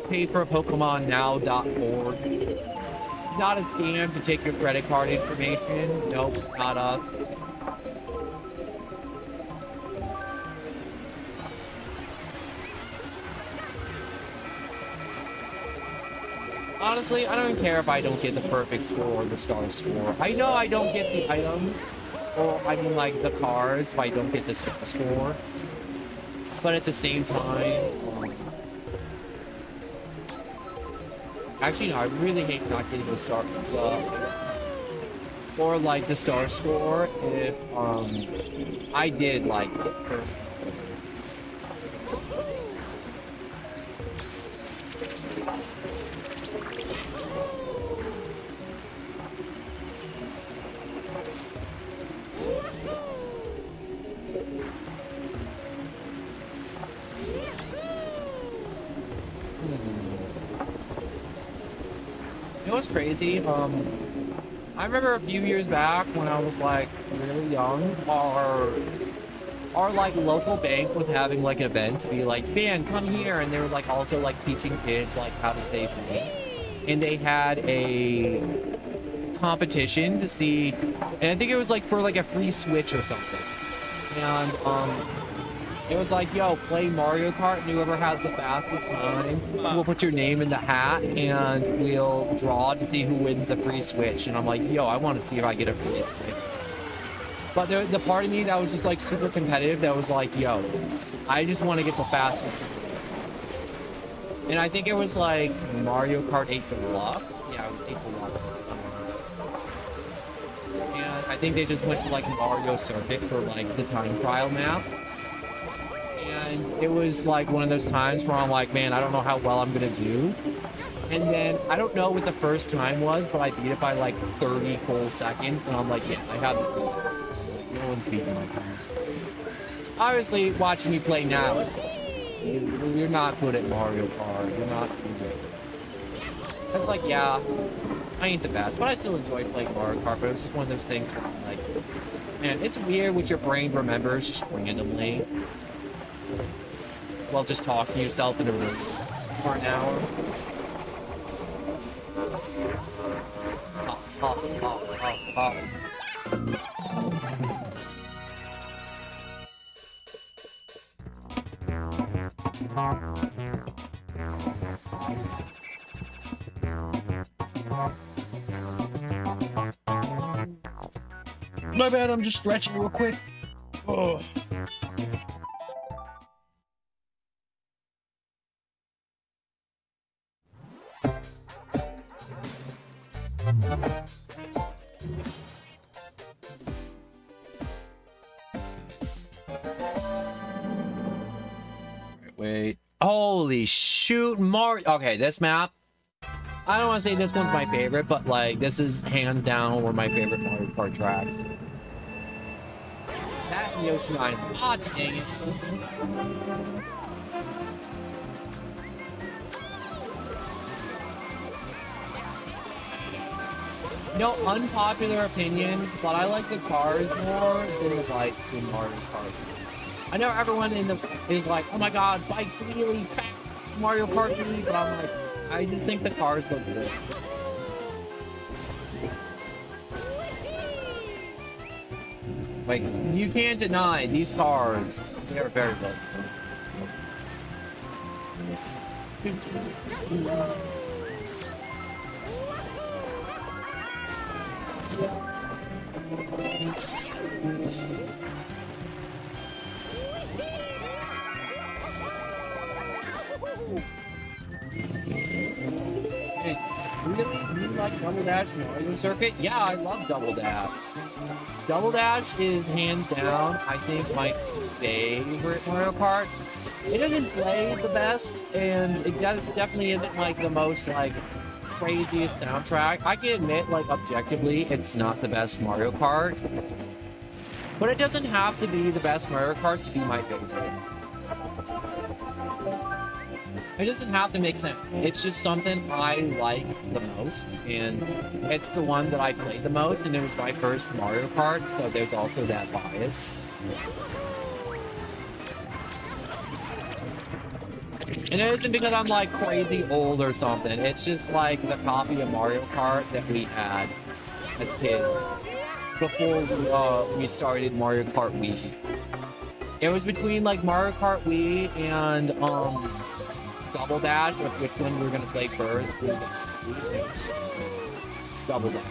Pay for PokemonNow.org. Not a scam to take your credit card information. Nope, not us. Honestly, I don't care if I don't get the perfect score or the star score. I know I don't get the items, or I mean like the cards if I don't get the star score. But at the same time, actually no, I really hate not getting the star, or like the star score if I did like the first. You know what's crazy? I remember a few years back when I was like really young, our like local bank was having like an event to be like, man, come here, and they were like also like teaching kids like how to save money, and they had a competition to see, and I think it was like for like a free Switch or something, and it was like, yo, play Mario Kart, and whoever has the fastest time will put your name in the hat, and we'll draw to see who wins the free Switch. And I'm like, yo, I want to see if I get a free Switch. But the part of me that was just like super competitive, that was like, yo, I just want to get the fastest. And I think it was like Mario Kart 8 Deluxe. Yeah, it was 8 Deluxe. And I think they just went to like Mario Circuit for like the time trial map. And it was like one of those times where I'm like, man, I don't know how well I'm gonna do. And then I don't know what the first time was, but I beat it by like 30 full seconds, and I'm like, yeah, I have the full. Like, no one's beating my time. Obviously, watching me play now, it's you're not good at Mario Kart. You're not good. It's like, yeah, I ain't the best, but I still enjoy playing Mario Kart. But it was just one of those things where I'm like, man, it's weird what your brain remembers just randomly. Well, just talking to yourself in a room for an hour. Hop, hop, hop, hop, My bad, I'm just stretching real quick. Oh. Wait. Holy shoot, Mario. Okay, this map. I don't want to say this one's my favorite, but like this is hands down one of my favorite Mario Kart tracks. That and Yoshi Island. Ah, dang it. No, unpopular opinion, but I like the cars more than the bikes in Mario Kart. I know everyone is like, oh my god, bikes really fast, Mario Kart really, but I'm like, I just think the cars look good. Like, you can't deny these cars, they're very good. Hey, really? You like Double Dash Mario Circuit? Yeah, I love Double Dash. Double Dash is hands down, I think, my favorite Mario Kart. It doesn't play the best, and it definitely isn't like the most like craziest soundtrack. I can admit, like objectively, it's not the best Mario Kart, but it doesn't have to be the best Mario Kart to be my favorite. It doesn't have to make sense. It's just something I like the most, and it's the one that I played the most, and it was my first Mario Kart, so there's also that bias. And it isn't because I'm like crazy old or something. It's just like the copy of Mario Kart that we had as kids before we started Mario Kart Wii. It was between like Mario Kart Wii and Double Dash, of which one we were gonna play first. Double Dash.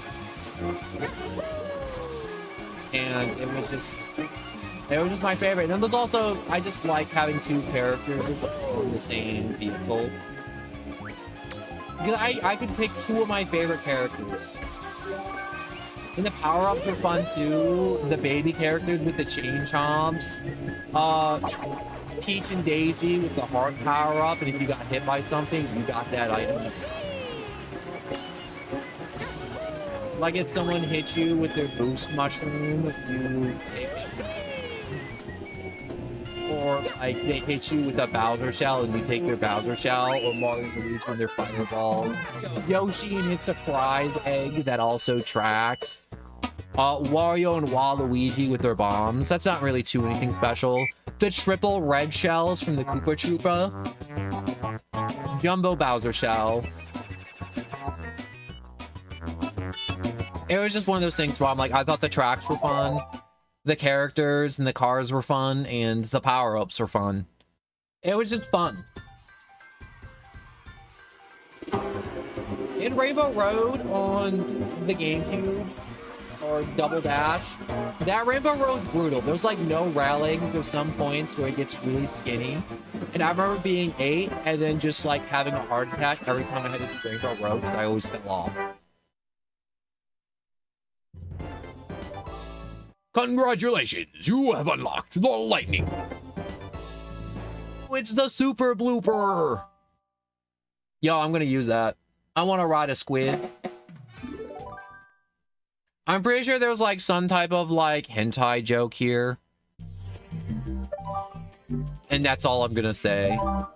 And it was just my favorite. And it was also, I just like having two characters on the same vehicle. Because I could pick two of my favorite characters. And the power-ups are fun too. The baby characters with the chain chomps. Peach and Daisy with the heart power-up, and if you got hit by something, you got that item. Like if someone hits you with their boost mushroom, you take it. or like they hit you with a Bowser shell and you take their Bowser shell, or Mario and Luigi when they're fireballs. Yoshi and his surprise egg that also tracks. Wario and Waluigi with their bombs. That's not really too anything special. The triple red shells from the Koopa Troopa. Jumbo Bowser shell. It was just one of those things where I'm like, I thought the tracks were fun. The characters and the cars were fun, and the power-ups were fun. It was just fun. In Rainbow Road on the GameCube, or Double Dash, that Rainbow Road's brutal. There's like no railing. There's some points where it gets really skinny. And I remember being 8 and then just like having a heart attack every time I had to do Rainbow Road because I always fell off. Congratulations, you have unlocked the lightning. It's the super blooper. Yo, I'm gonna use that. I want to ride a squid. I'm pretty sure there's like some type of like hentai joke here. And that's all I'm gonna say. Oh,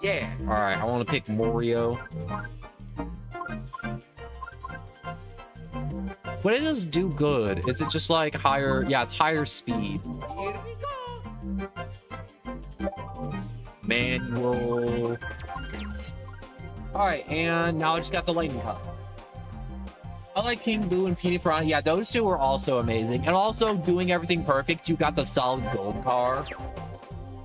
yeah. All right, I want to pick Mario. What does this do good? Is it just like higher? Yeah, it's higher speed. Here we go. Manual. All right, and now I just got the lightning cup. I like King Boo and Petey Piranha. Yeah, those two were also amazing. And also doing everything perfect, you got the solid gold car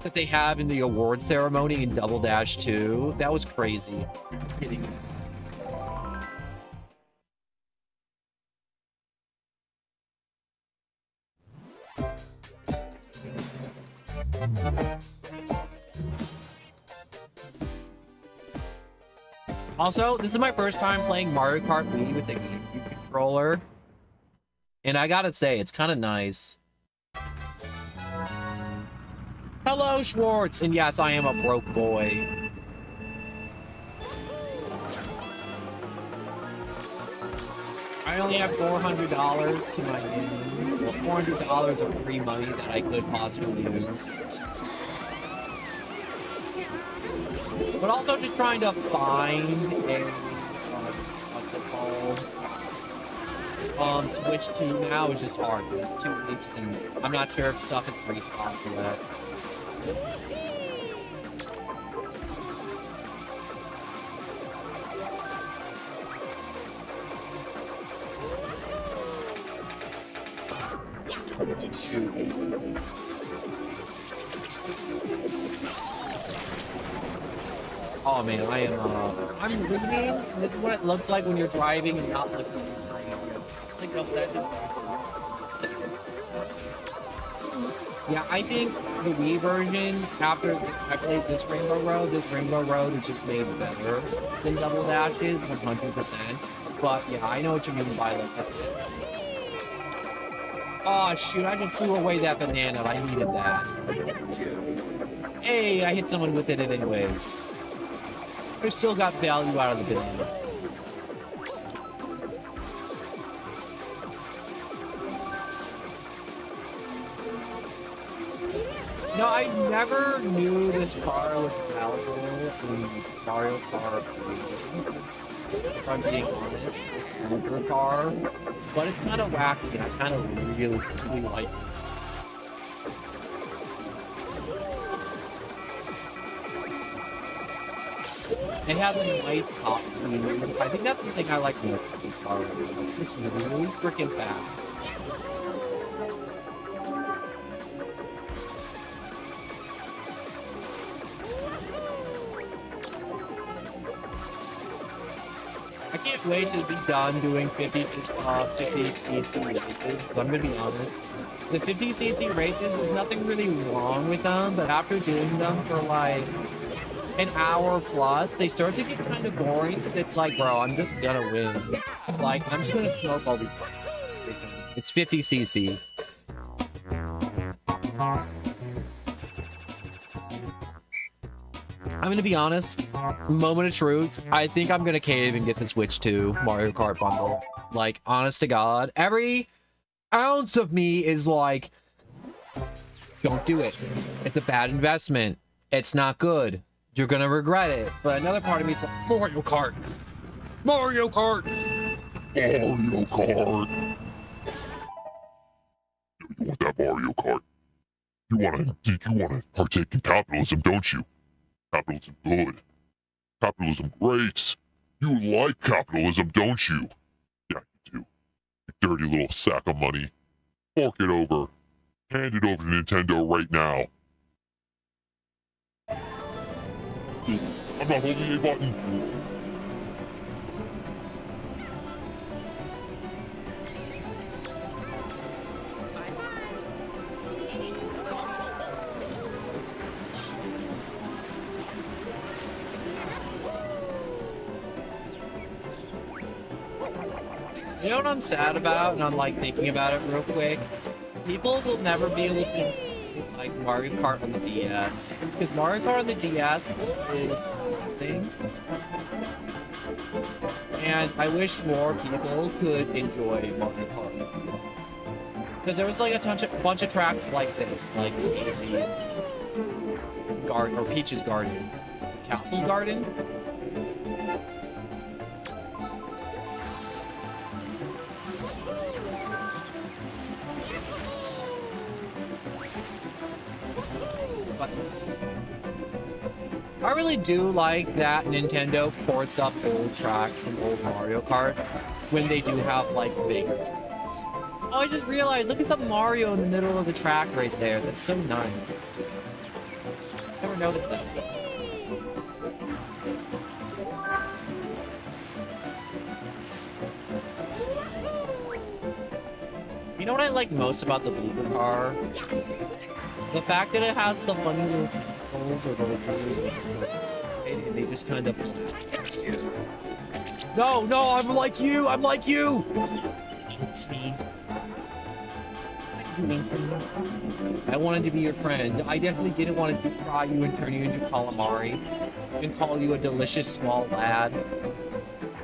that they have in the award ceremony in Double Dash 2. That was crazy. Kidding me. Also, this is my first time playing Mario Kart Wii with the GameCube controller. And I gotta say, it's kind of nice. Hello, Schwartz! And yes, I am a broke boy. I only have $400 to my name. Well, $400 of free money that I could possibly use. But also just trying to find a, what's it called? Switch 2 now is just hard. It's 2 weeks and I'm not sure if stuff is restocked for that. Shoot. Oh man, I'm reading. This is what it looks like when you're driving and not looking at the screen. It's like yeah, I think the Wii version, after I played this Rainbow Road is just made better than Double Dashes, 100%. But yeah, I know what you mean by like a set. Oh shoot, I just threw away that banana. I needed that. Hey, I hit someone with it anyways. I still got value out of the banana. No, I never knew this car was valuable in Mario Kart. If I'm being honest, this Uber car, but it's kind of wacky and I kind of really like it. It has a nice top speed. I think that's the thing I like most of this car. It's just really freaking fast. I can't wait to be done doing 50cc races, because I'm going to be honest. The 50cc races, there's nothing really wrong with them, but after doing them for like an hour plus, they start to get kind of boring, because it's like, bro, I'm just going to win. Like, I'm just going to smoke all these. It's 50cc. I'm gonna be honest, moment of truth, I think I'm gonna cave and get the Switch 2 Mario Kart bundle. Like, honest to God, every ounce of me is like, Don't do it. It's a bad investment. It's not good. You're gonna regret it. But another part of me is like, Mario Kart. Mario Kart. Mario Kart. You want that Mario Kart? You wanna partake in capitalism, don't you? Capitalism good. Capitalism great. You like capitalism, don't you? Yeah, you do. You dirty little sack of money. Fork it over. Hand it over to Nintendo right now. I'm not holding a button. You know what I'm sad about, and I'm like thinking about it real quick? People will never be able to like Mario Kart on the DS, because Mario Kart on the DS is amazing, and I wish more people could enjoy Mario Kart on the DS. Because there was like a bunch of tracks like this, like the Garden or Peach's Garden, Castle Garden. But I really do like that Nintendo ports up old tracks from old Mario Kart when they do have like bigger tracks. Oh, I just realized, look at the Mario in the middle of the track right there. That's so nice. Never noticed that. You know what I like most about the blooper car? The fact that it has the funny little tentacles or the little and they just kind of No, I'm like you! I'm like you! It's me. I wanted to be your friend. I definitely didn't want to fry you and turn you into calamari and call you a delicious small lad.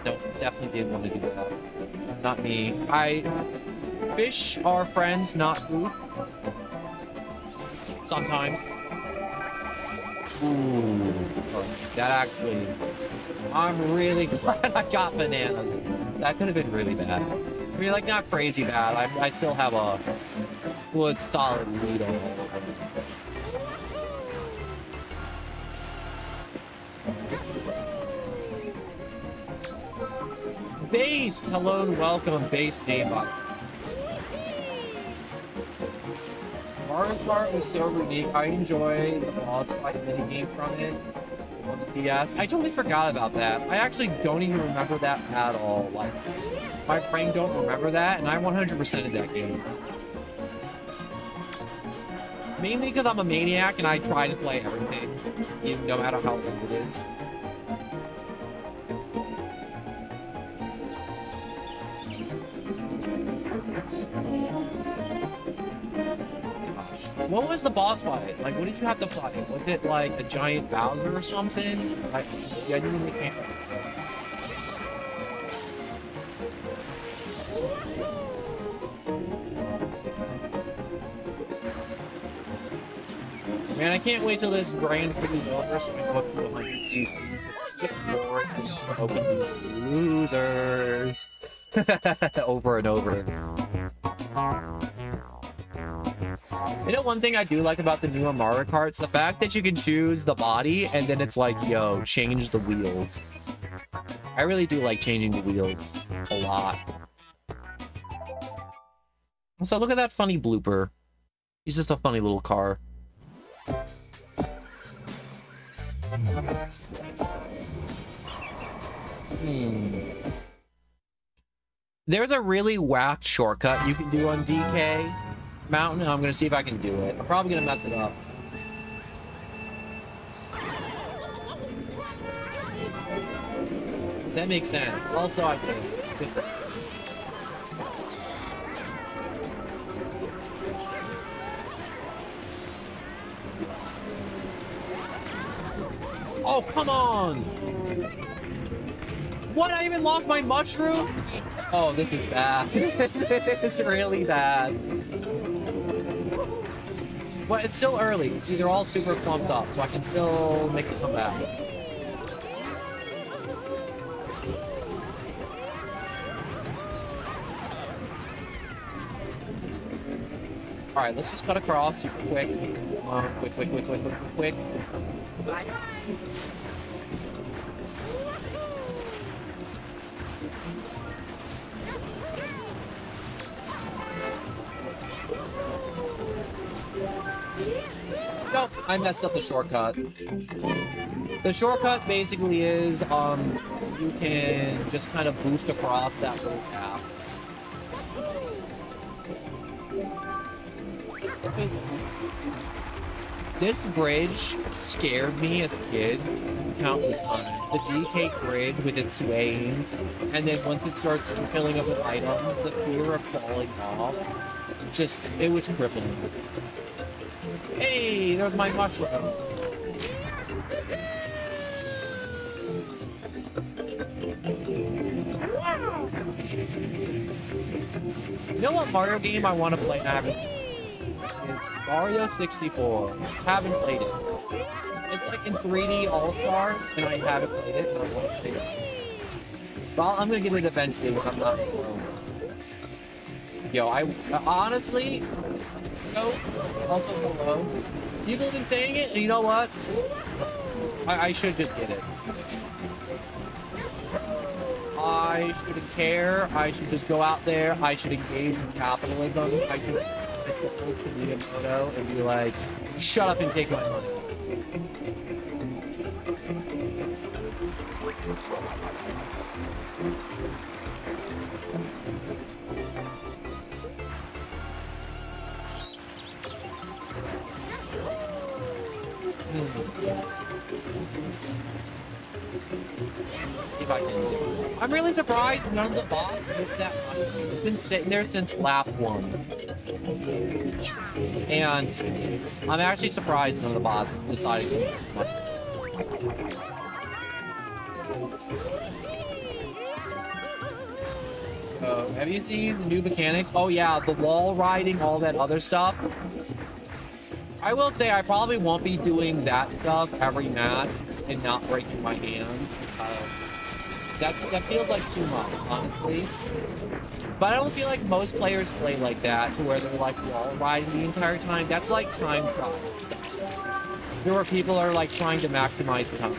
No, definitely didn't want to do that. Not me. Fish are friends, not food. Sometimes. Ooh, that actually, I'm really glad I got bananas. That could have been really bad. I mean, like, not crazy bad. I still have a good, solid lead on it. Based! Hello and welcome, Based Neighbor. Mario Kart was so unique. I enjoy the boss fight minigame from it on the DS. I totally forgot about that. I actually don't even remember that at all. Like, my brain don't remember that, and I 100%ed that game. Mainly because I'm a maniac and I try to play everything, even no matter how old it is. What was the boss fight? Like, what did you have to fight? Was it like a giant Bowser or something? Like, genuinely can't. Man, I can't wait till this Grand Prix is over so I can go up to 100cc. Get more than smoking these losers. Over and over. You know, one thing I do like about the newer Mario Karts, the fact that you can choose the body and then it's like, yo, change the wheels. I really do like changing the wheels a lot. Also, look at that funny blooper. He's just a funny little car. There's a really whacked shortcut you can do on DK Mountain, and I'm gonna see if I can do it. I'm probably gonna mess it up. That makes sense. Also, I can. Oh, come on! What? I even lost my mushroom? Oh, this is bad. This is really bad. Well, it's still early. See, they're all super plumped up, so I can still make a comeback. All right, let's just cut across super quick. Quick. Nope, I messed up the shortcut. The shortcut basically is, you can just kind of boost across that little gap. This bridge scared me as a kid countless times. The DK bridge with its swaying, and then once it starts filling up with items, the fear of falling off, just, it was crippling. Hey, there's my mushroom. You know what Mario game I want to play and I haven't? It's Mario 64. Haven't played it. It's like in 3D All-Stars, and I haven't played it, and I want to play it. Well, I'm gonna get it eventually when I'm not alone. Yo, I honestly, also below. People have been saying it, and you know what? I should just get it. I shouldn't care. I should just go out there. I should engage in capitalism. I should go to Miyamoto and be like, shut up and take my money. See if I can do it. I'm really surprised none of the bots hit that money. It's been sitting there since lap 1. And I'm actually surprised none of the bots decided to hit money. Have you seen the new mechanics? Oh yeah, the wall riding, all that other stuff. I will say I probably won't be doing that stuff every match and not breaking my hands. That feels like too much, honestly. But I don't feel like most players play like that, to where they're like wall riding the entire time. That's like time trial stuff. There where people are like trying to maximize time.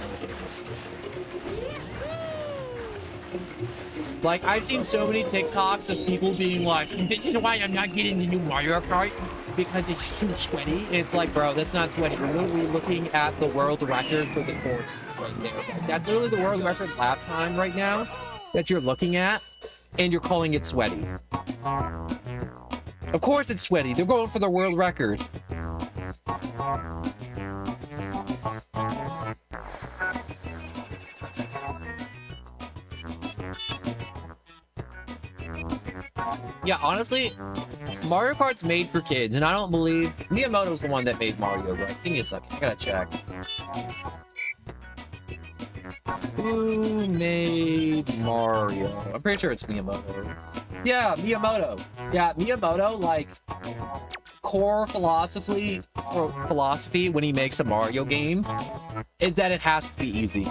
Like, I've seen so many TikToks of people being like, this is why I'm not getting the new Mario Kart, because it's too sweaty. And it's like, bro, that's not sweaty. You're literally looking at the world record for the course right there. That's literally the world record lap time right now that you're looking at, and you're calling it sweaty. Of course it's sweaty. They're going for the world record. Yeah, honestly, Mario Kart's made for kids, and I don't believe Miyamoto's the one that made Mario, right? Give me a second, I gotta check. Who made Mario? I'm pretty sure it's Miyamoto. Yeah, Miyamoto. Yeah, Miyamoto, like, core philosophy when he makes a Mario game is that it has to be easy.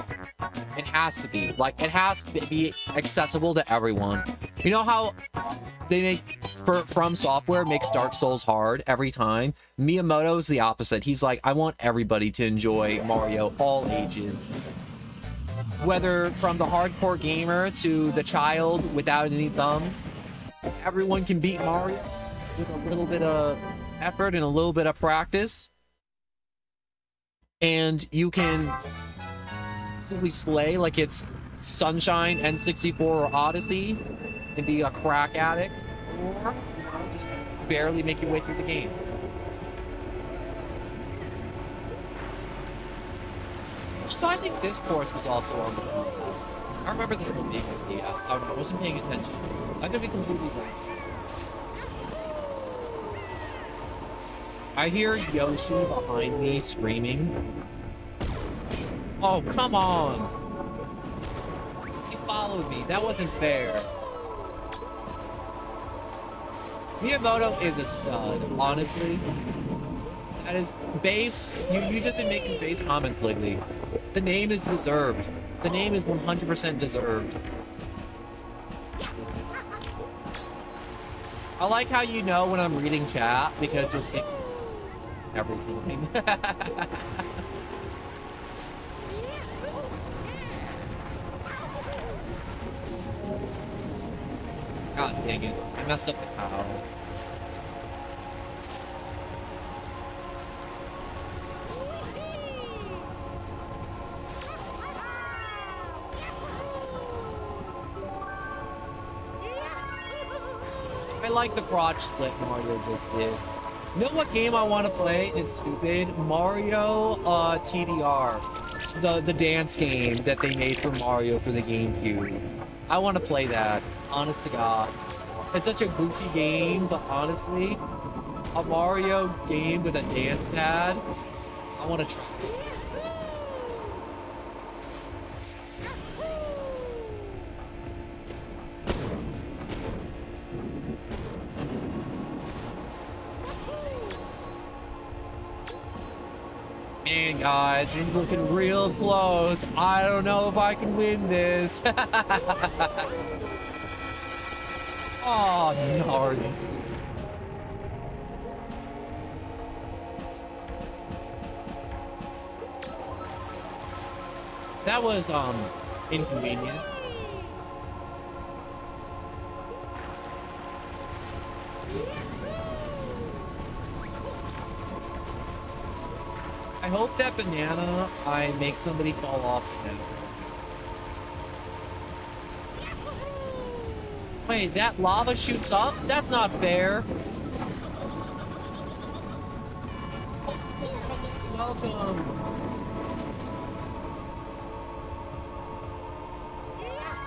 It has to be. Like, it has to be accessible to everyone. You know how they make, From Software makes Dark Souls hard every time? Miyamoto's the opposite. He's like, I want everybody to enjoy Mario, all ages. Whether from the hardcore gamer to the child without any thumbs, everyone can beat Mario with a little bit of effort and a little bit of practice. And you can fully slay like it's Sunshine, N64, or Odyssey and be a crack addict, or just barely make your way through the game. So I think this course was also on the DS. I remember this one being on the DS. I wasn't paying attention. I could be completely wrong. I hear Yoshi behind me screaming. Oh, come on! He followed me. That wasn't fair. Miyamoto is a stud, honestly. That is based. You just been making base comments lately. The name is deserved. The name is 100% deserved. I like how you know when I'm reading chat because you'll see everything. God dang it. I messed up the cow. I like the crotch split Mario just did. You know what game I want to play? It's stupid. Mario TDR. The dance game that they made for Mario for the GameCube. I want to play that. Honest to God. It's such a goofy game, but honestly, a Mario game with a dance pad, I want to try. Man, guys, it's looking real close. I don't know if I can win this. Oh, nards. That was, inconvenient. I hope that banana, I make somebody fall off again. Wait, that lava shoots up? That's not fair. Welcome.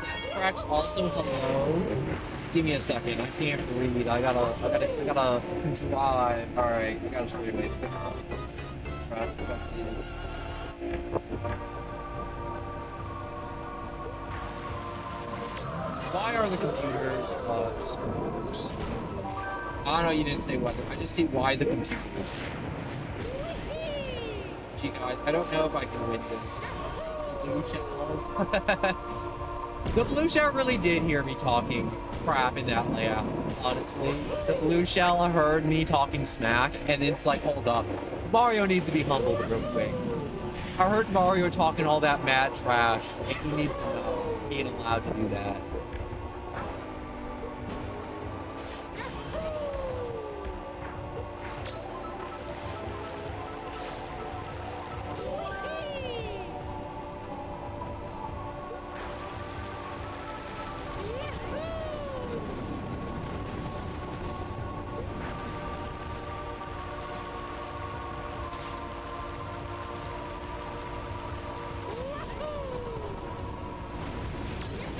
Yes, Cracks also hello. Give me a second. I can't read. I gotta drive. Alright, I gotta straight away. Why are the computers just computers? I don't know, you didn't say whether. I just see why the computers. Gee guys, I don't know if I can win this. The blue shells. The blue shell really did hear me talking crap in that layout, honestly. The blue shell heard me talking smack, and it's like, hold up. Mario needs to be humbled real quick. I heard Mario talking all that mad trash, and he needs to know he ain't allowed to do that.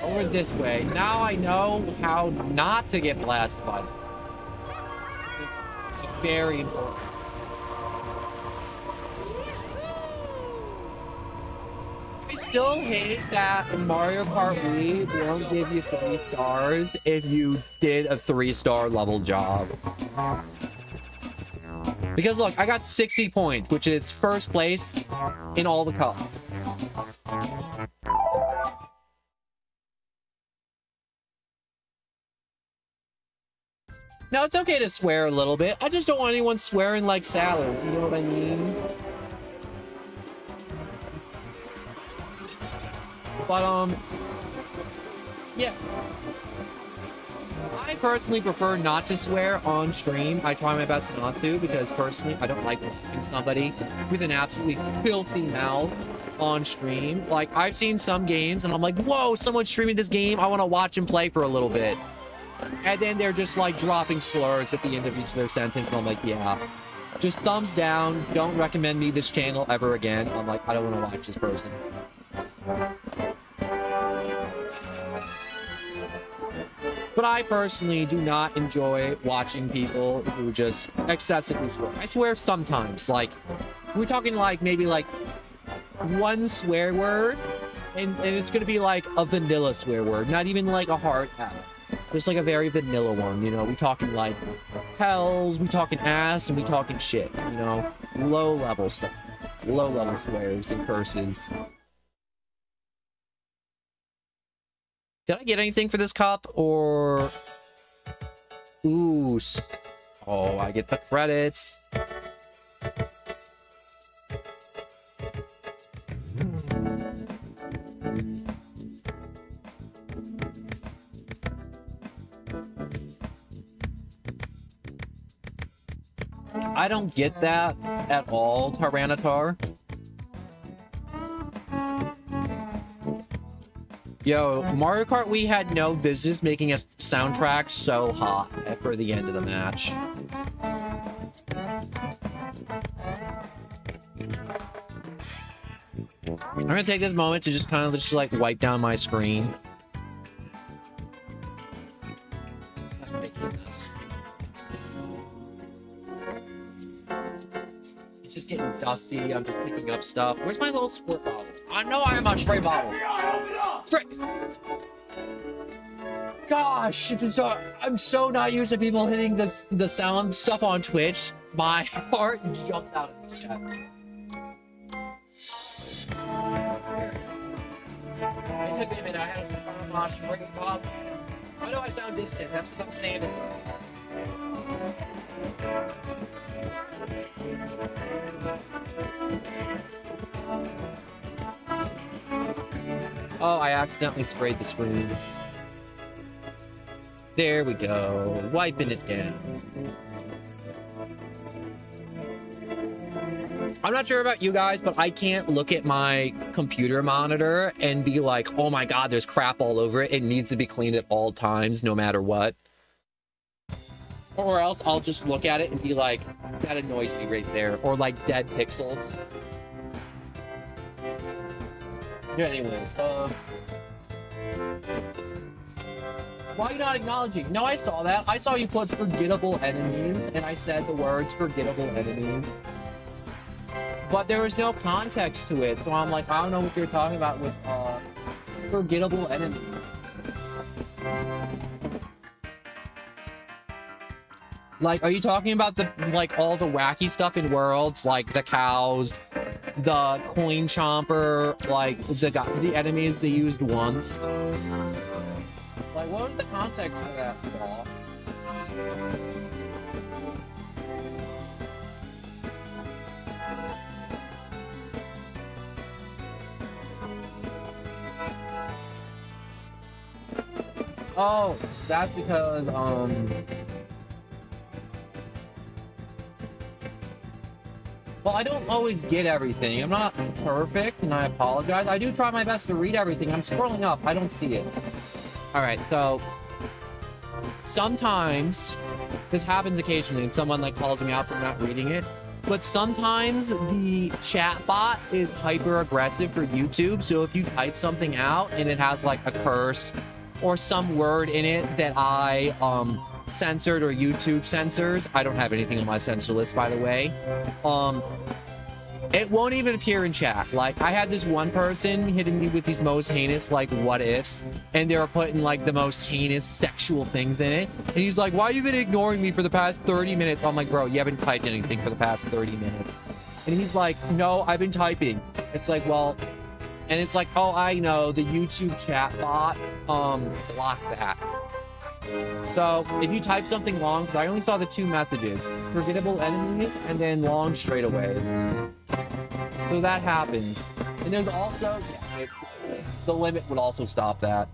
Over this way. Now I know how not to get blasted by them. It's very important. I still hate that Mario Kart Wii won't give you 3 stars if you did a 3-star level job. Because look, I got 60 points, which is first place in all the cups. Now, it's okay to swear a little bit. I just don't want anyone swearing like salad. You know what I mean? But, yeah. I personally prefer not to swear on stream. I try my best not to because, personally, I don't like watching somebody with an absolutely filthy mouth on stream. Like, I've seen some games, and I'm like, whoa, someone's streaming this game. I want to watch and play for a little bit. And then they're just like dropping slurs at the end of each of their sentence. And I'm like, yeah, just thumbs down. Don't recommend me this channel ever again. I'm like, I don't want to watch this person. But I personally do not enjoy watching people who just excessively swear. I swear sometimes. Like, we're talking like maybe like one swear word. And it's going to be like a vanilla swear word. Not even like a hard F. Just like a very vanilla one, you know? We talking like hells, we talking ass, and we talking shit, you know? Low level stuff. Low level swears and curses. Did I get anything for this cup or? Ooh. Oh, I get the credits. I don't get that at all, Tyranitar. Yo, Mario Kart Wii had no business making a soundtrack so hot for the end of the match. I'm gonna take this moment to just kind of just like wipe down my screen. Thank goodness. It's just getting dusty. I'm just picking up stuff. Where's my little split bottle? I know I have my spray bottle. Frick! Gosh, I'm so not used to people hitting the sound stuff on Twitch. My heart jumped out of the chest. It took me a minute. I had to turn my spray bottle. I know I sound distant. That's because I'm standing. Oh, I accidentally sprayed the screen. There we go. Wiping it down. I'm not sure about you guys, but I can't look at my computer monitor and be like, oh my god, there's crap all over it. It needs to be cleaned at all times, no matter what. Or else I'll just look at it and be like, that annoys me right there. Or like dead pixels. Yeah, anyways, why are you not acknowledging? No, I saw that. I saw you put forgettable enemies, and I said the words forgettable enemies. But there was no context to it, so I'm like, I don't know what you're talking about with, forgettable enemies. Like, are you talking about the, like, all the wacky stuff in Worlds? Like, the cows, the coin chomper, like, the enemies they used once? Like, what was the context for that at all? Oh, that's because, well, I don't always get everything. I'm not perfect, and I apologize. I do try my best to read everything. I'm scrolling up. I don't see it. All right, so sometimes this happens occasionally, and someone like calls me out for not reading it. But sometimes the chat bot is hyper aggressive for YouTube. So if you type something out and it has like a curse or some word in it that I censored or YouTube censors, I don't have anything on my censor list, by the way. It won't even appear in chat. Like, I had this one person hitting me with these most heinous, like, what ifs, and they were putting, like, the most heinous sexual things in it. And he's like, why have you been ignoring me for the past 30 minutes? I'm like, bro, you haven't typed anything for the past 30 minutes. And he's like, no, I've been typing. It's like, well, and it's like, oh, I know, the YouTube chat bot, blocked that. So, if you type something long, because I only saw the two messages, forgettable enemies, and then long straightaways. So that happens. And there's also, yeah, the limit would also stop that.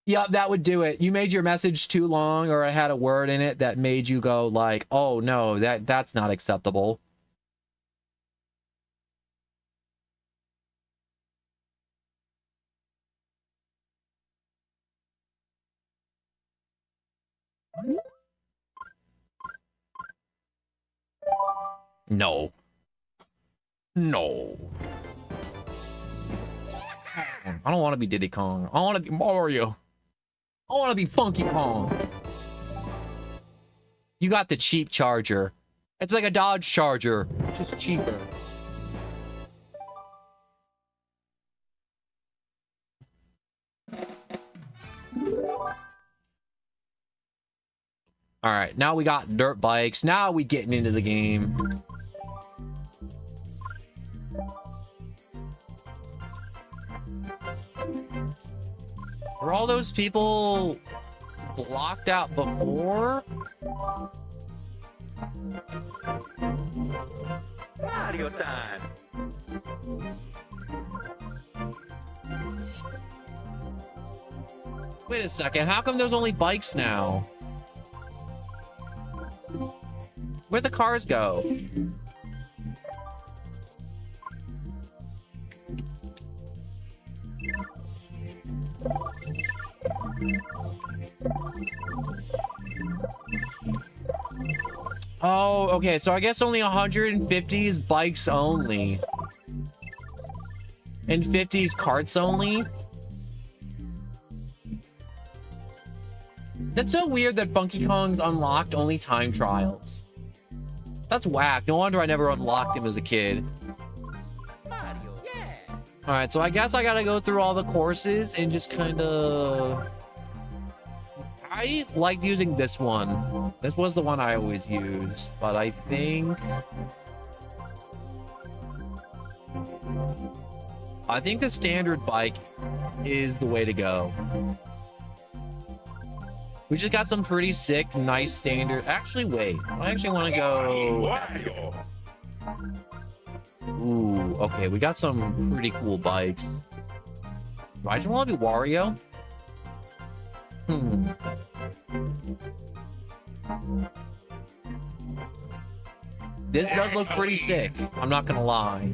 Yep, that would do it. You made your message too long, or it had a word in it that made you go like, oh no, that's not acceptable. No. No. I don't want to be Diddy Kong. I want to be Mario. I want to be Funky Kong. You got the cheap Charger. It's like a Dodge Charger, just cheaper. All right, now we got dirt bikes. Now we getting into the game. Were all those people blocked out before? Mario time. Wait a second, how come there's only bikes now? Where'd the cars go? Oh, okay, so I guess only 150 is bikes only. And 50 is carts only? That's so weird that Funky Kong's unlocked only time trials. That's whack. No wonder I never unlocked him as a kid. Mario, yeah. Alright, so I guess I gotta go through all the courses and just kind of... I liked using this one. This was the one I always used, but I think... I think the standard bike is the way to go. We just got some pretty sick, nice standard... Actually, wait. I actually want to go... Ooh, okay. We got some pretty cool bikes. Do I just want to do Wario? This does look pretty sick. I'm not gonna lie.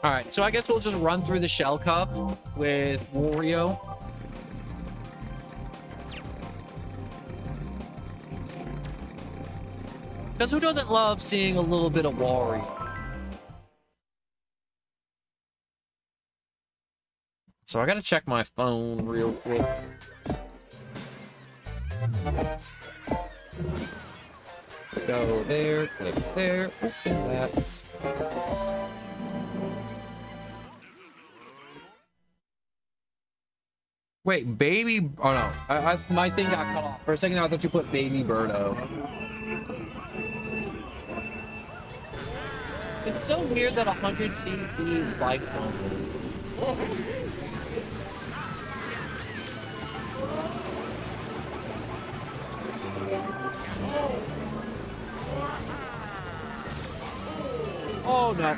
Alright, so I guess we'll just run through the Shell Cup with Wario. Because who doesn't love seeing a little bit of Wario? So I gotta check my phone real quick. Go there, click there, open that. Wait, baby... Oh no, my thing got cut off. For a second I thought you put Baby Birdo. It's so weird that 100cc bikes only. Oh no.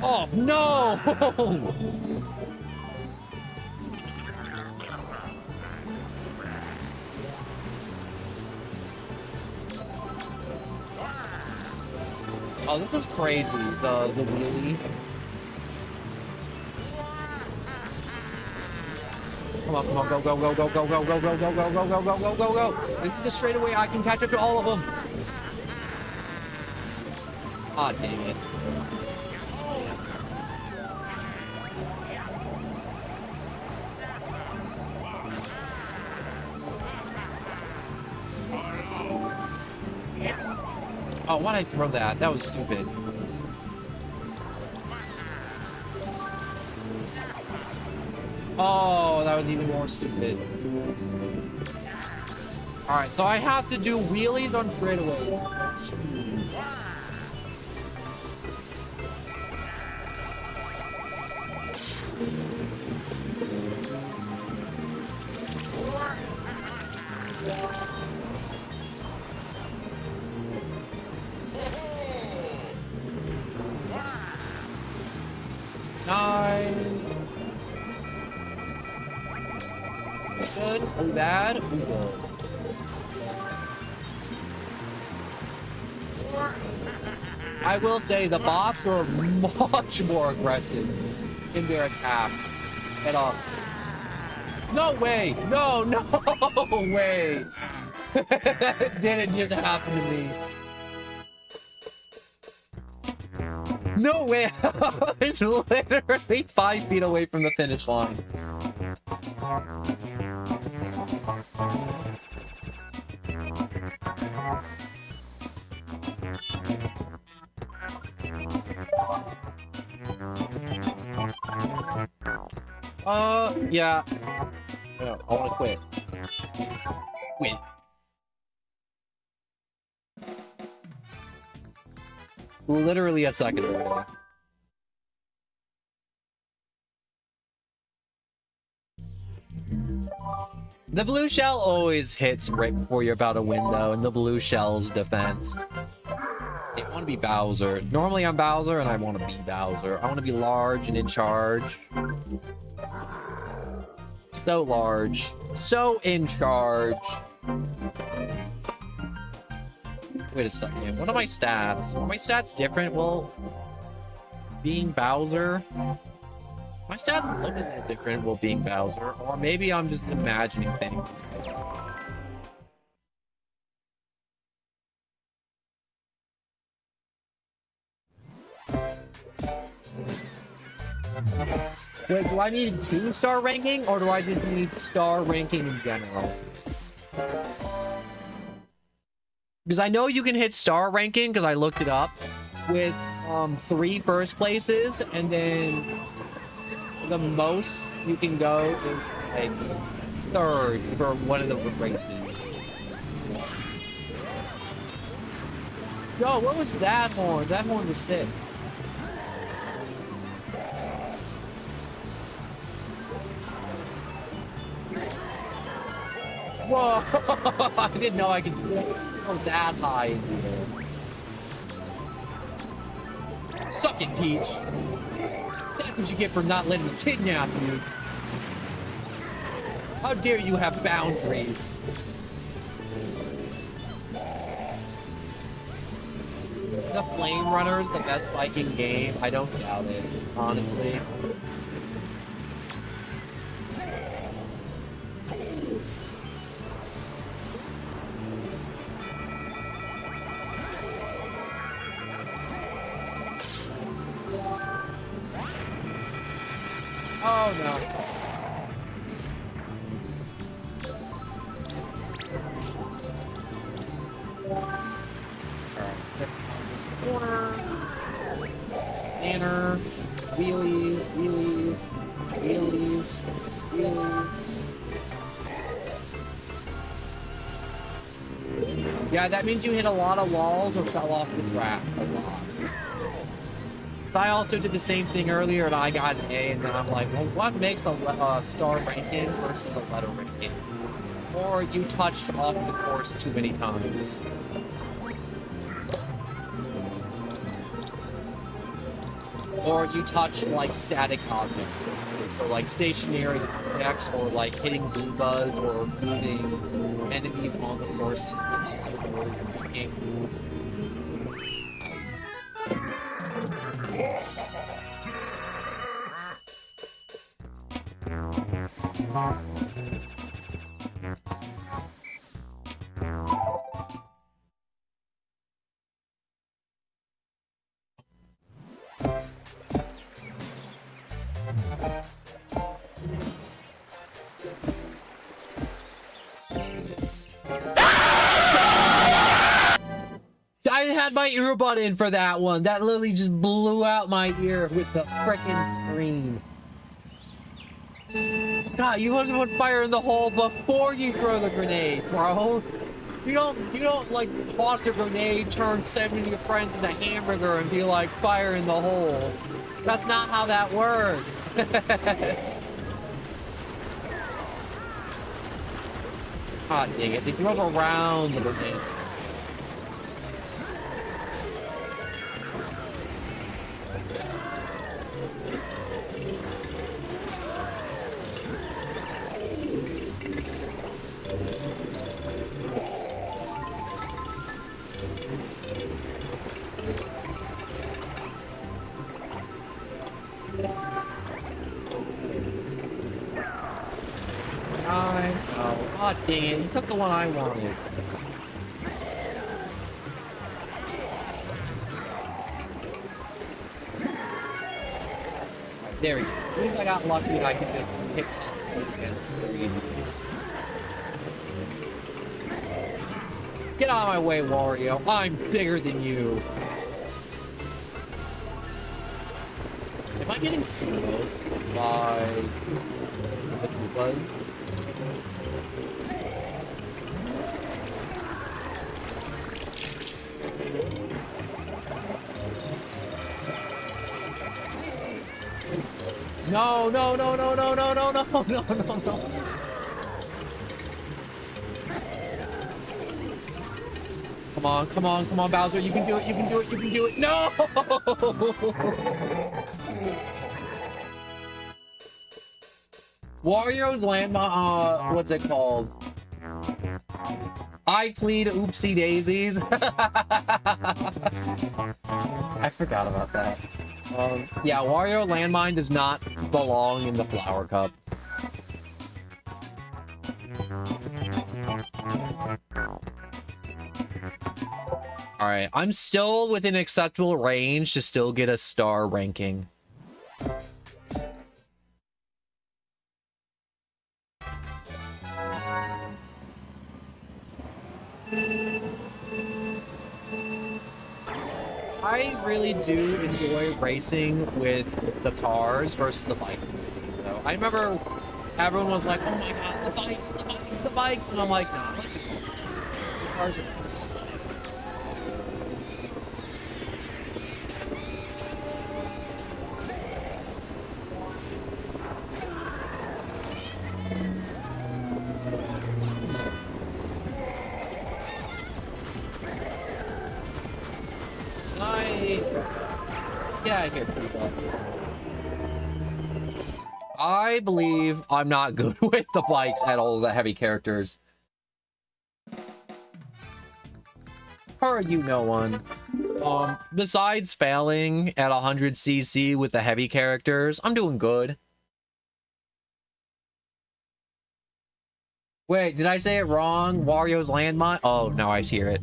Oh no! Oh, this is crazy, the wheelie. Come on, come on, go, go, go, go, go, go, go, go, go, go, go, go, go, go, go, go. This is the straightaway I can catch up to all of them. Ah, dang it. Oh, why'd I throw that? That was stupid. Oh, that was even more stupid. Alright, so I have to do wheelies on straightaway. Good, we bad, we good. I will say the bots are much more aggressive in their attacks. Head off. No way! No, no way! That didn't just happen to me. No way! It's literally 5 feet away from the finish line. Yeah. No, I want to quit. Quit. Literally a second ago. The blue shell always hits right before you're about to win, though, in the blue shell's defense. I want to be Bowser. Normally I'm Bowser, and I want to be Bowser. I want to be large and in charge. So large. So in charge. Wait a second. What are my stats? Are my stats different? Well, being Bowser... My stats look a bit different while being Bowser. Or maybe I'm just imagining things. Wait, do I need 2-star ranking, or do I just need star ranking in general? Because I know you can hit star ranking, because I looked it up, with 3 first places, and then the most you can go is like 3rd for one of the races. Yo, what was that horn? That horn was sick. Whoa! I didn't know I could go that high in here. Suck it, Peach. That's what you get for not letting me kidnap you. How dare you have boundaries? The Flame Runner is the best Viking game. I don't doubt it, honestly. Oh no. Corner. Banner. Wheelies. Wheelies. Wheelies. Wheelies. Yeah, that means you hit a lot of walls or fell off the track a lot. I also did the same thing earlier and I got an A, and then I'm like, well, what makes a star ranking versus a letter ranking? Or you touched off the course too many times. Or you touch like static objects, basically. So like stationary objects, or like hitting Goombas, or moving enemies on the course. So the word you're making. I had my earbud in for that one. That literally just blew out my ear with the frickin' scream. God, you want to put fire in the hole before you throw the grenade, bro. You don't like toss a grenade, turn 7 of your friends into hamburger and be like, fire in the hole. That's not how that works. God dang it, they drove around the grenade. God dang it, you took the one I wanted. There we go. As soon as I got lucky, I could just hit top speed against screen. Get out of my way, Wario. I'm bigger than you. Am I getting slowed by... was. No, no, no, no, no, no, no, no, no, no, no. Come on, come on, come on, Bowser. You can do it, you can do it, you can do it. No! Wario's landmine, what's it called? I plead oopsie daisies. I forgot about that. Yeah, Wario landmine does not belong in the flower cup. Alright, I'm still within acceptable range to still get a star ranking. I really do enjoy racing with the cars versus the bikes. Though I remember everyone was like, "Oh my god, the bikes, the bikes, the bikes," and I'm like, "Nah, I like the cars. The cars are nice." Yeah, I hear people. I believe I'm not good with the bikes at all, the heavy characters. Or you know one. Besides failing at 100cc with the heavy characters, I'm doing good. Wait, did I say it wrong? Wario's landmine? Oh, now I hear it.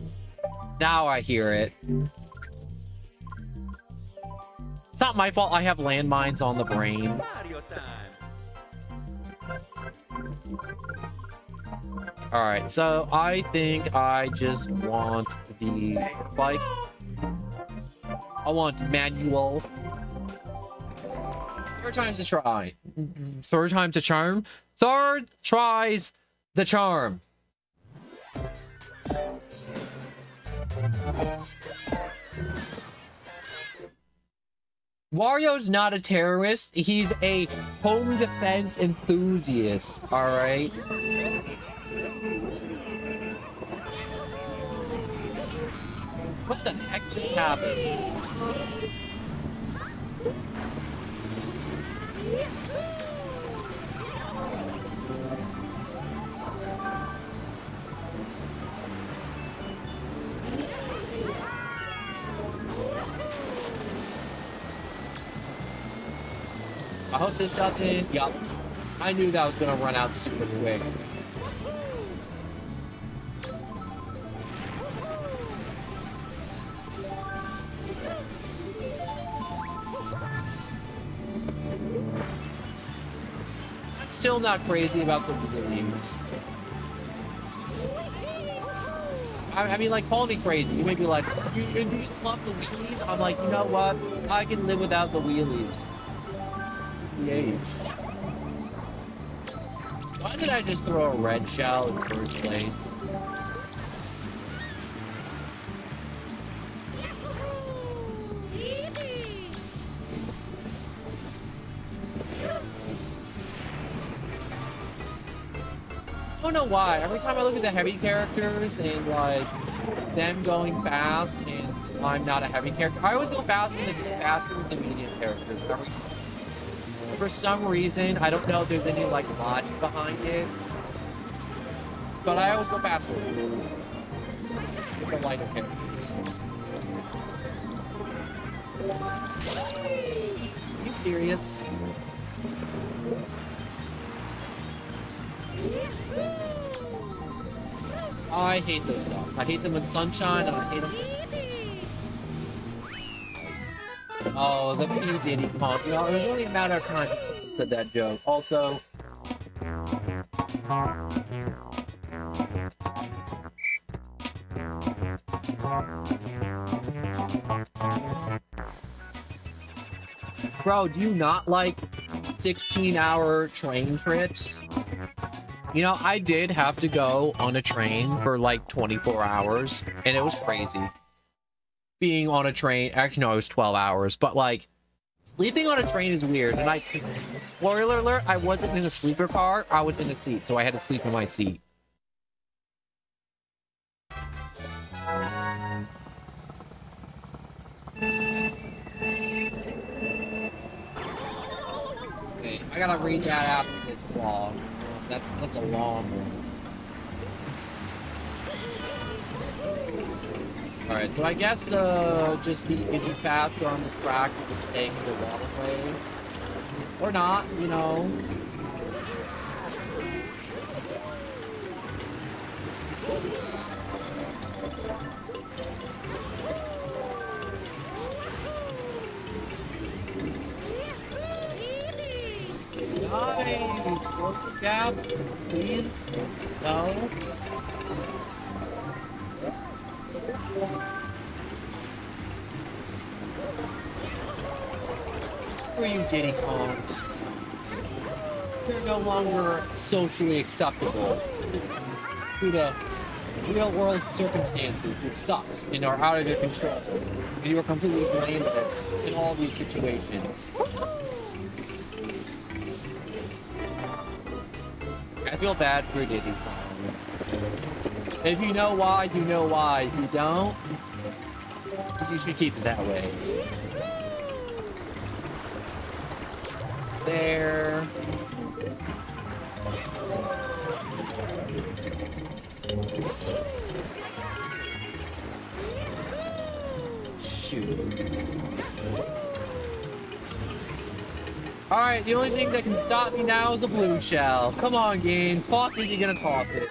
Now I hear it. It's not my fault I have landmines on the brain. Mario time. Alright, so I think I just want the bike. I want manual. Third time's the try. Third time's the charm. Third tries the charm. Wario's not a terrorist. He's a home defense enthusiast, alright? What the heck just happened? I hope this doesn't... Yup. I knew that was gonna run out super quick. I'm still not crazy about the wheelies. I mean, like, call me crazy. You may be like, you just love the wheelies? I'm like, you know what? I can live without the wheelies. The age. Why did I just throw a red shell in the first place? I don't know why. Every time I look at the heavy characters and like them going fast and I'm not a heavy character, I always go faster with the medium characters every time. For some reason, I don't know if there's any like logic behind it, but I always go faster with the lighter characters. Are you serious? I hate those dogs. I hate them in sunshine, and I hate them. Oh, the P. Diddy Kong. You know, it was only a matter of time he said that joke. Also, bro, do you not like 16-hour train trips. You know, I did have to go on a train for like 24 hours, and it was crazy. Being on a train, actually, no, it was 12 hours, but like, sleeping on a train is weird. And I, spoiler alert, I wasn't in a sleeper car, I was in a seat, so I had to sleep in my seat. Okay, I gotta read that after this vlog. That's a long one. Alright, so I guess just be faster on the track and just take the waterway. Or not, you know. Nice! Close this gap, please. No. For you, Diddy Kong. You're no longer socially acceptable due to real world circumstances, which sucks and are out of your control. And you are completely blameless in all these situations. I feel bad for Diddy Kong. If you know why, you know why. If you don't, you should keep it that way. There. Shoot. Alright, the only thing that can stop me now is a blue shell. Come on, game. Fuck it, you're gonna toss it.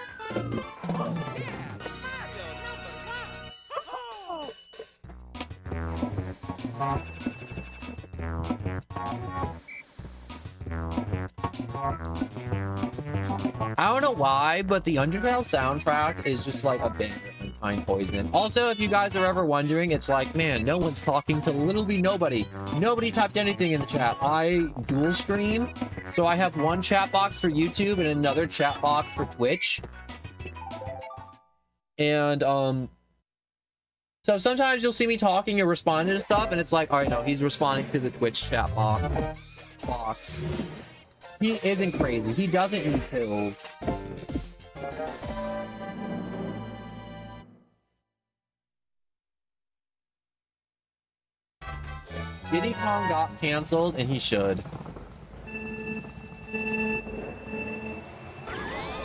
I don't know why, but the Undertale soundtrack is just like a banger from Kind Poison. Also, if you guys are ever wondering, it's like, man, no one's talking to literally nobody. Nobody typed anything in the chat. I dual stream, so I have one chat box for YouTube and another chat box for Twitch. And, so sometimes you'll see me talking and responding to stuff, and it's like, all right, no, he's responding to the Twitch chat box. He isn't crazy. He doesn't need pills. Diddy Kong got canceled, and he should.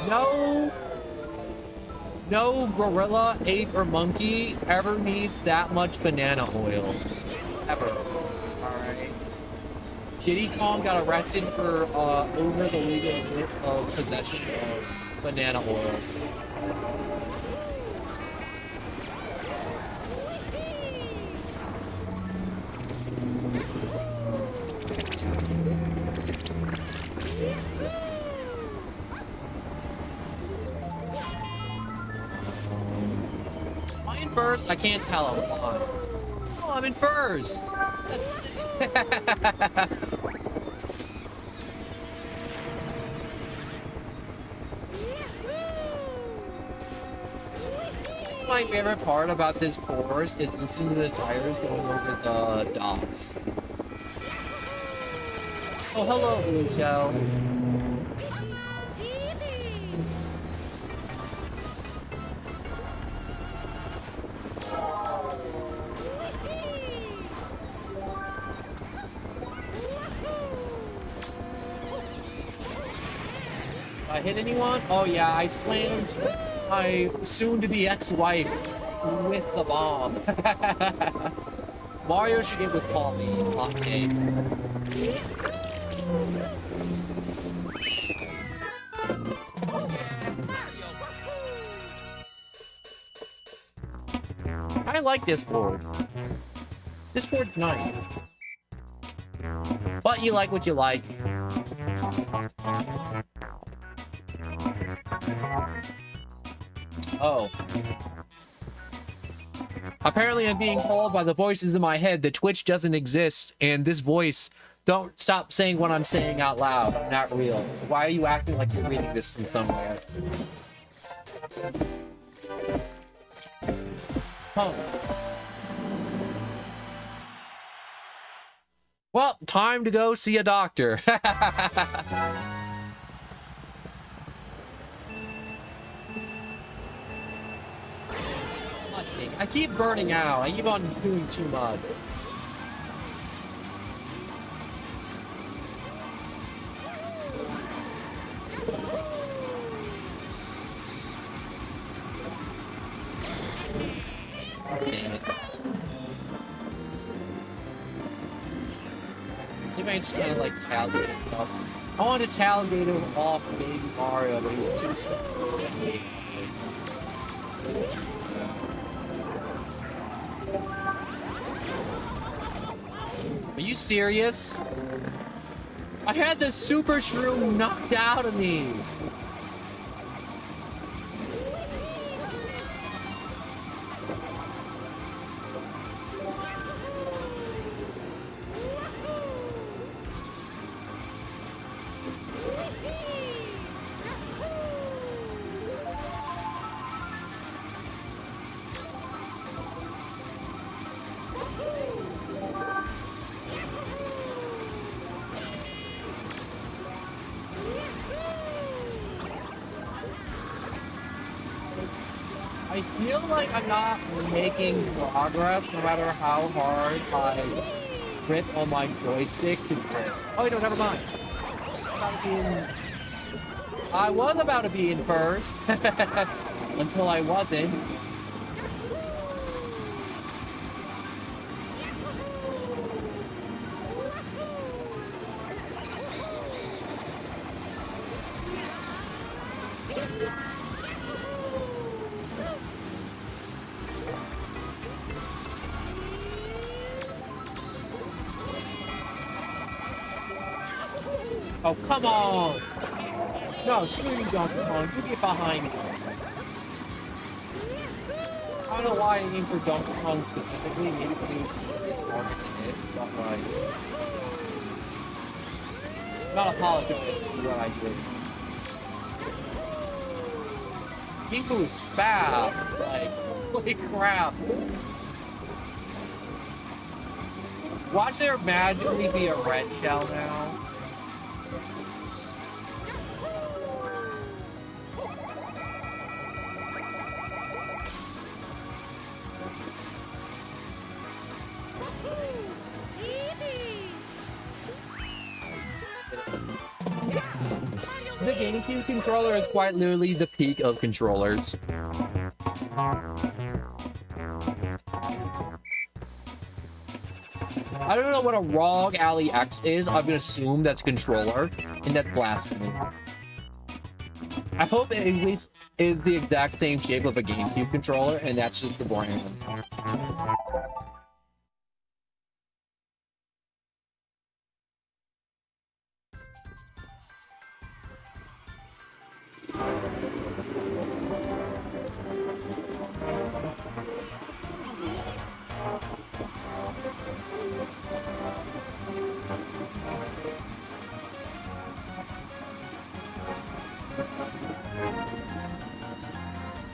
No gorilla, ape, or monkey ever needs that much banana oil. Ever. Alright. Diddy Kong got arrested for over the legal possession of banana oil. Am I in first? I can't tell. I'm blind. Oh, I'm in first. That's sick. My favorite part about this course is listening to the tires going over the docks. Oh, hello, Blue Shell. I hit anyone? Oh yeah, I slammed my soon-to-be ex-wife with the bomb. Mario should get with Paulie. Hot take. I like this board. This board's nice. But you like what you like. Oh. Apparently I'm being told by the voices in my head that Twitch doesn't exist, and this voice Don't stop saying what I'm saying out loud. I'm not real. Why are you acting like you're reading this from somewhere? Huh. Well, time to go see a doctor. I keep burning out. I keep on doing too much. Damn it. See if I can just kind of like talligate him up. I want to talligate him off Baby Mario, but he's too slow. Are you serious? I had the super shroom knocked out of me. I feel like I'm not making progress no matter how hard I grip on my joystick to grip. Oh, no, never mind. I was about to be in first until I wasn't. Oh, come on! No, screw you, Donkey Kong. You get behind me. I don't know why I aim for Donkey Kong specifically. Maybe because he was smarter than it, but like... I'm not apologizing for what I did. King is fast. Like, holy crap. Watch there magically be a red shell now. The GameCube controller is quite literally the peak of controllers. I don't know what a ROG Ally X is. I'm gonna assume that's a controller, and that's blasphemy. I hope it at least is the exact same shape of a GameCube controller, and that's just the brand.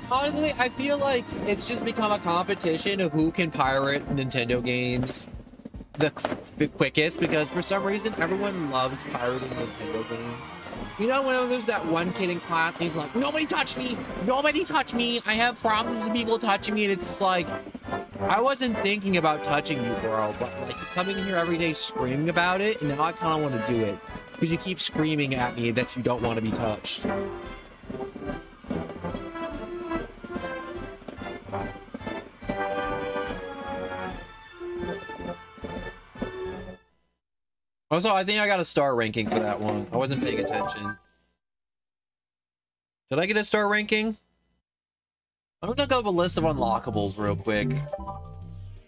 Honestly, I feel like it's just become a competition of who can pirate Nintendo games the quickest, because for some reason everyone loves pirating Nintendo games. You know, when there's that one kid in class and he's like, nobody touch me, nobody touch me, I have problems with people touching me, and it's just like, I wasn't thinking about touching you, bro, but like coming in here every day screaming about it, and now I kind of want to do it because you keep screaming at me that you don't want to be touched. Also, I think I got a star ranking for that one. I wasn't paying attention. Did I get a star ranking? I'm gonna look up a list of unlockables real quick.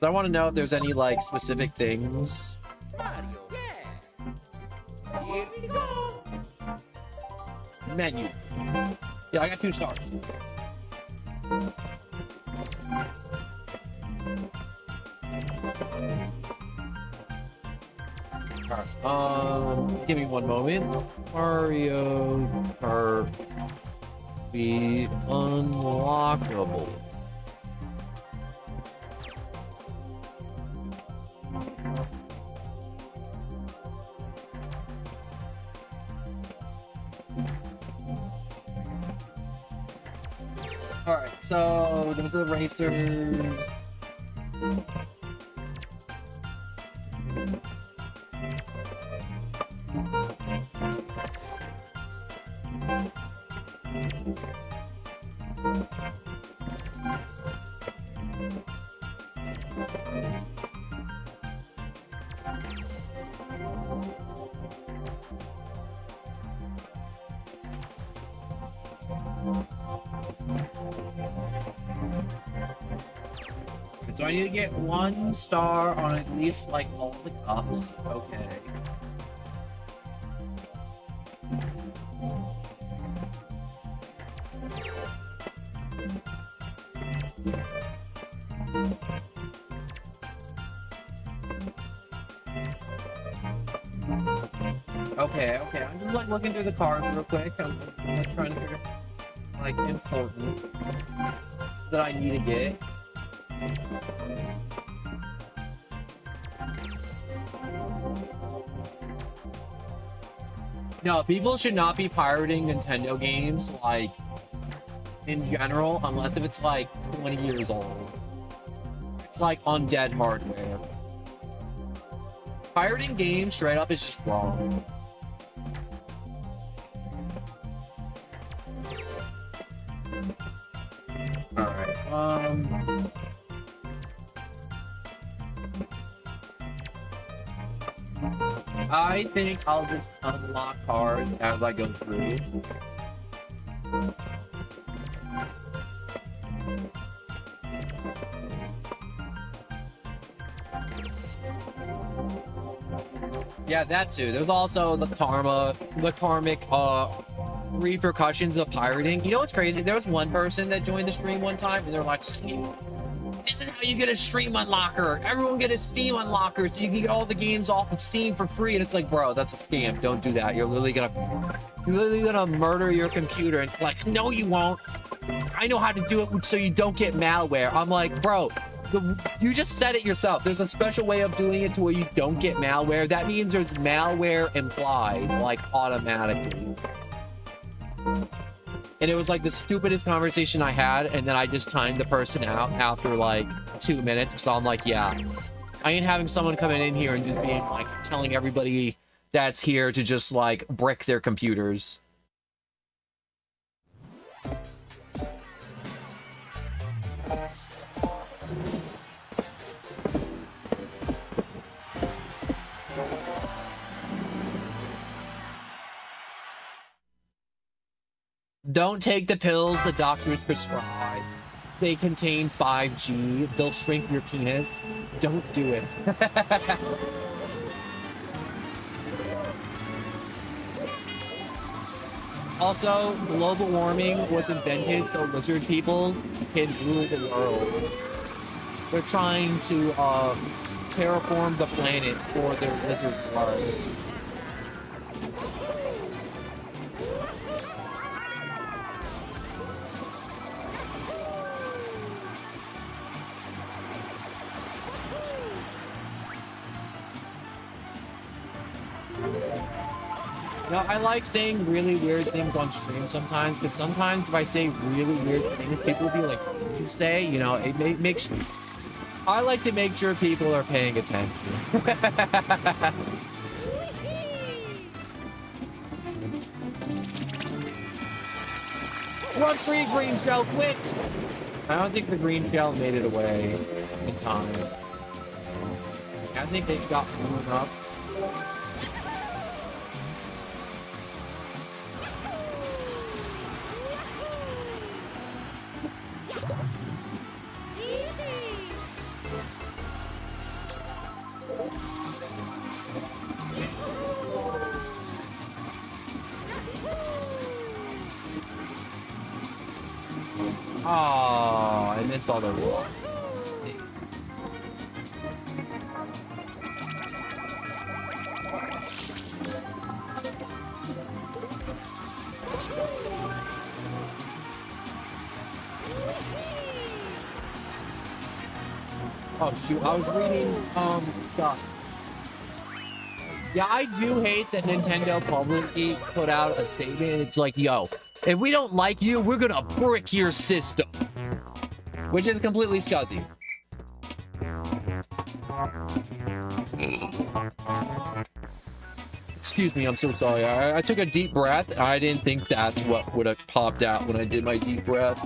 I want to know if there's any, like, specific things. Mario, yeah. Here we go. Menu. Yeah, I got 2 stars. Give me one moment. Mario Kart be unlockable. Alright, so the racers. So I need to get 1 star on at least like all the cups. Okay. Okay, I'm just like looking through the cards real quick. I'm like trying to figure like important that I need to get. No, people should not be pirating Nintendo games, like, in general, unless if it's, like, 20 years old. It's, like, undead hardware. Pirating games, straight up, is just wrong. Alright, I think I'll just unlock cars as I go through. Yeah, that too. There's also the karmic repercussions of pirating. You know what's crazy? There was one person that joined the stream one time and they're like, this is how you get a stream unlocker. Everyone get a Steam unlocker so you can get all the games off of Steam for free. And it's like, bro, that's a scam. Don't do that. You're literally gonna murder your computer. And it's like, no, you won't. I know how to do it so you don't get malware. I'm like, bro, you just said it yourself. There's a special way of doing it to where you don't get malware. That means there's malware implied, like automatically. And it was like the stupidest conversation I had, and then I just timed the person out after like 2 minutes. So I'm like, yeah, I ain't having someone coming in here and just being like telling everybody that's here to just like brick their computers. Don't take the pills the doctors prescribe. They contain 5G. They'll shrink your penis. Don't do it. Also, global warming was invented so lizard people can rule the world. They're trying to terraform the planet for their lizard blood. No, I like saying really weird things on stream sometimes, but sometimes if I say really weird things, people will be like, what did you say? You know, it makes... I like to make sure people are paying attention. Run free, green shell, quick! I don't think the green shell made it away in time. I think it got blown up. Oh, I missed all the rules. Oh shoot, I was reading stuff. Yeah, I do hate that Nintendo publicly put out a statement. It's like, yo, if we don't like you, we're gonna brick your system. Which is completely scuzzy. Excuse me, I'm so sorry. I took a deep breath. I didn't think that's what would have popped out when I did my deep breath.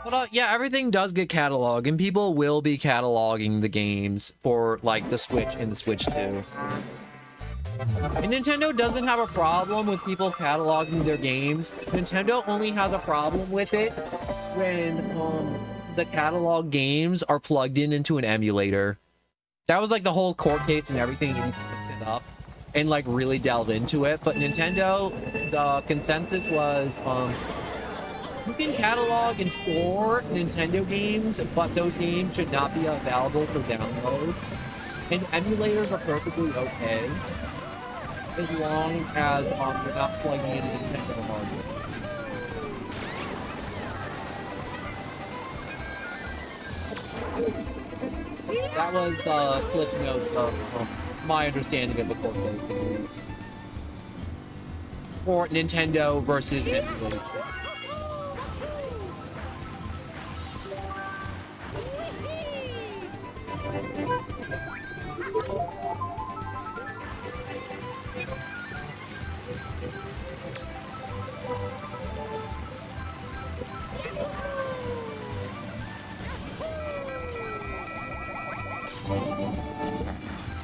But yeah, everything does get cataloged, and people will be cataloging the games for like the Switch and the Switch 2. And Nintendo doesn't have a problem with people cataloging their games. Nintendo only has a problem with it when the catalog games are plugged in into an emulator. That was like the whole court case and everything. You need to look it up and like really delve into it. But Nintendo, the consensus was you can catalog and store Nintendo games, but those games should not be available for download. And emulators are perfectly okay as long as you're not plugging into Nintendo hardware. That was the clip notes of my understanding of the court case for Nintendo versus emulators.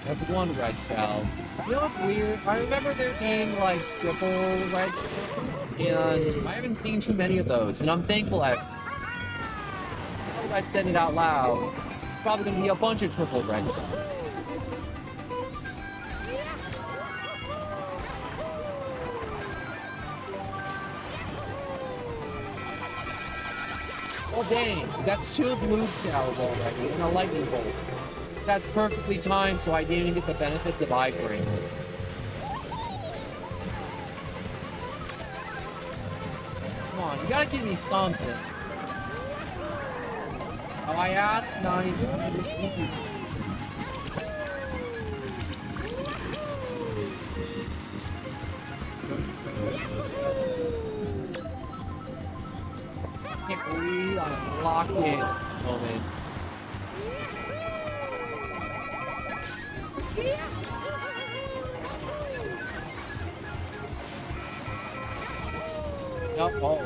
That's one red shell. You know what's weird? I remember there being like triple red shells, and I haven't seen too many of those, and I'm thankful I've said it out loud. It's probably gonna be a bunch of triple red shells. Oh dang, that's 2 blue shells already, and a lightning bolt. That's perfectly timed, so I didn't even get the benefits of iframe. Come on, you gotta give me something. Oh, I asked, now I receive. Can't breathe, I'm locked in. Moment. Nope. Oh.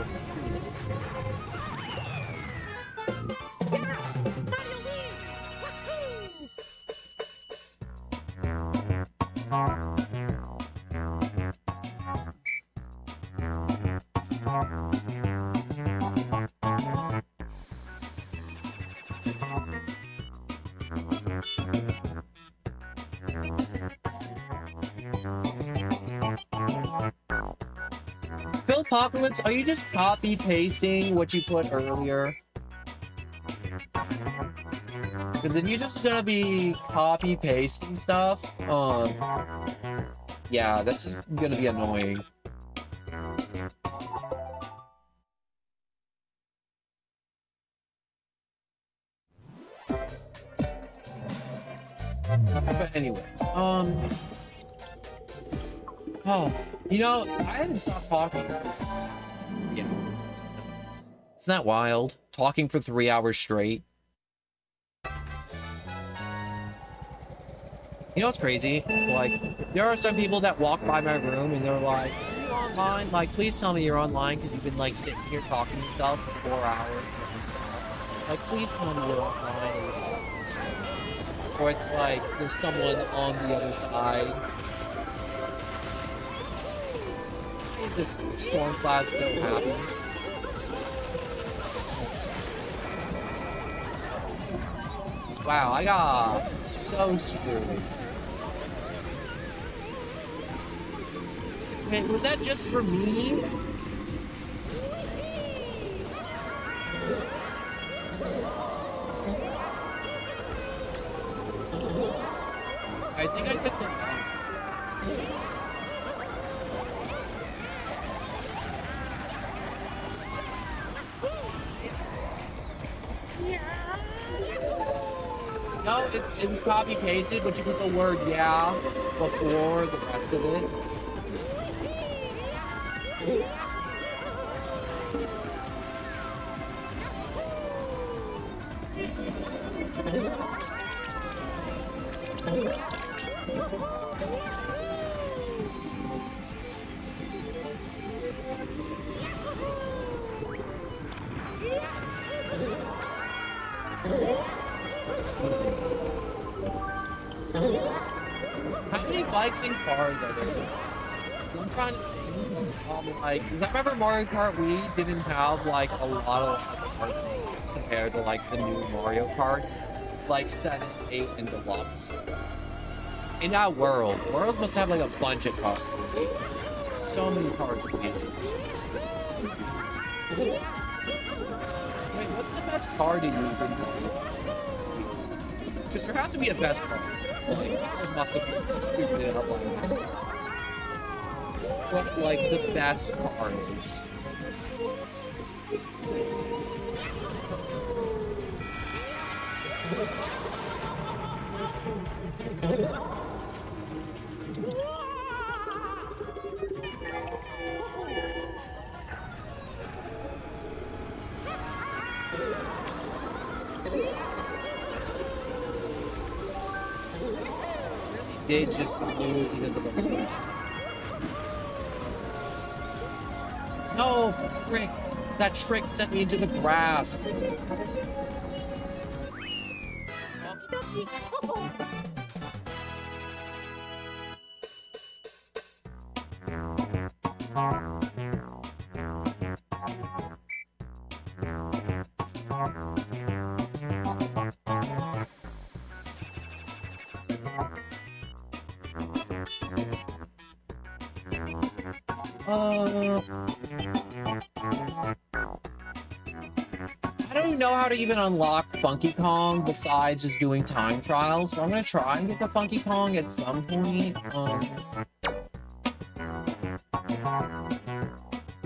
Apocalypse, are you just copy pasting what you put earlier? Because if you're just gonna be copy pasting stuff, yeah, that's just gonna be annoying. But anyway, oh, you know, I haven't stopped talking. Yeah. Isn't that wild? Talking for 3 hours straight. You know what's crazy? Like, there are some people that walk by my room and they're like, are you online? Like, please tell me you're online because you've been, like, sitting here talking to yourself for 4 hours and stuff. Like, please tell me you're online. Or it's like, there's someone on the other side. This storm cloud still happens. Wow, I got so screwed. Wait, was that just for me? I think I took the. No, it's copy pasted, but you put the word "yeah" before the rest of it. How many bikes and cars are there? I'm trying to think. Like, 'cause I remember Mario Kart Wii didn't have like a lot of car things compared to like the new Mario Karts, like 7, 8, and Deluxe. In that world must have like a bunch of cars. So many cars and vehicles. Wait, what's the best car to use? Because there has to be a best car. Like, it must have figured it out by now. What, like, the best car is. Did just move into the location. No, frick! That trick sent me into the grass. I don't know how to even unlock Funky Kong besides just doing time trials, so I'm gonna try and get to Funky Kong at some point.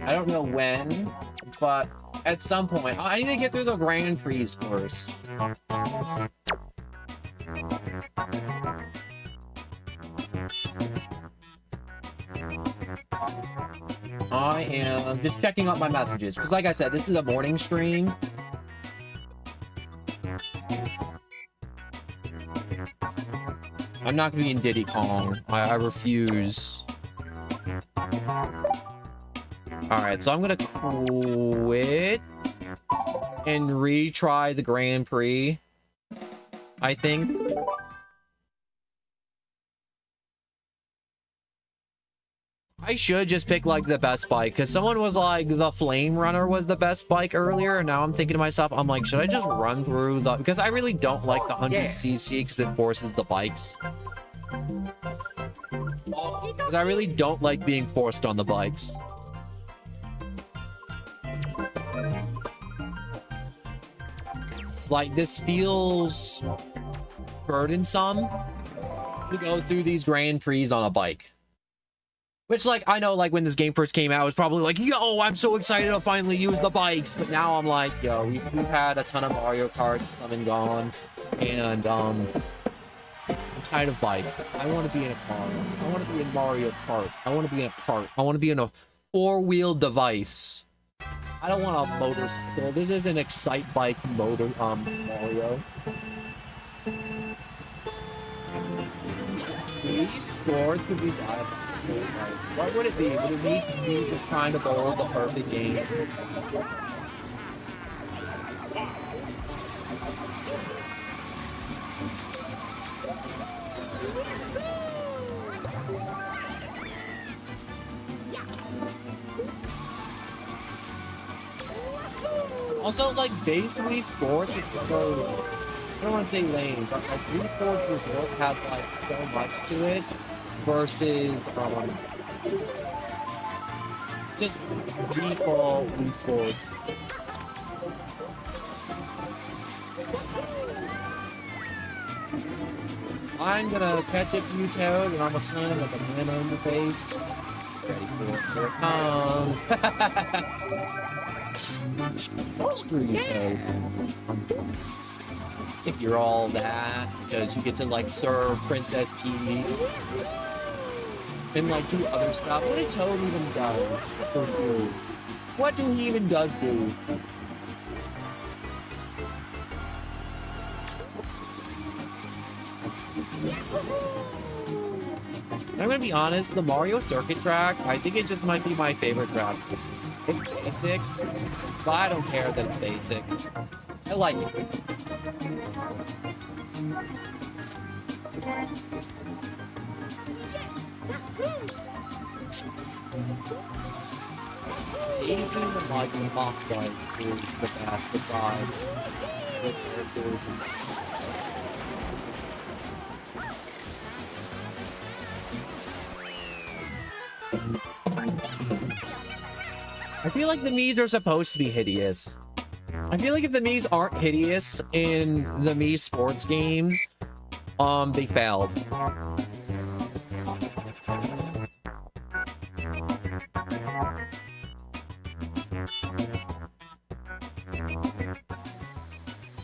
I don't know when, but at some point. I need to get through the Grand Prix first. I am just checking out my messages, because like I said, this is a morning stream. I'm not going to be in Diddy Kong. I refuse. Alright, so I'm going to quit and retry the Grand Prix, I think. I should just pick like the best bike, because someone was like the Flame Runner was the best bike earlier, and now I'm thinking to myself, I'm like, should I just run through the, because I really don't like the 100cc because it forces the bikes. Because I really don't like being forced on the bikes. Like, this feels burdensome to go through these Grand Prix on a bike. Which, like, I know, like, when this game first came out, it was probably like, yo, I'm so excited to finally use the bikes. But now I'm like, yo, we've had a ton of Mario Karts come and gone. And, I'm tired of bikes. I want to be in a car. I want to be in Mario Kart. I want to be in a cart. I want to be in a four-wheel device. I don't want a motorcycle. This is an Excite Bike motor, Mario. Wii Sports would be bad. What would it be? Would it be me just trying to bowl the perfect game? Also, like, base Wii Sports is so... I don't want to say lame, but like Wii Sports Resort has like so much to it versus just default Wii Sports. I'm gonna catch it for you, Toad, and I'm gonna slam like a banana in your face. Ready for it. Here it comes. Screw you, Toad. If you're all that, because you get to like serve Princess Peach and like do other stuff. What did Toad even does for food? What do he even does do? I'm gonna be honest, the Mario Circuit track, I think it just might be my favorite track. It's basic, but I don't care that it's basic. I like it. Easy the like mock fight is the best besides the characters. I feel like the Miis are supposed to be hideous. I feel like if the Miis aren't hideous in the Mii sports games, they failed.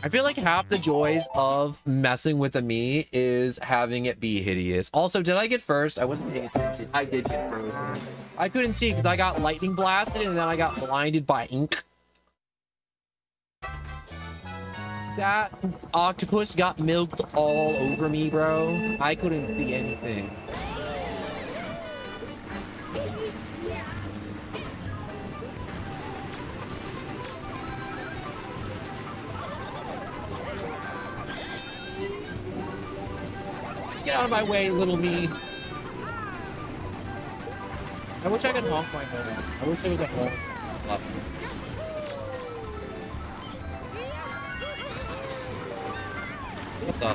I feel like half the joys of messing with a Mii is having it be hideous. Also, did I get first? I wasn't paying attention. I did get first. I couldn't see because I got lightning blasted and then I got blinded by ink. That octopus got milked all over me, bro. I couldn't see anything. Get out of my way, little me. I wish I could honk my horn. I wish there was a horn left. What the?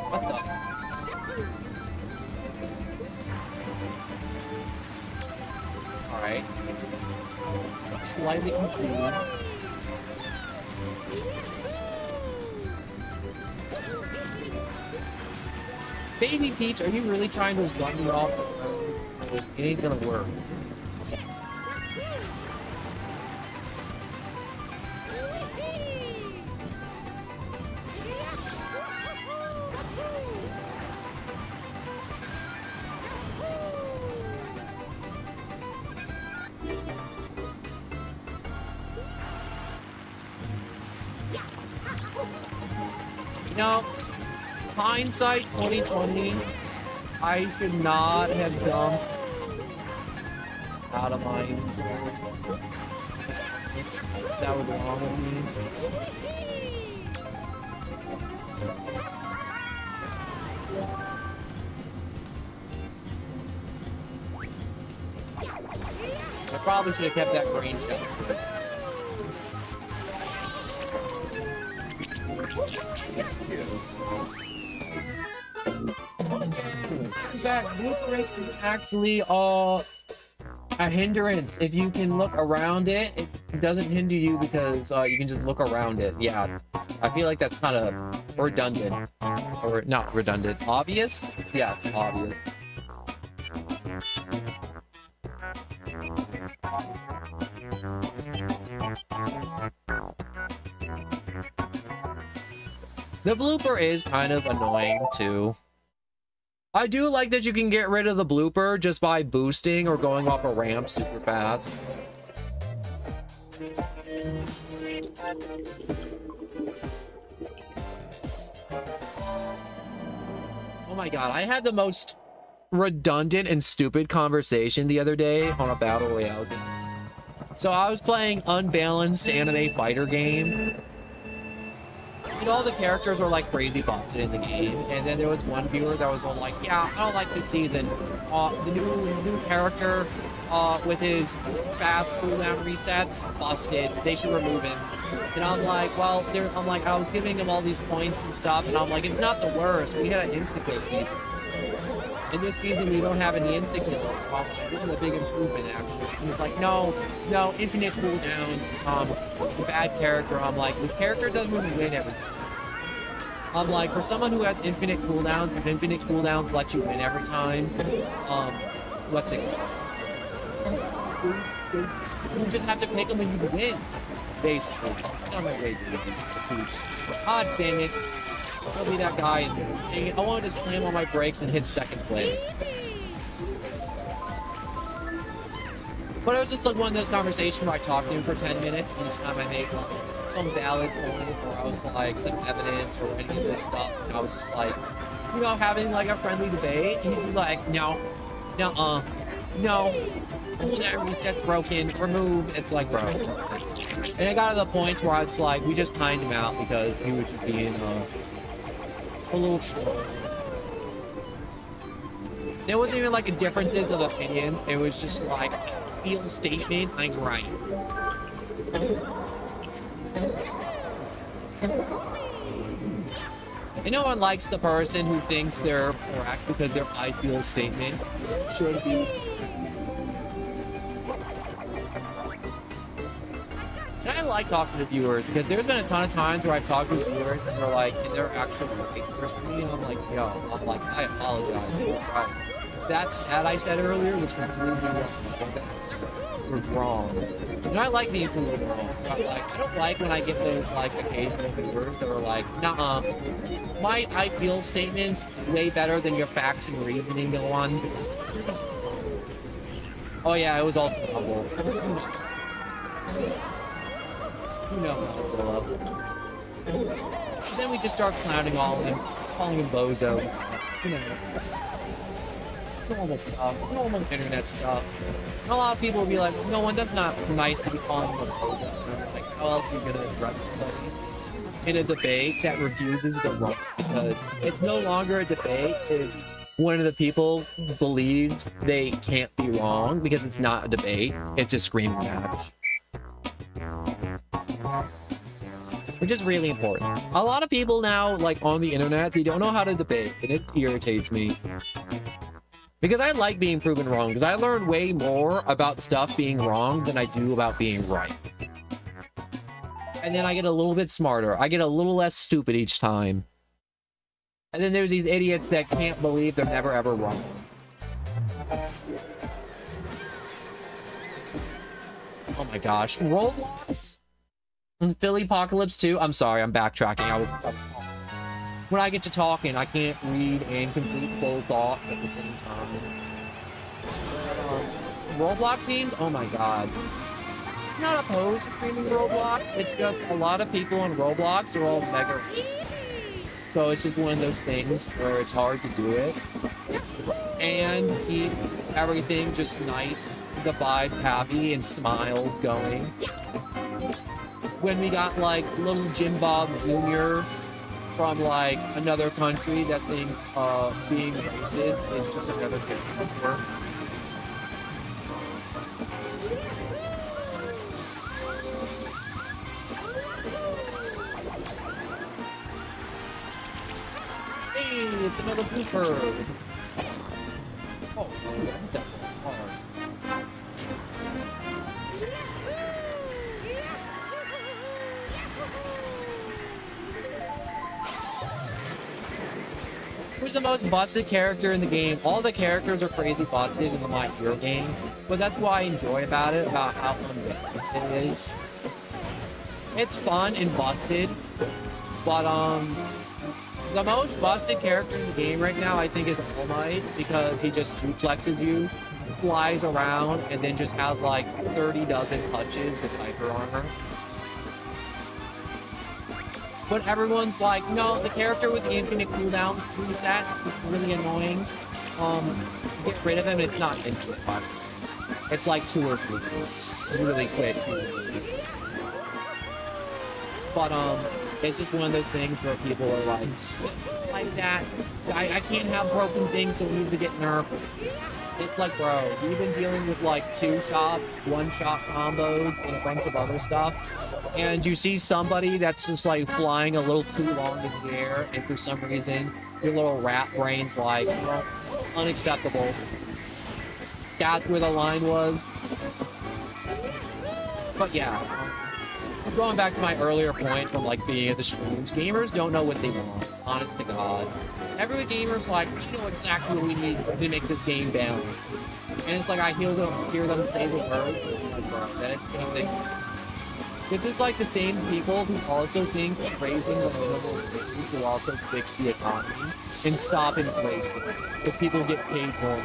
What the? Alright. Slightly confused. Baby Peach, are you really trying to run me off the road? It ain't gonna work. You know, hindsight 2020, I should not have dumped out of my inventory. That was wrong with me. I probably should have kept that green shell. That blue break is actually a hindrance. If you can look around it, it doesn't hinder you because you can just look around it. Yeah, I feel like that's kind of redundant. Or not redundant. Obvious? Yeah, obvious. The blooper is kind of annoying too. I do like that you can get rid of the blooper just by boosting or going off a ramp super fast. Oh my god, I had the most redundant and stupid conversation the other day on a battle royale game. So I was playing unbalanced anime fighter game. You know, all the characters were like crazy busted in the game, and then there was one viewer that was all like, yeah, I don't like this season. The new character with his fast cooldown resets, busted. They should remove him. And I'm like, well, I was giving him all these points and stuff, and I'm like, it's not the worst. We had an Insta-kill season. in this season we don't have any instant kills. So I'm like, this is a big improvement actually. And he's like, no, infinite cooldowns, bad character. I'm like, this character doesn't really win every time. I'm like, for someone who has infinite cooldowns, if infinite cooldowns let you win every time, what's it? You just have to pick them and you win, basically. Oh my way, God dang it. I'll be that guy. Dang it. I wanted to slam on my brakes and hit second place. But it was just like one of those conversations where I talked to him for 10 minutes, and each time I made like some valid point, or I was like some evidence or any of this stuff, and I was just like, you know, having like a friendly debate, and he'd be like, no, cooldown reset's broken, remove. It's like, bro. And it got to the point where it's like, we just timed him out because he was just being a little short. There wasn't even like a differences of opinions. It was just like, feel statement, I'm right. And no one likes the person who thinks they're correct because their I feel statement should be. And I like talking to viewers because there's been a ton of times where I've talked to viewers and they're like, and they're actually haters for me, and I'm like, yo, I'm like, I apologize. That stat I said earlier was completely wrong. Was wrong. And I like being completely wrong. I don't like when I get those like occasional viewers that are like, nah, my I feel statements way better than your facts and reasoning go on. Oh yeah, it was all trouble. You know how to blow up. Then we just start clowning all of them, calling them bozos. You know. Normal stuff, normal internet stuff. And a lot of people will be like, no one, that's not nice to be calling them a bozo. Like, how else are you gonna address somebody in a debate that refuses the wrong? Because it's no longer a debate if one of the people believes they can't be wrong, because it's not a debate, it's a screaming match. Which is really important. A lot of people now, like on the internet, they don't know how to debate, and it irritates me. Because I like being proven wrong, because I learn way more about stuff being wrong than I do about being right. And then I get a little bit smarter. I get a little less stupid each time. And then there's these idiots that can't believe they're never ever wrong. Oh my gosh. Roblox? Philly Apocalypse 2? I'm sorry, I'm backtracking. When I get to talking, I can't read and complete full thoughts at the same time. Roblox teams? Oh my god. I'm not opposed to streaming Roblox. It's just a lot of people on Roblox are all mega racist. So it's just one of those things where it's hard to do it. And keep everything just nice, the vibe happy, and smiles going. When we got like little Jim Bob Jr. from like another country that thinks being racist is just another character. Hey, it's another blooper. Oh, that's hard. Who's the most busted character in the game? All the characters are crazy busted in the My Hero game, but that's what I enjoy about it, about how fun it is. It's fun and busted, but the most busted character in the game right now, I think, is All Might, because he just suplexes you, flies around, and then just has like 30 dozen punches with hyper armor. But everyone's like, no, the character with the infinite cooldown reset is really annoying. Get rid of him, and it's not infinite, but it's like 2 or 3 really quick. But it's just one of those things where people are like that. I can't have broken things, so it needs to get nerfed. It's like, bro, you've been dealing with like 2 shots, 1-shot combos, and a bunch of other stuff. And you see somebody that's just like flying a little too long in the air, and for some reason, your little rat brain's like, well, unacceptable. That's where the line was. But yeah, going back to my earlier point from like being at the streams, gamers don't know what they want, honest to God. Every gamer's like, we know exactly what we need to make this game balanced. And it's like, I hear them say the words, and I'm like, bro, that is basic. This is like the same people who also think raising the minimum wage will also fix the economy and stop inflation if people get paid more.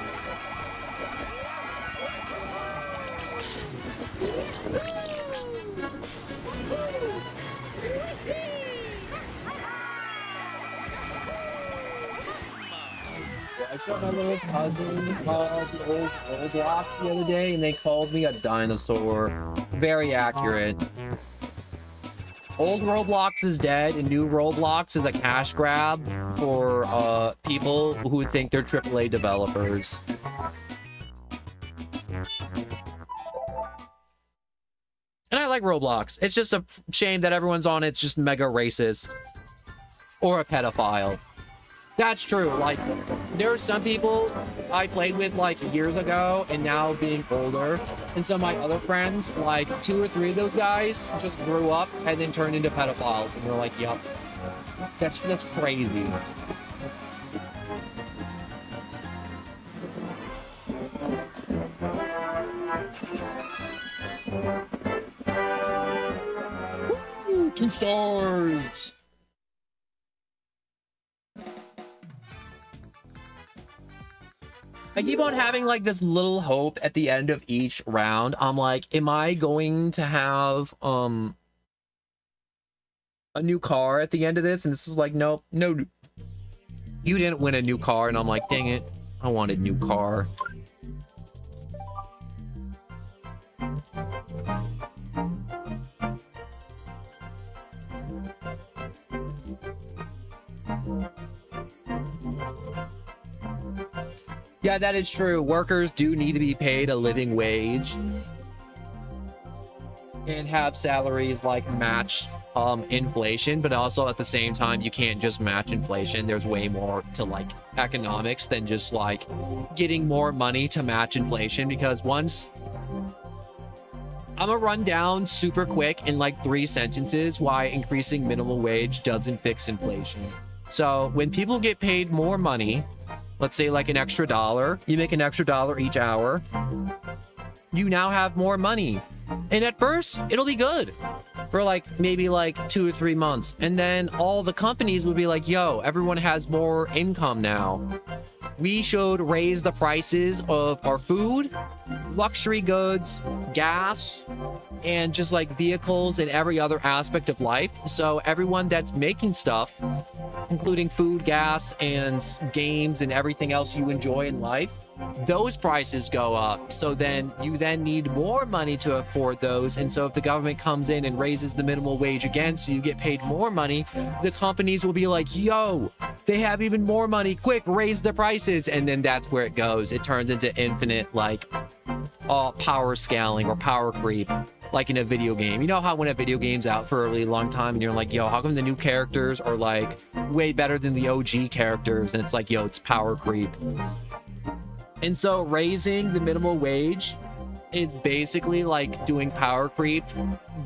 I saw my little cousin the old Roblox the other day, and they called me a dinosaur. Very accurate. Old Roblox is dead, and new Roblox is a cash grab for people who think they're AAA developers. And I like Roblox. It's just a shame that everyone's on it's just mega racist. Or a pedophile. That's true. Like, there are some people I played with like years ago and now being older. And some of my other friends, like 2 or 3 of those guys just grew up and then turned into pedophiles. And we're like, yup. That's crazy. Woo, 2 stars. I keep on having like this little hope at the end of each round. I'm like, am I going to have a new car at the end of this? And this was like, nope, no, you didn't win a new car. And I'm like, dang it, I wanted a new car. Yeah, that is true. Workers do need to be paid a living wage and have salaries like match inflation, but also at the same time, you can't just match inflation. There's way more to like economics than just like getting more money to match inflation, because once I'm gonna run down super quick in like 3 sentences why increasing minimum wage doesn't fix inflation. So when people get paid more money, let's say like an extra $1, you make an extra $1 each hour, you now have more money. And at first, it'll be good for like maybe like 2 or 3 months. And then all the companies will be like, yo, everyone has more income now. We should raise the prices of our food, luxury goods, gas, and just like vehicles and every other aspect of life. So everyone that's making stuff, including food, gas, and games and everything else you enjoy in life, those prices go up. So then you then need more money to afford those. And so if the government comes in and raises the minimum wage again, so you get paid more money, the companies will be like, yo, they have even more money, quick, raise the prices. And then that's where it goes. It turns into infinite like power scaling or power creep, like in a video game. You know how when a video game's out for a really long time and you're like, yo, how come the new characters are like way better than the OG characters? And it's like, yo, it's power creep. And so raising the minimum wage is basically like doing power creep,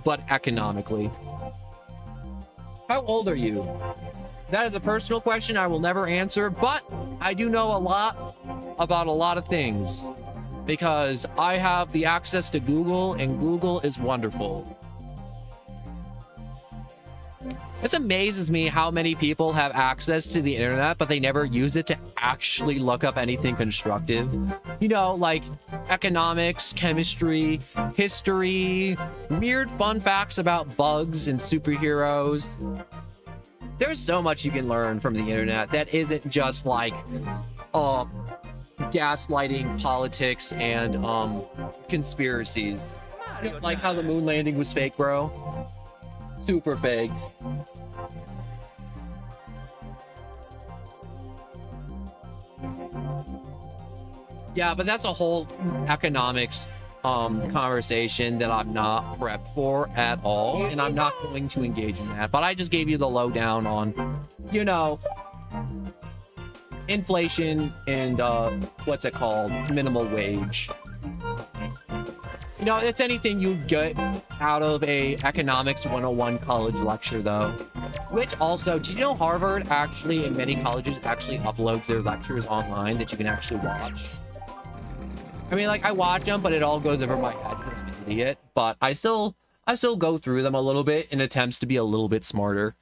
but economically. How old are you? That is a personal question I will never answer, but I do know a lot about a lot of things because I have the access to Google, and Google is wonderful. It amazes me how many people have access to the internet, but they never use it to actually look up anything constructive. You know, like economics, chemistry, history, weird fun facts about bugs and superheroes. There's so much you can learn from the internet that isn't just like gaslighting, politics, and conspiracies. You know, like how the moon landing was fake, bro. Super faked. Yeah, but that's a whole economics conversation that I'm not prepped for at all, and I'm not going to engage in that. But I just gave you the lowdown on, you know, inflation and what's it called, minimum wage. You know, it's anything you'd get out of a economics 101 college lecture, though. Which also, did you know Harvard actually, in many colleges, actually uploads their lectures online that you can actually watch? I mean, like, I watch them, but it all goes over my head because I'm an idiot. But I still go through them a little bit in attempts to be a little bit smarter.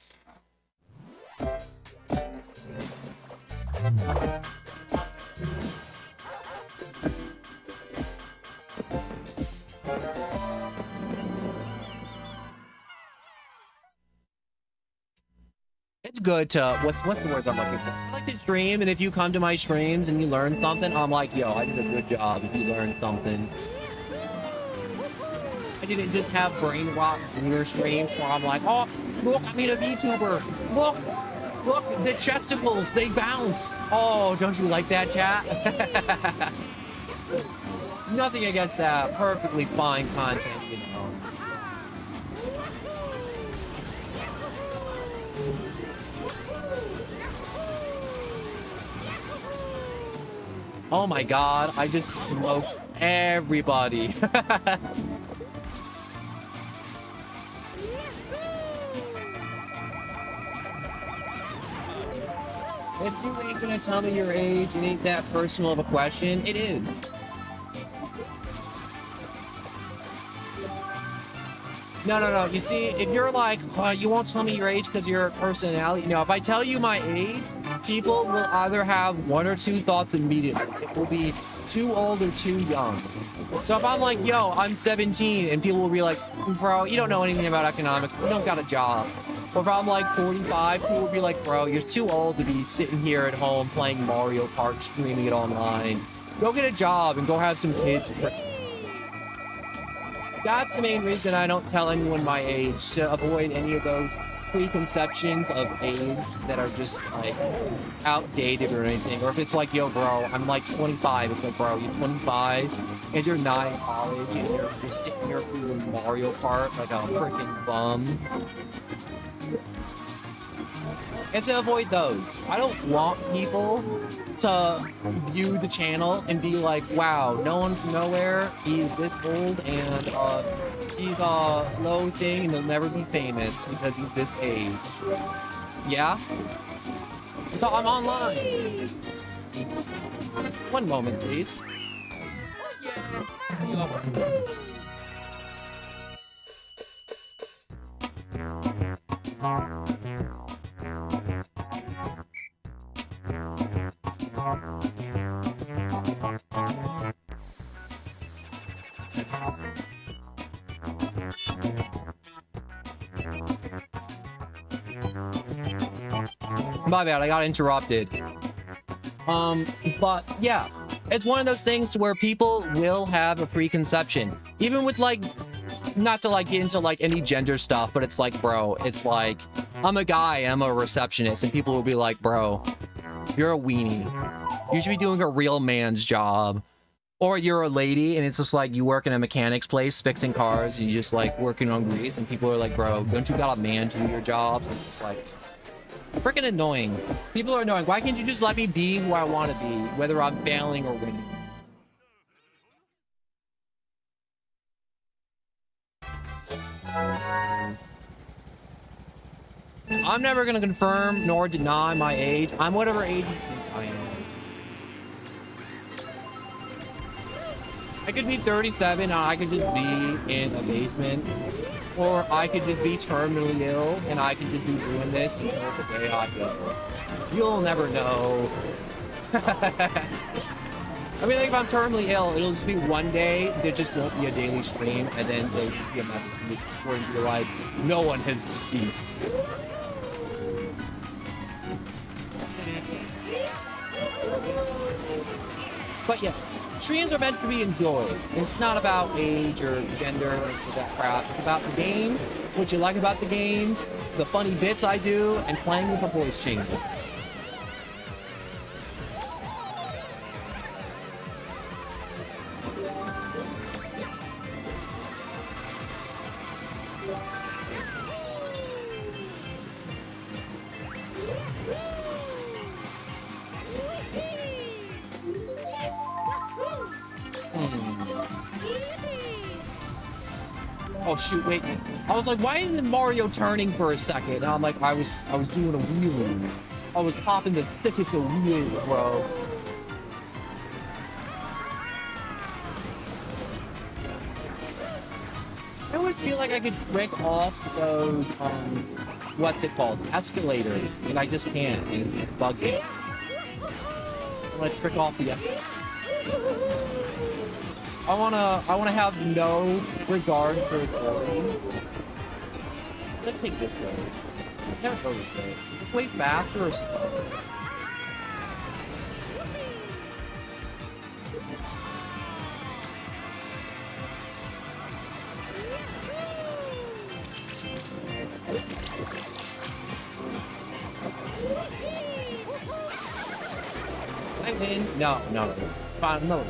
It's good to what's the words I'm looking for? I like to stream, and if you come to my streams and you learn something, I'm like, yo, I did a good job if you learned something. I didn't just have brain rot in your stream where I'm like, oh, look, I made a VTuber. Look, the chesticles, they bounce. Oh, don't you like that, chat? Nothing against that. Perfectly fine content, you know. Oh my god, I just smoked everybody. If you ain't gonna tell me your age, it ain't that personal of a question. It is. No. You see, if you're like, you won't tell me your age because you're a personality. No, if I tell you my age, people will either have one or two thoughts immediately. It will be too old or too young. So if I'm like, yo, I'm 17, and people will be like, bro, you don't know anything about economics. You don't got a job. Or if I'm like 45, people will be like, bro, you're too old to be sitting here at home playing Mario Kart, streaming it online. Go get a job and go have some kids. That's the main reason I don't tell anyone my age, to avoid any of those preconceptions of age that are just like outdated or anything. Or if it's like, yo, bro, I'm like 25. It's like, bro, you're 25 and you're not in college and you're just sitting here playing Mario Kart like a freaking bum. And to avoid those, I don't want people to view the channel and be like, wow, no one from nowhere, he's this old and he's a low thing and he'll never be famous because he's this age. Yeah? So I'm online. One moment, please. My bad, I got interrupted. But yeah, it's one of those things where people will have a preconception. Even with like, not to like get into like any gender stuff, but it's like, bro, it's like, I'm a guy, I'm a receptionist, and people will be like, bro, you're a weenie. You should be doing a real man's job. Or you're a lady, and it's just like you work in a mechanic's place fixing cars, and you just like working on grease, and people are like, bro, don't you got a man to do your job? It's just like, freaking annoying. People are annoying. Why can't you just let me be who I want to be, whether I'm failing or winning? I'm never gonna confirm nor deny my age. I'm whatever age you think I am. I could be 37 and I could just be in a basement. Or I could just be terminally ill and I could just be doing this until the day I go. You'll never know. I mean, like, if I'm terminally ill, it'll just be one day. There just won't be a daily stream, and then there'll just be a message from me supporting your life. No one has deceased. But yeah, streams are meant to be enjoyed. It's not about age or gender or that crap. It's about the game, what you like about the game, the funny bits I do, and playing with a voice changer. Oh shoot, wait. I was like, why isn't Mario turning for a second? And I'm like, I was doing a wheelie. I was popping the thickest of wheels, bro. I always feel like I could trick off those, what's it called? Escalators. And I just can't. And it bugged me. I want to trick off the escalators. I wanna have no regard for authority. Let's take this way. I never go this way. Just way faster or slow. I win? No. Fine, no.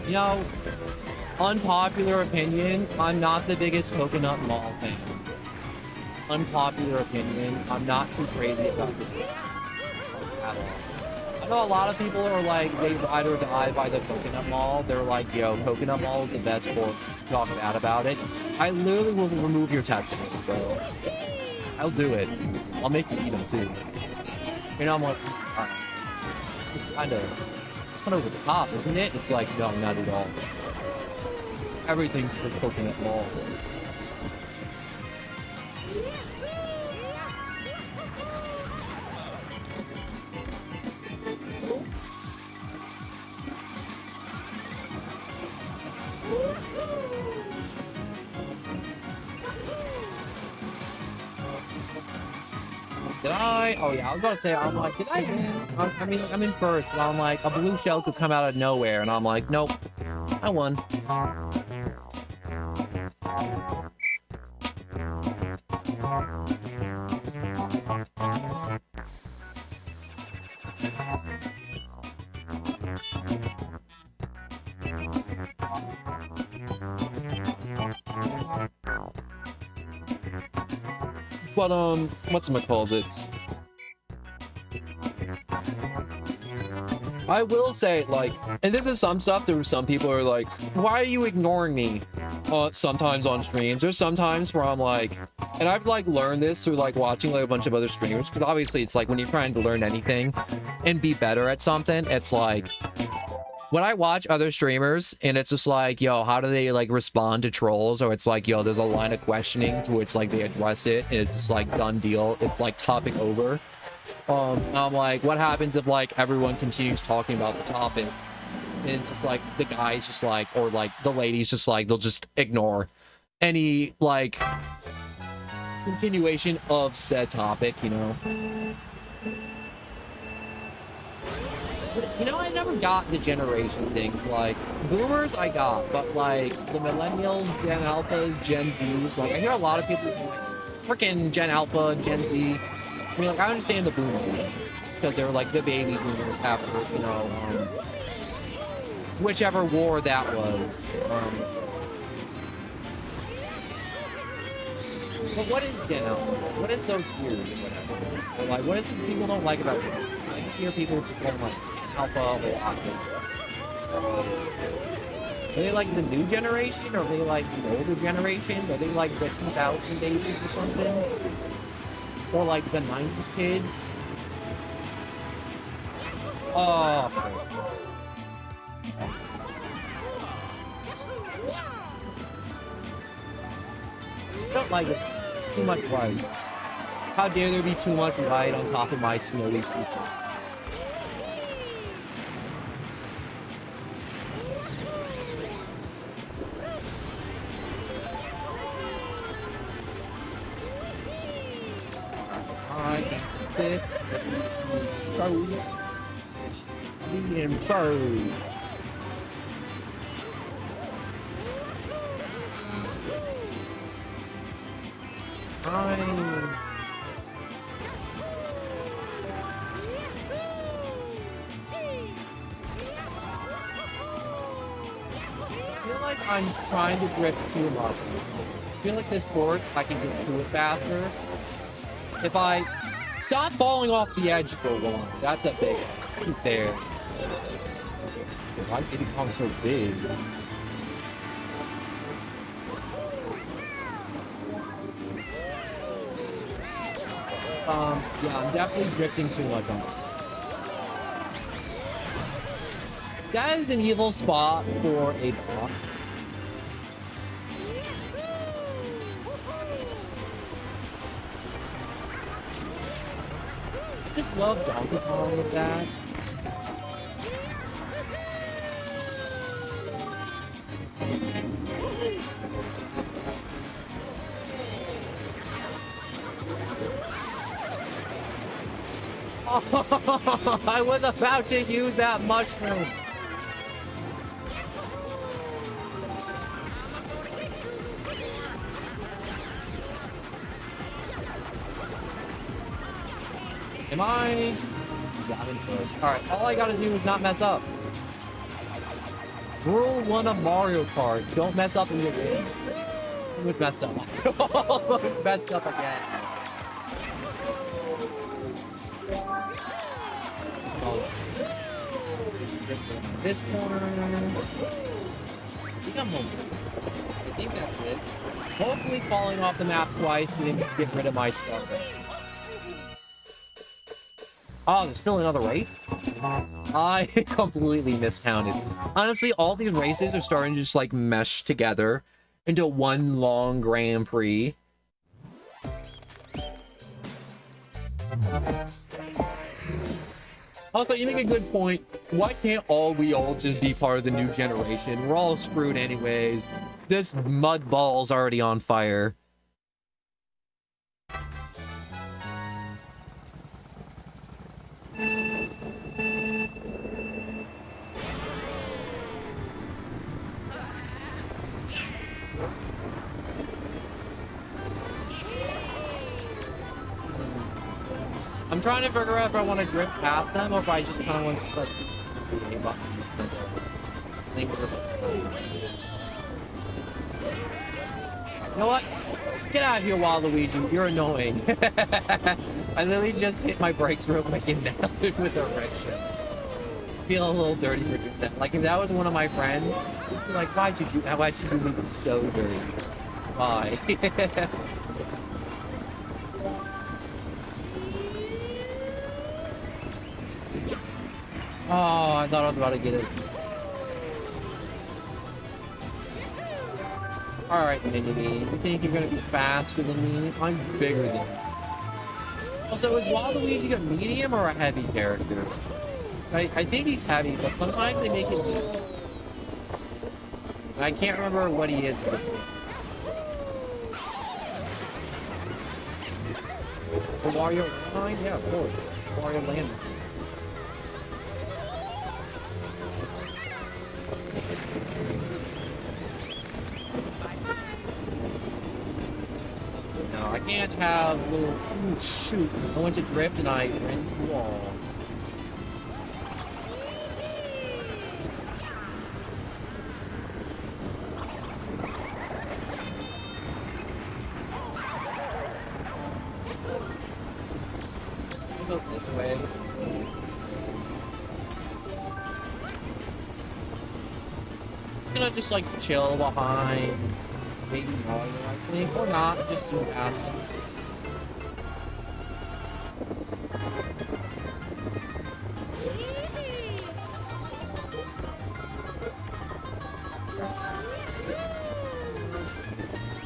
You know, unpopular opinion, I'm not the biggest Coconut Mall fan. Unpopular opinion, I'm not too crazy about this place at all. I know a lot of people are like, they ride or die by the Coconut Mall. They're like, yo, Coconut Mall is the best for talk bad about it. I literally will remove your testicles, bro. I'll do it. I'll make you eat them too. You know, I'm like, kind of over the top, isn't it? It's like, no, not at all. Everything's for Coconut Mall. Did I? Oh yeah, I was about to say, I'm like, did I win? I mean, I'm in first, and I'm like, a blue shell could come out of nowhere, and I'm like, nope, I won. But, whatchamacallit? I will say, like, and this is some stuff that some people are like, why are you ignoring me? Sometimes on streams. There's sometimes where I'm like, and I've like learned this through like watching like a bunch of other streamers, because obviously it's like when you're trying to learn anything and be better at something, it's like, when I watch other streamers and it's just like, yo, how do they like respond to trolls? Or it's like, yo, there's a line of questioning to which like they address it and it's just like done deal. It's like topic over. I'm like, what happens if like everyone continues talking about the topic? And it's just like the guys just like, or like the ladies just like, they'll just ignore any like continuation of said topic, you know? You know, I never got the generation thing. Like, boomers I got, but like the millennials, Gen Alphas, Gen Zs, like I hear a lot of people like, freaking Gen Alpha, Gen Z. I mean, like, I understand the boomers because they're like the baby boomers after, you know, whichever war that was. But what is Gen Alpha? What is those years? Whatever. Or like, what is it people don't like about it? I just hear people just going like, Alpha or Alpha. Are they like the new generation? Or are they like the older generation? Are they like the 2000 babies or something? Or like the 90s kids? Oh. I don't like it. It's too much light. How dare there be too much light on top of my snowy people? Being furry. I feel like I'm trying to drift too much. I feel like this course, I can get to it faster. If I Stop falling off the edge for one. That's a big there. Why did it become so big? Yeah, I'm definitely drifting too much on it. That is an evil spot for a box. Just love Donkey Kong with that. Oh, I was about to use that mushroom. Am I? Got him first. Alright, all I gotta do is not mess up. Rule 1 of Mario Kart. Don't mess up in your game. It was messed up. Almost messed up again. This corner. I think I'm home. I think that's it. Hopefully falling off the map twice didn't get rid of my stuff. Oh, there's still another race? I completely miscounted. Honestly, all these races are starting to just like mesh together into one long Grand Prix. Also, you make a good point. Why can't we all just be part of the new generation? We're all screwed anyways. This mud ball's already on fire. I'm trying to figure out if I want to drift past them or if I just kind of want to just like A button. You know what? Get out of here, Waluigi. You're annoying. I literally just hit my brakes real quick and nailed it with a wrench. Feel a little dirty for doing that. Like if that was one of my friends, I'd be like, why'd you do that? Why'd you do me so dirty? Why? Oh, I thought I was about to get it. Alright, Mini-Me. You think you're gonna be faster than me? I'm bigger than you. Also, is Waluigi a medium or a heavy character? I think he's heavy, but sometimes they make it medium. I can't remember what he is for this game. The Wario Landmine? Yeah, of course. Wario Landmine. No, I can't have little... Ooh, shoot. I went to drift and I ran into the wall. Go this way. It's gonna just like chill behind maybe Mario, I think, or not, just zoom past him.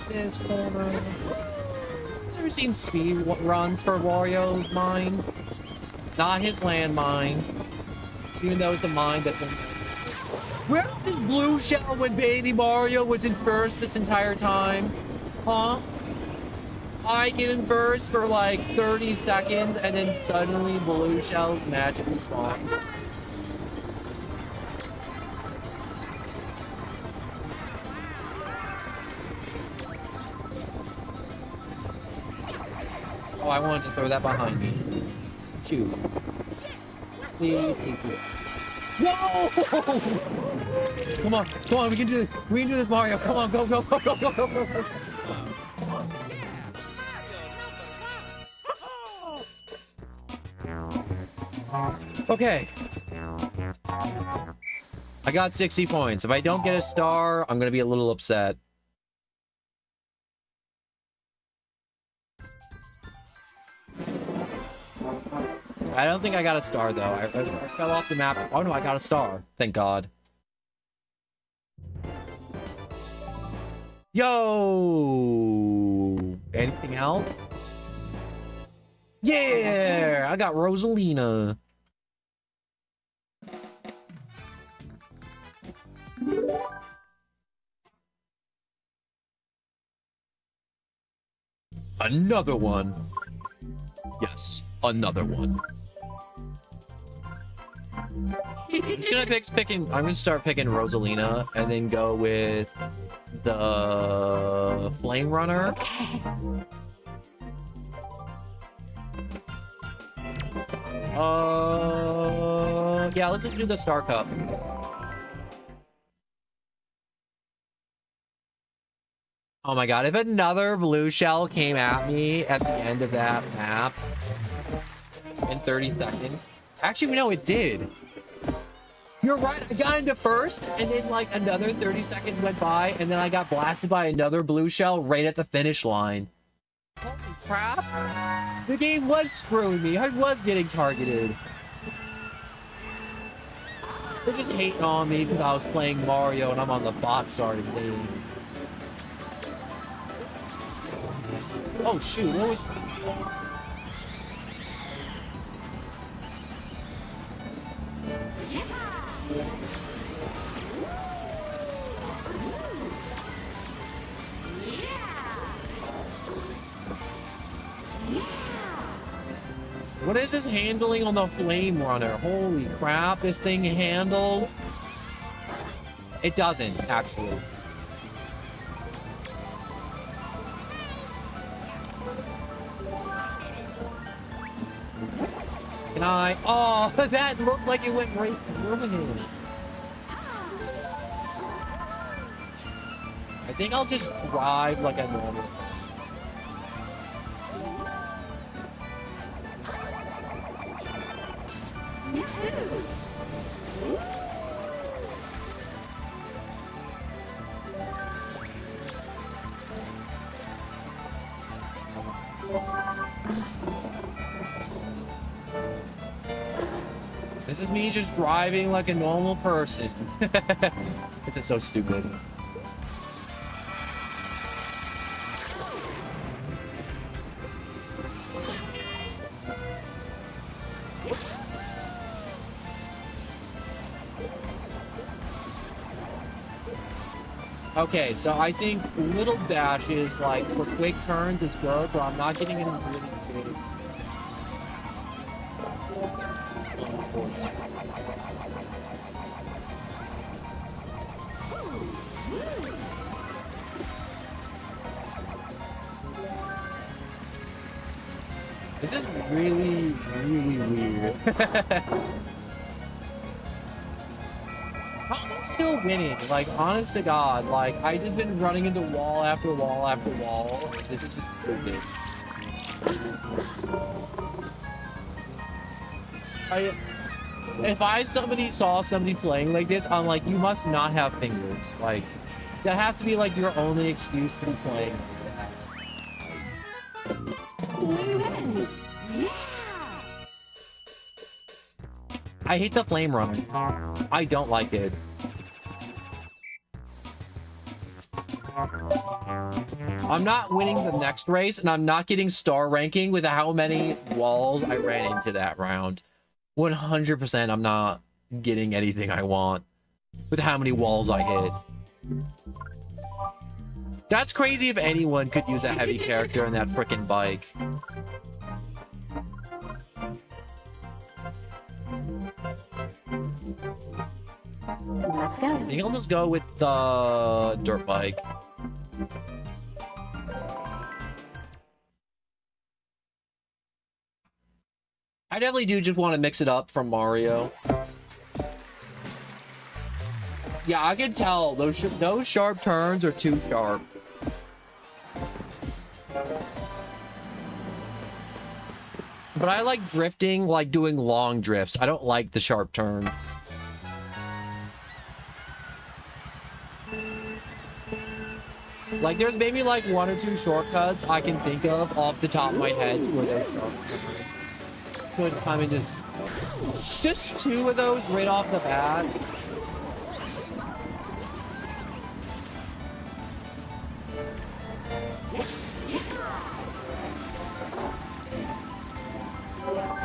This corner. Ever seen speed runs for Wario's mine? Not his landmine. Even though it's a mine that's in... Where was this blue shell when Baby Mario was in first this entire time? Huh? I get in first for like 30 seconds and then suddenly blue shells magically spawn. Oh, I wanted to throw that behind me. Shoot. Please, please, please. Whoa! Come on, we can do this. We can do this, Mario. Come on, go, go, go, go, go, go, go, go. Okay. I got 60 points. If I don't get a star, I'm gonna be a little upset. I don't think I got a star, though. I fell off the map. Oh, no, I got a star. Thank God. Yo! Anything else? Yeah! I got Rosalina. Another one. Yes, another one. I'm gonna start picking Rosalina and then go with the Flame Runner. Yeah, let's just do the Star Cup. Oh my god, if another blue shell came at me at the end of that map in 30 seconds. Actually, no, it did. You're right, I got into first, and then like another 30 seconds went by, and then I got blasted by another blue shell right at the finish line. Holy crap. The game was screwing me. I was getting targeted. They're just hating on me because I was playing Mario and I'm on the box art game. Oh shoot, what was... What is this handling on the Flame Runner? Holy crap, this thing handles... It doesn't, actually. Can I... Oh, that looked like it went right through him. I think I'll just drive like a normal... This is me just driving like a normal person. This is so stupid. Okay, so I think little dashes, like for quick turns, is good, but I'm not getting any really big. This is really, really weird. I'm still winning, like, honest to God. Like, I just been running into wall after wall after wall. This is just stupid. If somebody saw somebody playing like this, I'm like, you must not have fingers. Like, that has to be, like, your only excuse to be playing like that. I hate the Flame Runner. I don't like it. I'm not winning the next race, and I'm not getting star ranking with how many walls I ran into that round. 100% I'm not getting anything I want with how many walls I hit. That's crazy if anyone could use a heavy character in that frickin' bike. Let's go. I think I'll just go with the dirt bike. I definitely do just want to mix it up from Mario. Yeah, I can tell those sharp turns are too sharp. But I like drifting, like doing long drifts. I don't like the sharp turns. Like, there's maybe like 1 or 2 shortcuts I can think of off the top of my head where they're sharp turns. Could kind of just 2 of those right off the bat.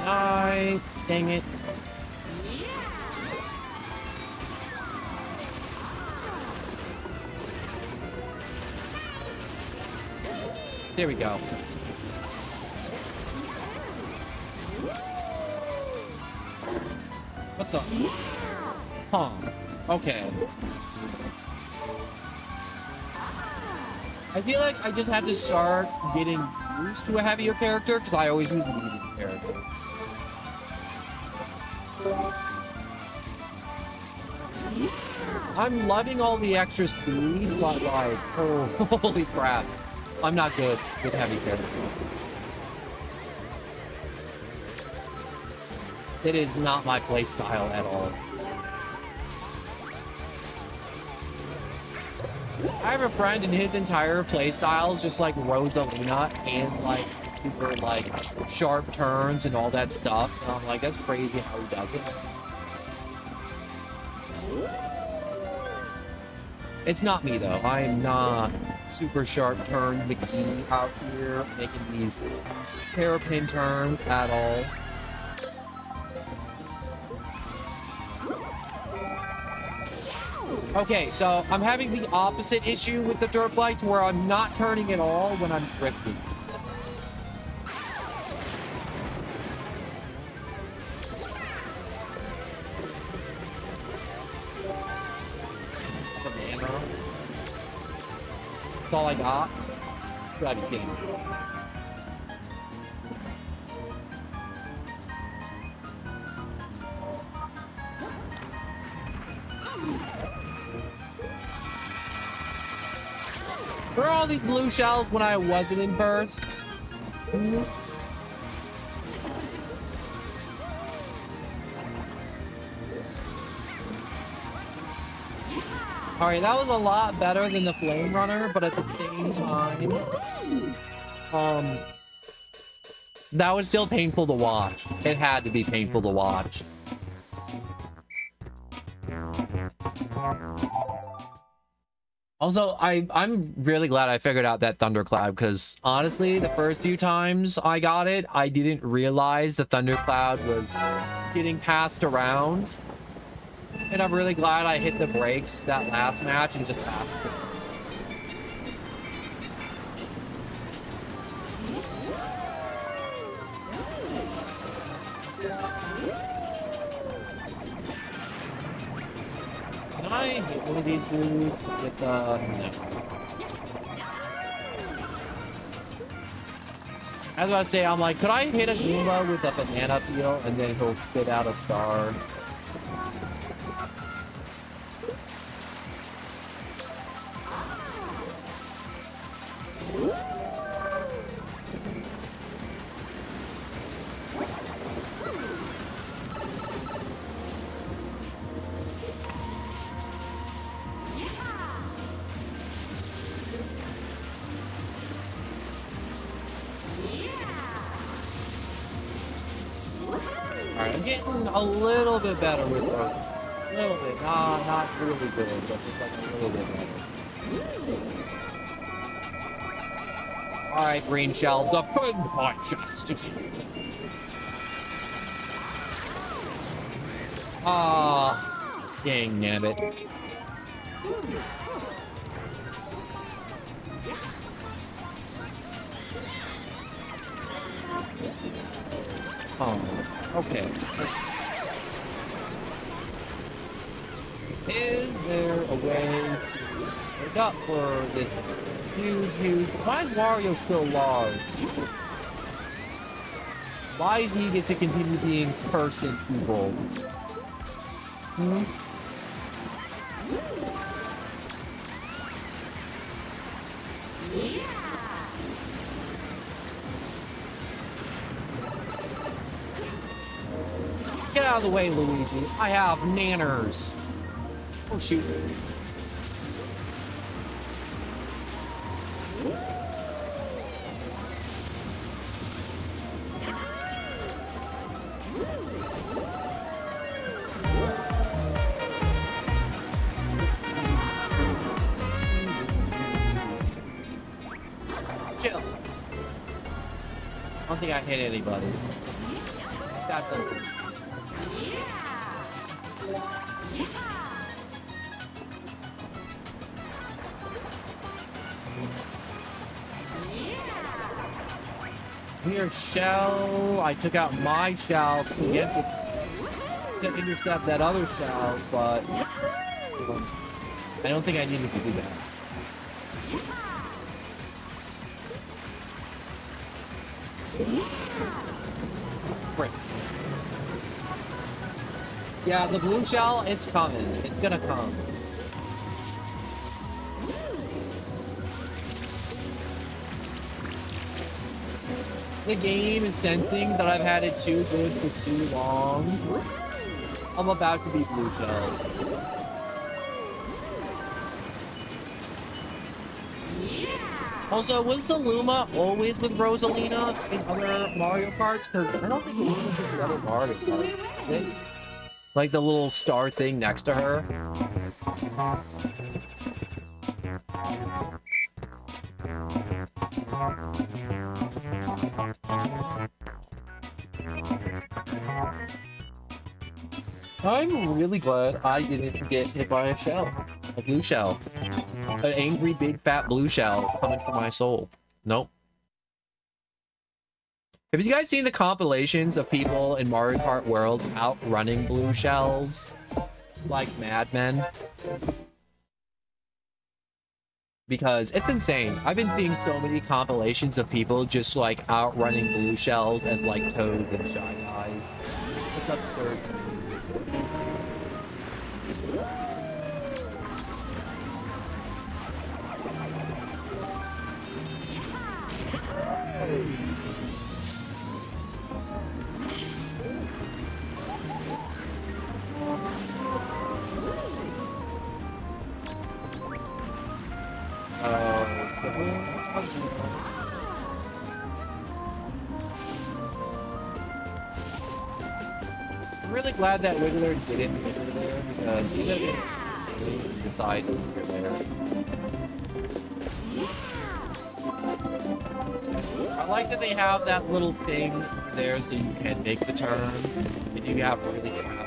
Ay, dang it. There we go. What the? Huh. Okay. I feel like I just have to start getting used to a heavier character because I always use medium characters. I'm loving all the extra speed, but like, oh, holy crap. I'm not good with heavy characters. It is not my playstyle at all. I have a friend and his entire playstyle is just like Rosalina and like super like sharp turns and all that stuff. And I'm like, that's crazy how he does it. It's not me though. I am not super sharp turn McGee out here making these hairpin turns at all. Okay, so I'm having the opposite issue with the dirt bikes where I'm not turning at all when I'm drifting. Banana. That's all I got. You gotta be kidding me. Where are all these blue shells when I wasn't in burst? Alright, that was a lot better than the Flame Runner, but at the same time, that was still painful to watch. It had to be painful to watch. Also, I'm really glad I figured out that Thundercloud, because honestly, the first few times I got it, I didn't realize the Thundercloud was getting passed around. And I'm really glad I hit the brakes that last match and just passed it. Can I hit one of these dudes with no. I was about to say, I'm like, could I hit a Goomba with a banana peel and then he'll spit out a star? Alright, I'm getting a little bit better with those. A little bit. Not really good, but just like a little bit better. Alright, green shell, defend my chastity. Ah, dang nabbit. Oh, okay. Is there a way to make up for this huge... Why is Mario still large? Why does he get to continue being person evil? out of the way, Luigi. I have manners. Oh, shoot. Chill. I don't think I hit anybody. That's okay. Here, shell. I took out my shell to intercept that other shell, but I don't think I needed to do that. Frick. Yeah, the blue shell, it's coming. It's gonna come. The game is sensing that I've had it too good for too long. I'm about to be blue shell. Also, was the Luma always with Rosalina in other Mario Karts? Because I don't think Luma's with the other Mario Karts. Is it? Like the little star thing next to her. I'm really glad I didn't get hit by a shell. A blue shell. An angry, big, fat blue shell coming for my soul. Nope. Have you guys seen the compilations of people in Mario Kart World outrunning blue shells? Like madmen? Because it's insane. I've been seeing so many compilations of people just like outrunning blue shells as like toads and shy guys. It's absurd to me. So, triple. I'm really glad that Wiggler didn't enter there because he didn't really decide to enter there. I like that they have that little thing there so you can make the turn if you have really good traffic.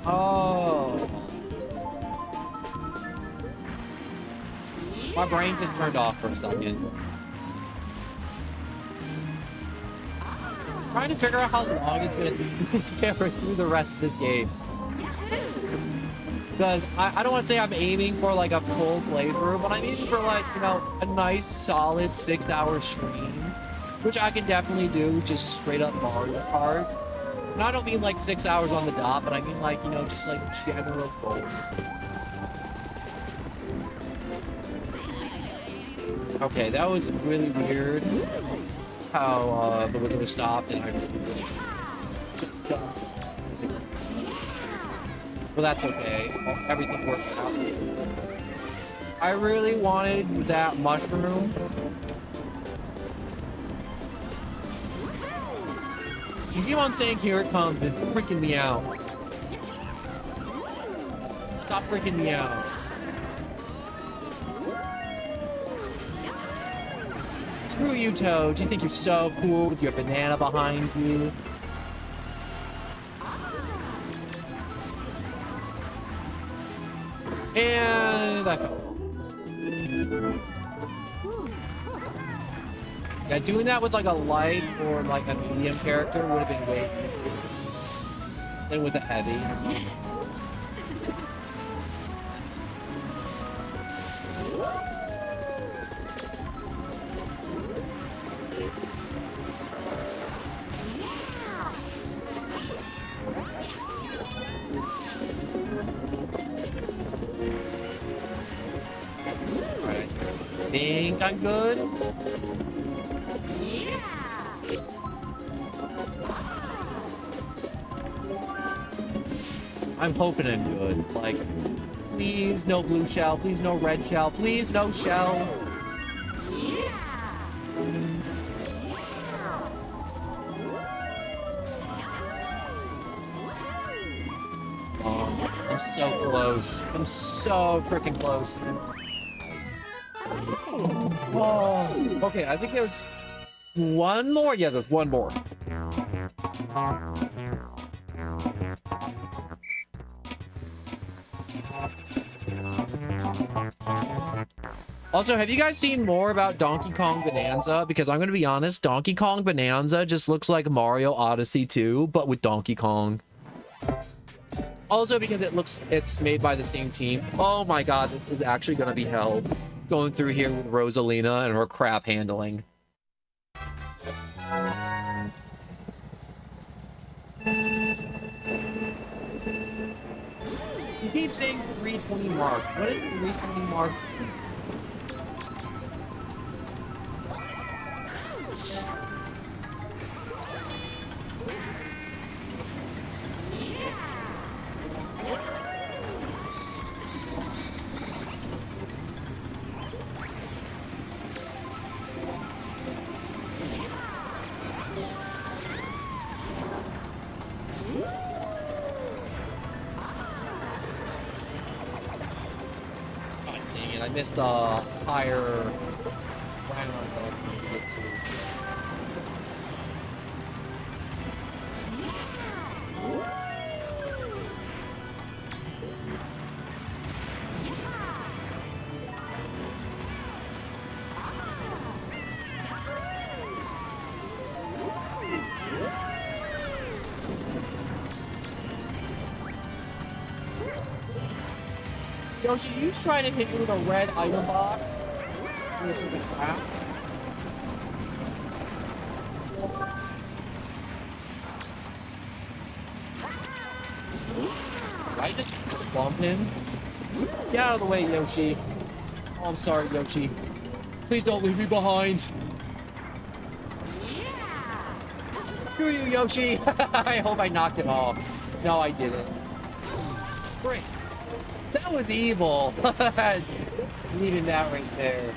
Oh. My brain just turned off for a second. Trying to figure out how long it's gonna take me to get through the rest of this game. Because I don't want to say I'm aiming for like a full playthrough, but I'm aiming for like, you know, a nice solid 6-hour stream. Which I can definitely do, just straight up Mario Kart. And I don't mean like 6 hours on the dot, but I mean like, you know, just like general goals. Okay, that was really weird. How the window stopped and I really well, that's okay. Everything worked out. I really wanted that mushroom. You keep on saying here it comes, it's freaking me out. Stop freaking me out. Screw you, Toad. You think you're so cool with your banana behind you? And I fell. Yeah, doing that with like a light or like a medium character would have been way easier than with a heavy. Yes. think I'm good. I'm hoping I'm good. Like, please no blue shell. Please no red shell. Please no shell. Oh, I'm so close. I'm so freaking close. Oh, okay. I think there's one more. Yeah, there's one more. Also, have you guys seen more about Donkey Kong Bonanza? Because I'm going to be honest, Donkey Kong Bonanza just looks like Mario Odyssey 2, but with Donkey Kong. Also, because it's made by the same team. Oh my god, this is actually going to be hell. Going through here with Rosalina and her crap handling. You keep saying 320 mark. What is the 320 mark? I missed the higher round that I need to get to. Yoshi, you trying to hit me with a red item box? This is a crap. Did I just bump him? Get out of the way, Yoshi. Oh, I'm sorry, Yoshi. Please don't leave me behind. Screw you, Yoshi. I hope I knocked him off. No, I didn't. Great. That was evil. Leaving that right there.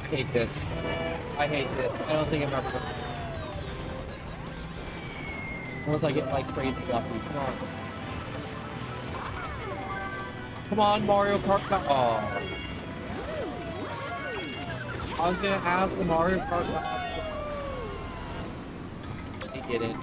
I hate this. I hate this. I don't think I'm ever. Unless I get like crazy lucky. Come on. Come on, Mario Kart. Oh. I was gonna ask the Mario Kart. Get it.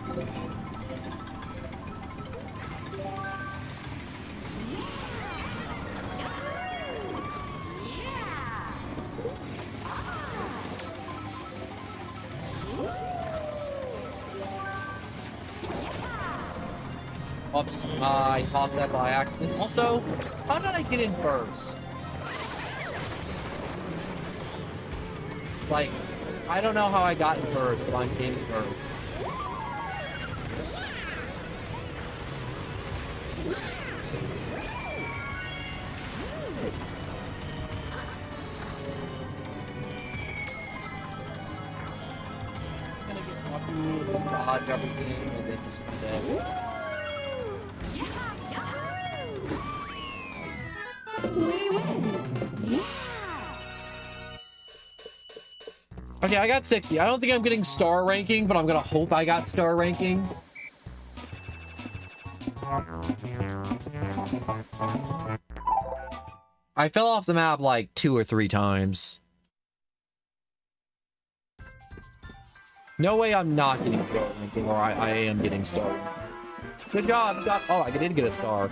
Oops, I tossed that by accident. Also, how did I get in first? Like, I don't know how I got in first, but I'm in first. Dodge everything and then just be dead. Okay, I got 60. I don't think I'm getting star ranking, but I'm gonna hope I got star ranking. I fell off the map like 2 or 3 times. No way I'm not getting star ranking, or I am getting star. Good job, you got. Oh, I did get a star.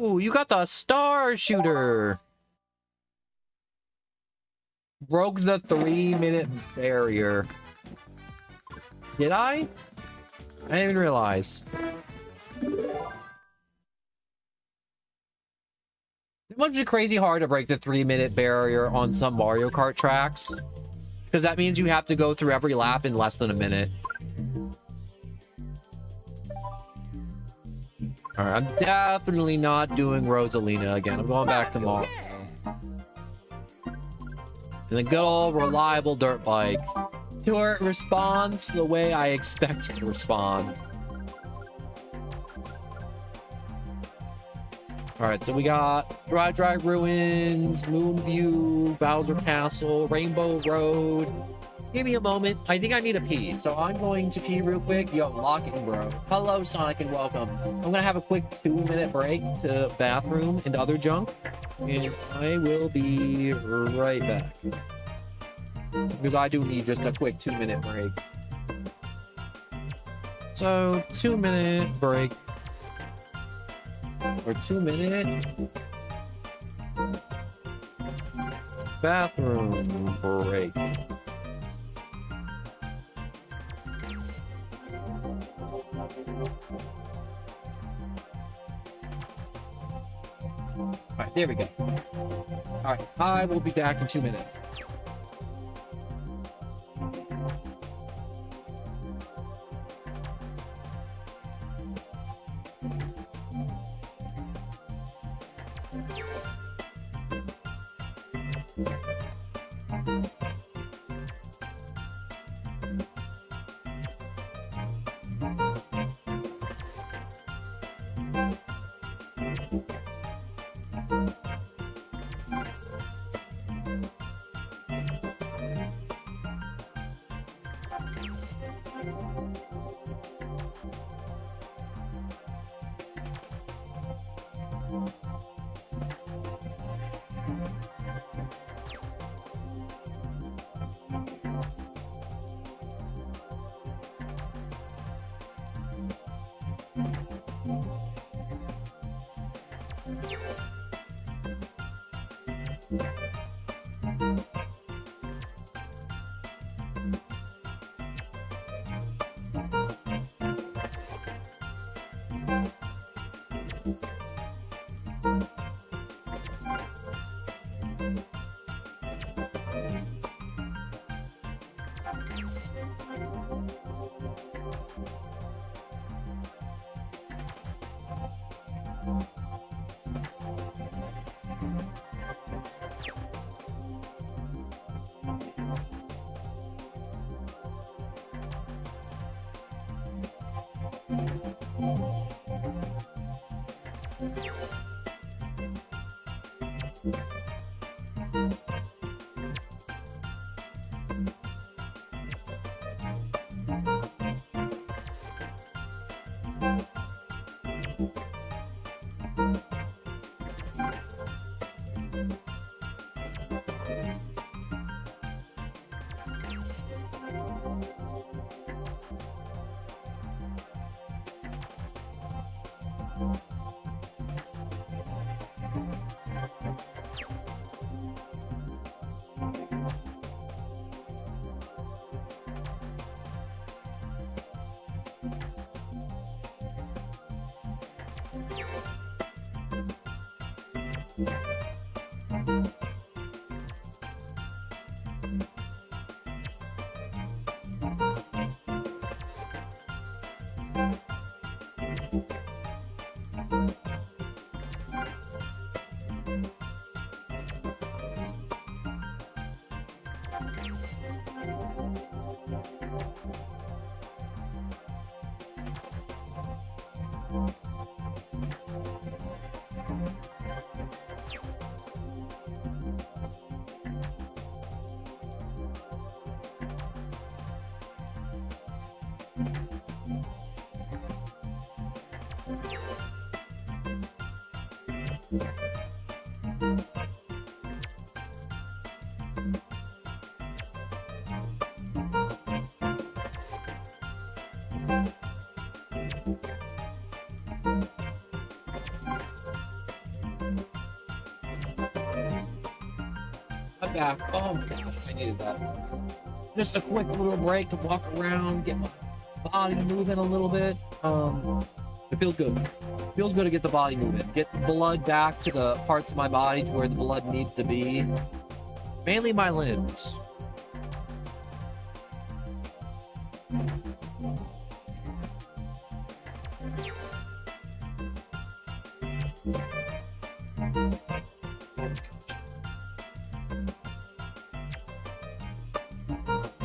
Ooh, you got the star shooter. Broke the 3-minute barrier. Did I? I didn't even realize. Must be crazy hard to break the 3-minute barrier on some Mario Kart tracks. Because that means you have to go through every lap in less than a minute. Alright, I'm definitely not doing Rosalina again. I'm going back to Mario. And the good old reliable dirt bike. Sure, it responds the way I expect it to respond. Alright, so we got Dry Ruins, Moonview, Bowser Castle, Rainbow Road. Give me a moment. I think I need a pee, so I'm going to pee real quick. Yo, lock in, bro. Hello, Sonic, and welcome. I'm gonna have a quick 2-minute break to bathroom and other junk, and I will be right back. Because I do need just a quick 2-minute break. So, 2-minute break. Or 2-minute bathroom break. Alright, there we go. Alright, I will be back in 2 minutes. I'm back. Oh my gosh, I needed that. Just a quick little break to walk around, get my body moving a little bit. It feels good. Feels good to get the body moving. Get blood back to the parts of my body to where the blood needs to be. Mainly my limbs.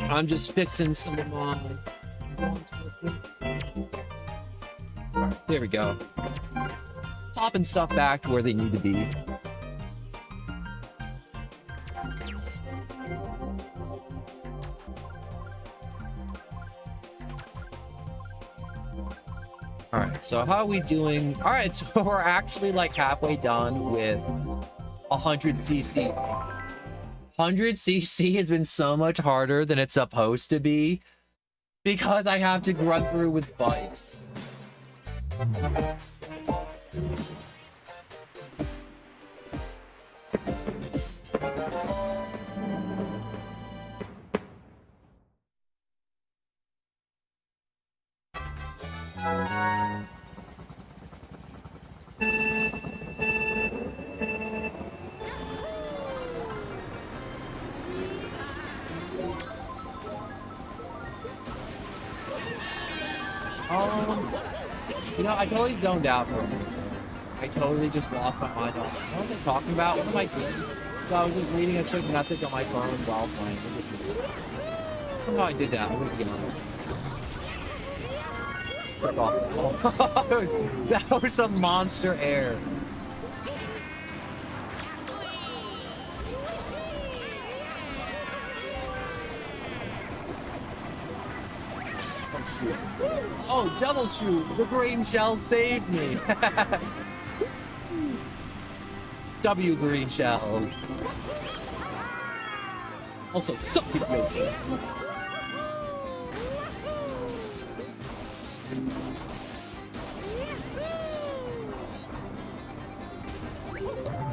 I'm just fixing some of mine. Alright, there we go. Popping stuff back to where they need to be. Alright, so how are we doing? Alright, so we're actually like halfway done with 100cc. 100cc has been so much harder than it's supposed to be because I have to run through with bikes. You know, I totally zoned out for a minute. I totally just lost my mind on what was I talking about? What am I doing? So I was just reading a quick message on my phone while playing. Somehow I did that. I'm gonna be honest. Took off. That was some monster air. Oh, double shoot! The green shell saved me! W green shells. Also, something green shells.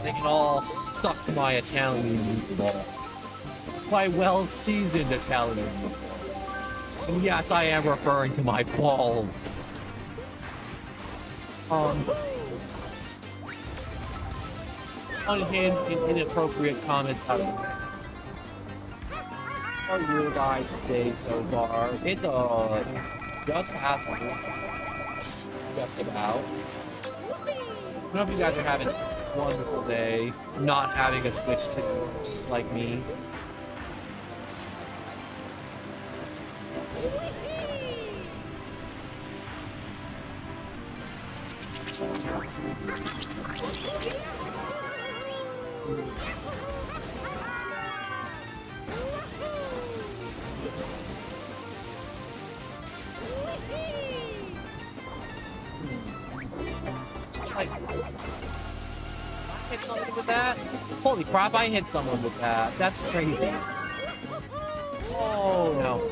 They can all suck my Italian meatball. My well-seasoned Italian meatball. And yes, I am referring to my balls. Unhinged and inappropriate comments out of the How are your guys' day so far? It's just past just about. I hope you guys are having a wonderful day, not having a Switch to just like me. Like, I hit someone with that? Holy crap, I hit someone with that. That's crazy. Oh no.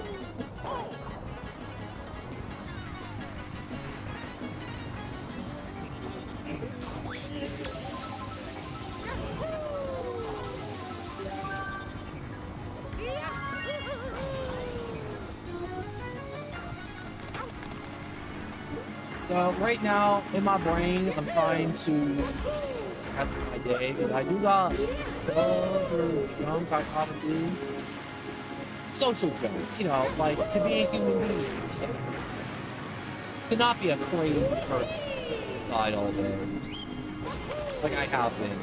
So right now, in my brain, I'm trying to that's my day, because I do got other junk I gotta do. Social junk, you know, like to be a human being and stuff. To not be a crazy person sitting inside all day. Like I have been.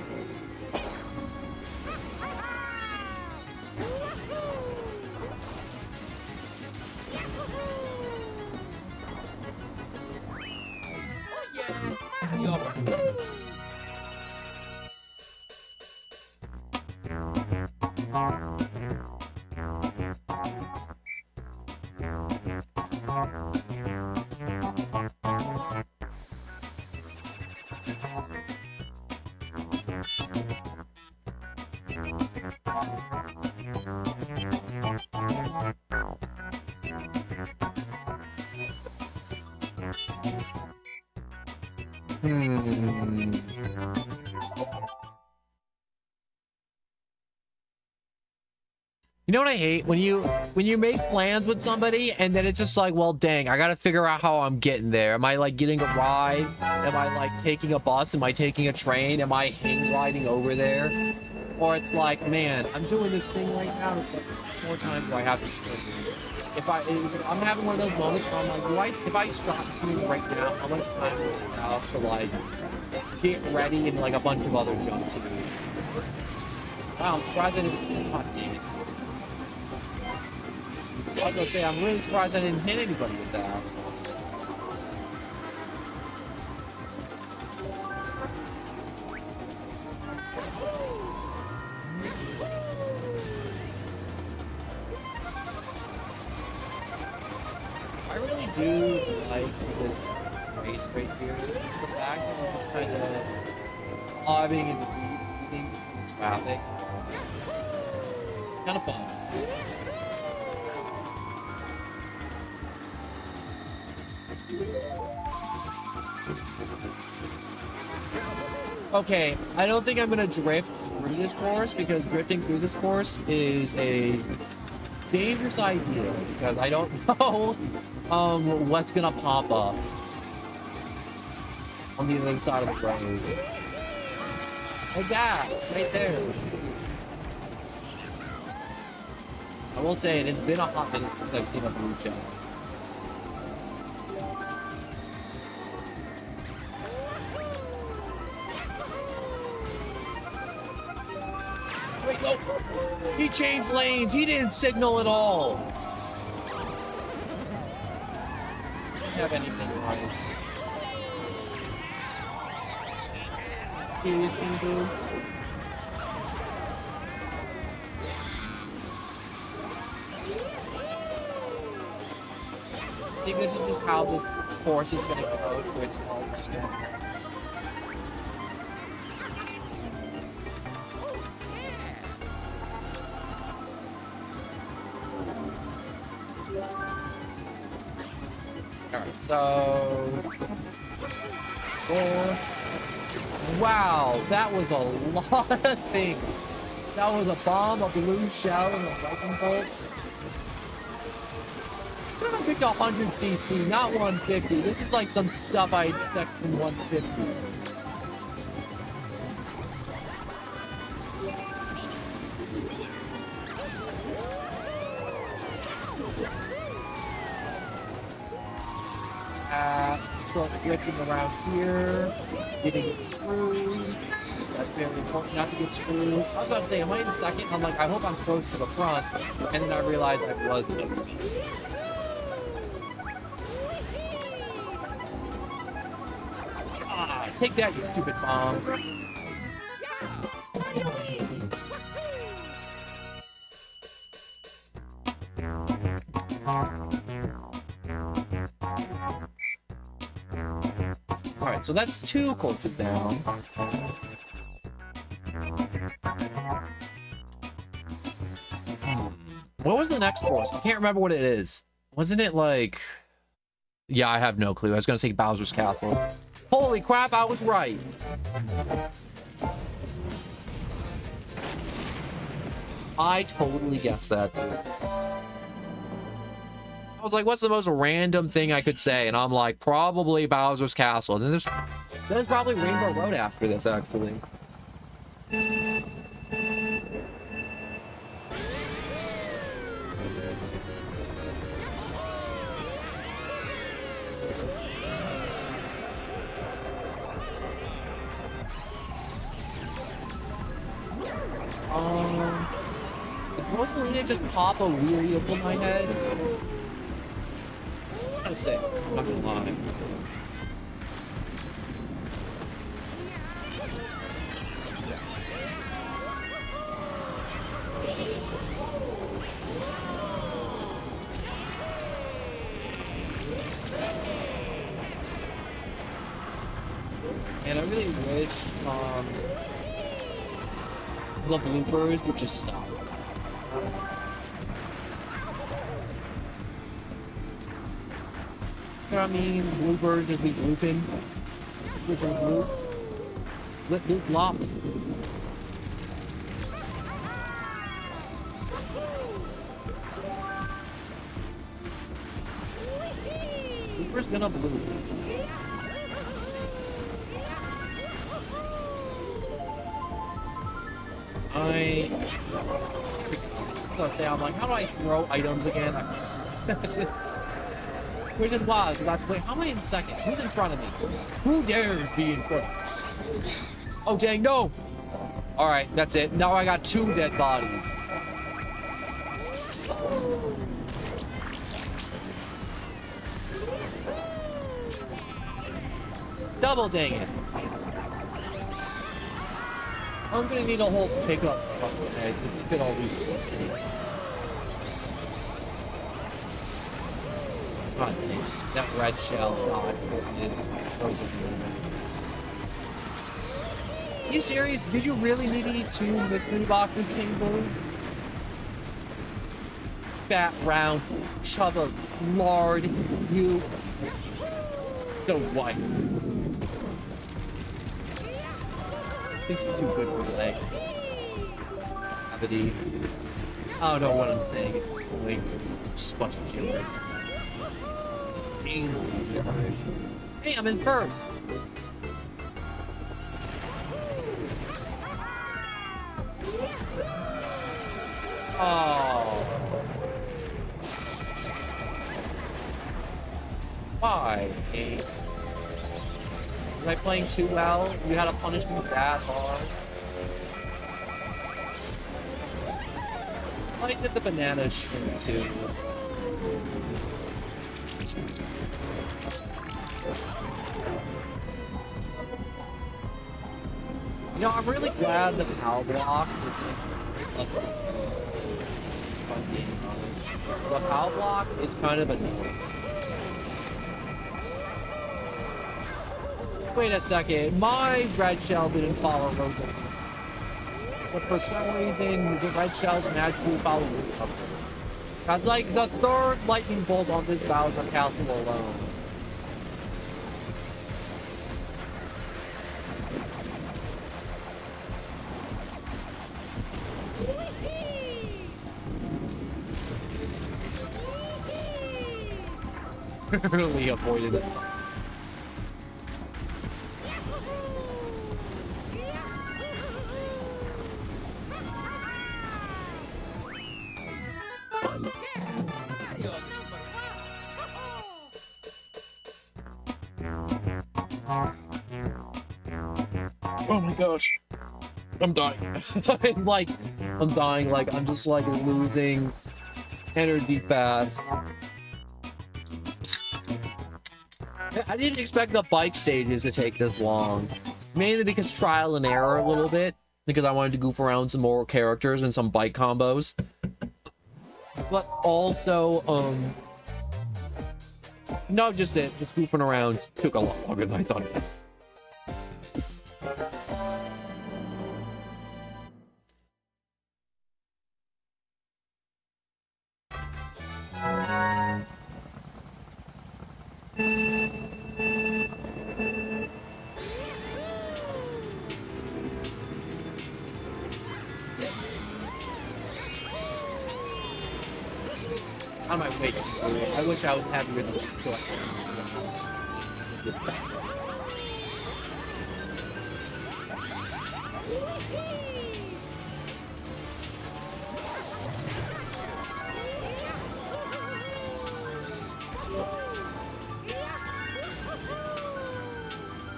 You know what I hate? When you make plans with somebody and then it's just like, well, dang, I gotta figure out how I'm getting there. Am I like getting a ride? Am I like taking a bus? Am I taking a train? Am I hang gliding over there? Or it's like, man, I'm doing this thing right now. It's like, how much more time do I have to spend? If I'm having one of those moments where I'm like, if I stop doing right now, how much time do I have to like get ready and like a bunch of other junk to do? Wow, I'm surprised I didn't. God dang it. I was gonna say, I'm really surprised I didn't hit anybody with that. I really do like this race right here. The fact that we're just kind of bobbing and weaving in traffic. Kind of fun. Okay, I don't think I'm gonna drift through this course because drifting through this course is a dangerous idea because I don't know what's gonna pop up on the other side of the road. Like that, right there. I will say it's been a hot minute since I've seen a blue check. Wait, no! He changed lanes. He didn't signal at all. Don't have anything right. Seriously, dude? I think this is just how this course is gonna go for its own skin. Alright, so... Wow, that was a lot of things. That was a bomb, a blue shell, and a lightning bolt. I picked 100cc, not 150. This is like some stuff I expect from 150. Start drifting around here, getting screwed. That's very important not to get screwed. I was about to say, am I in second? I'm like, I hope I'm close to the front. And then I realized I wasn't. Ah, take that, you stupid bomb. Alright, so that's 2 courses down. What was the next course? I can't remember what it is. Wasn't it like... Yeah, I have no clue. I was gonna say Bowser's Castle. Holy crap, I was right! I totally guessed that, dude. I was like, what's the most random thing I could say? And I'm like, probably Bowser's Castle. And then there's probably Rainbow Road after this, actually. Did Rosalina just pop a wheelie over my head? I was gonna say, I'm not gonna lie. And I really wish the bloopers would just stop. You know what I mean? Bloopers just be blooping. Blooping bloop. Blip bloop blop. Where's gonna blue? I'm like, how do I throw items again? Which is wild, because I have to wait, how am I in second? Who's in front of me? Who dares be in front of me? Oh dang, no! Alright, that's it. Now I got 2 dead bodies. Double dang it. I'm gonna need a whole pickup truck today to fit all these books in. God dang, that red shell, God, those are are you serious? Did you really need to eat 2 mystery boxes, King Boo? Fat, round, chub of lard, you. So what? I think she's too good for the leg. Abity. I don't know what I'm saying at this point. Just a bunch of killer. Hey, I'm in first. Oh. Why? Was I playing too well? You had to punish me that hard. I did the banana shrimp too. You know, I'm really glad the POW block isn't a fun game, honest. The POW block is kind of annoying. Wait a second, my red shell didn't follow Rosa. But for some reason, the red shells magically follow Rosa. That's like the 3rd lightning bolt on this Bowser castle alone. Really avoided it. Oh my gosh. I'm dying. I'm dying, like, I'm just, like, losing energy fast. I didn't expect the bike stages to take this long. Mainly because trial and error a little bit. Because I wanted to goof around with some more characters and some bike combos. But also, not just it, just goofing around took a lot longer than I thought it would. On my way to I wish I was happy with the collection.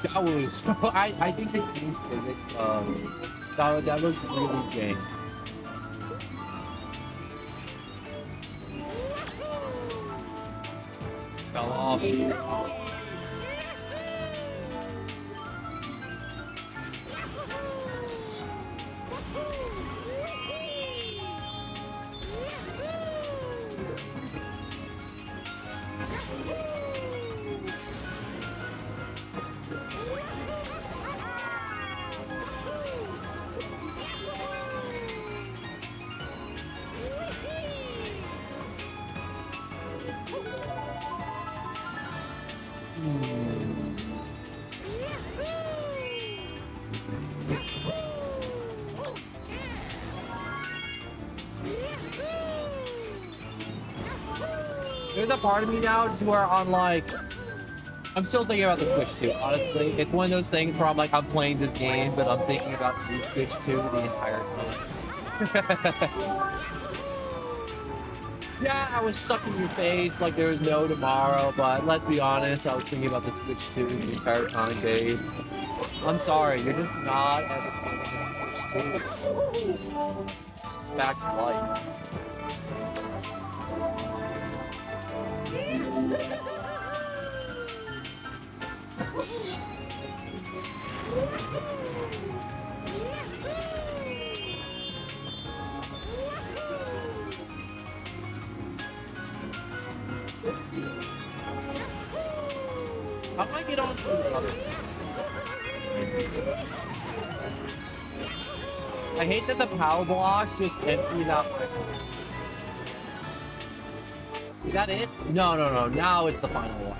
That was I think the game's physics that was really jank. Fell off. There's a part of me now to where I'm like, I'm still thinking about the Switch 2, honestly. It's one of those things where I'm like, I'm playing this game, but I'm thinking about the Switch 2 the entire time. Yeah, I was sucking your face like there was no tomorrow, but let's be honest, I was thinking about the Switch 2 the entire time, babe. I'm sorry, you're just not entertaining the Switch 2. Back to life. How do I get on to the other? I hate that the power block just emptied out my... Is that it? No, no, no. Now it's the final one.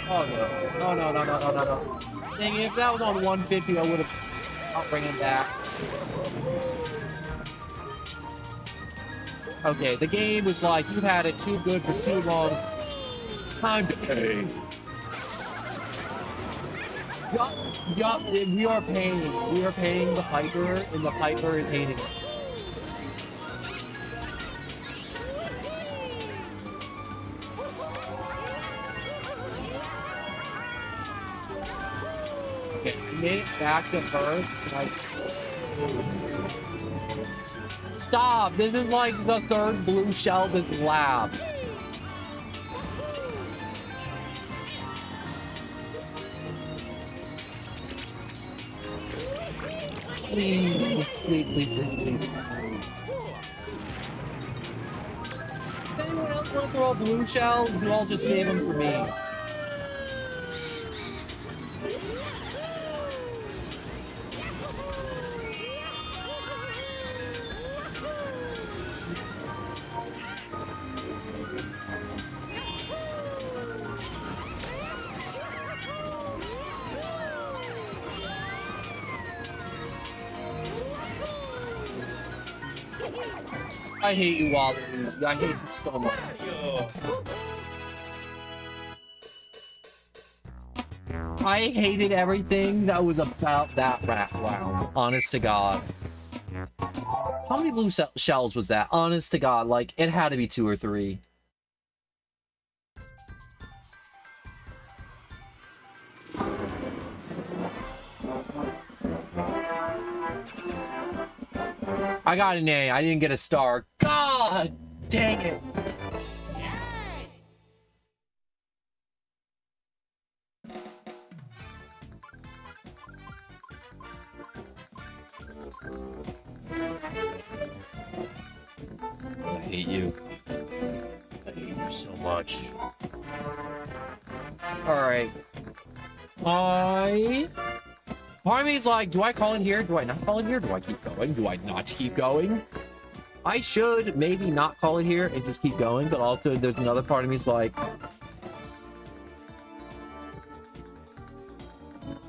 Oh no. No, no, no, no, no, no, no. Dang it, if that was on 150, I would have... I'll bring it back. Okay, the game was like, you've had it too good for too long. Time to pay. Yup, we are paying. We are paying the Piper, and the Piper is hating it. Okay, we made it back to Earth. Like, stop! This is like the third blue shell this lab. Please, please, please, please, please. Does anyone else want to throw a blue shell? You all just save them for me. I hate you, Wallace. I hate you so much. I hated everything that was about that rap round. Honest to God. How many blue shells was that? Honest to God, like, it had to be 2 or 3. I got an A. I didn't get a star. God dang it. I hate you. I hate you so much. Alright. Part of me is like, do I call it here? Do I not call it here? Do I keep going? Do I not keep going? I should maybe not call it here and just keep going, but also there's another part of me is like,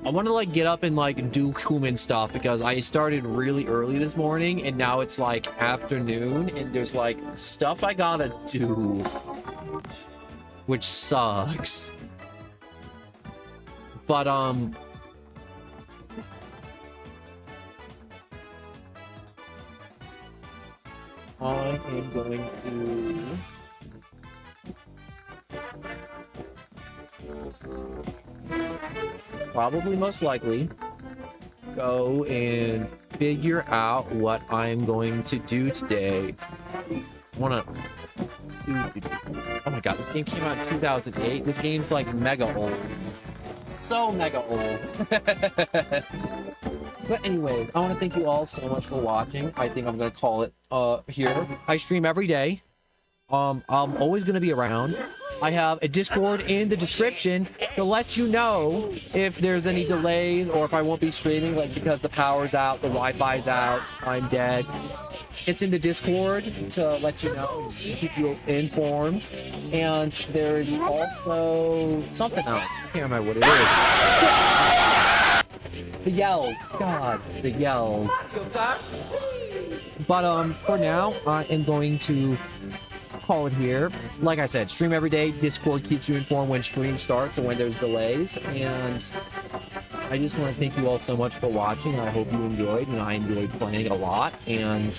I want to like get up and like do human stuff because I started really early this morning and now it's like afternoon and there's like stuff I gotta do, which sucks. But I am going to probably most likely go and figure out what I'm going to do today. I wanna oh my god, this game came out in 2008. This game's like mega old. So mega old. But anyways, I want to thank you all so much for watching. I think I'm gonna call it here. I stream every day. I'm always gonna be around. I have a Discord in the description to let you know if there's any delays or if I won't be streaming, like because the power's out, the Wi-Fi's out, I'm dead. It's in the Discord to let you know, to keep you informed. And there's also something else. I can't remember what it is. The yells. God, the yells. But for now, I am going to call it here. Like I said, stream every day. Discord keeps you informed when stream starts or when there's delays. And I just want to thank you all so much for watching. I hope you enjoyed, and I enjoyed playing a lot. And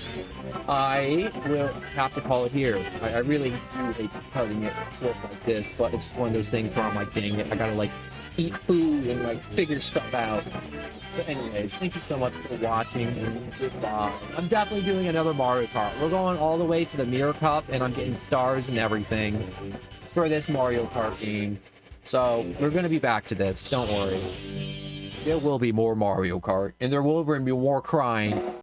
I will have to call it here. I really do hate cutting it short like this, but it's one of those things where I'm like, dang it, I gotta like eat food and like figure stuff out. But anyways, thank you so much for watching, and goodbye. I'm definitely doing another Mario Kart. We're going all the way to the Mirror Cup, and I'm getting stars and everything for this Mario Kart game. So we're gonna be back to this. Don't worry. There will be more Mario Kart, and there will be more crying.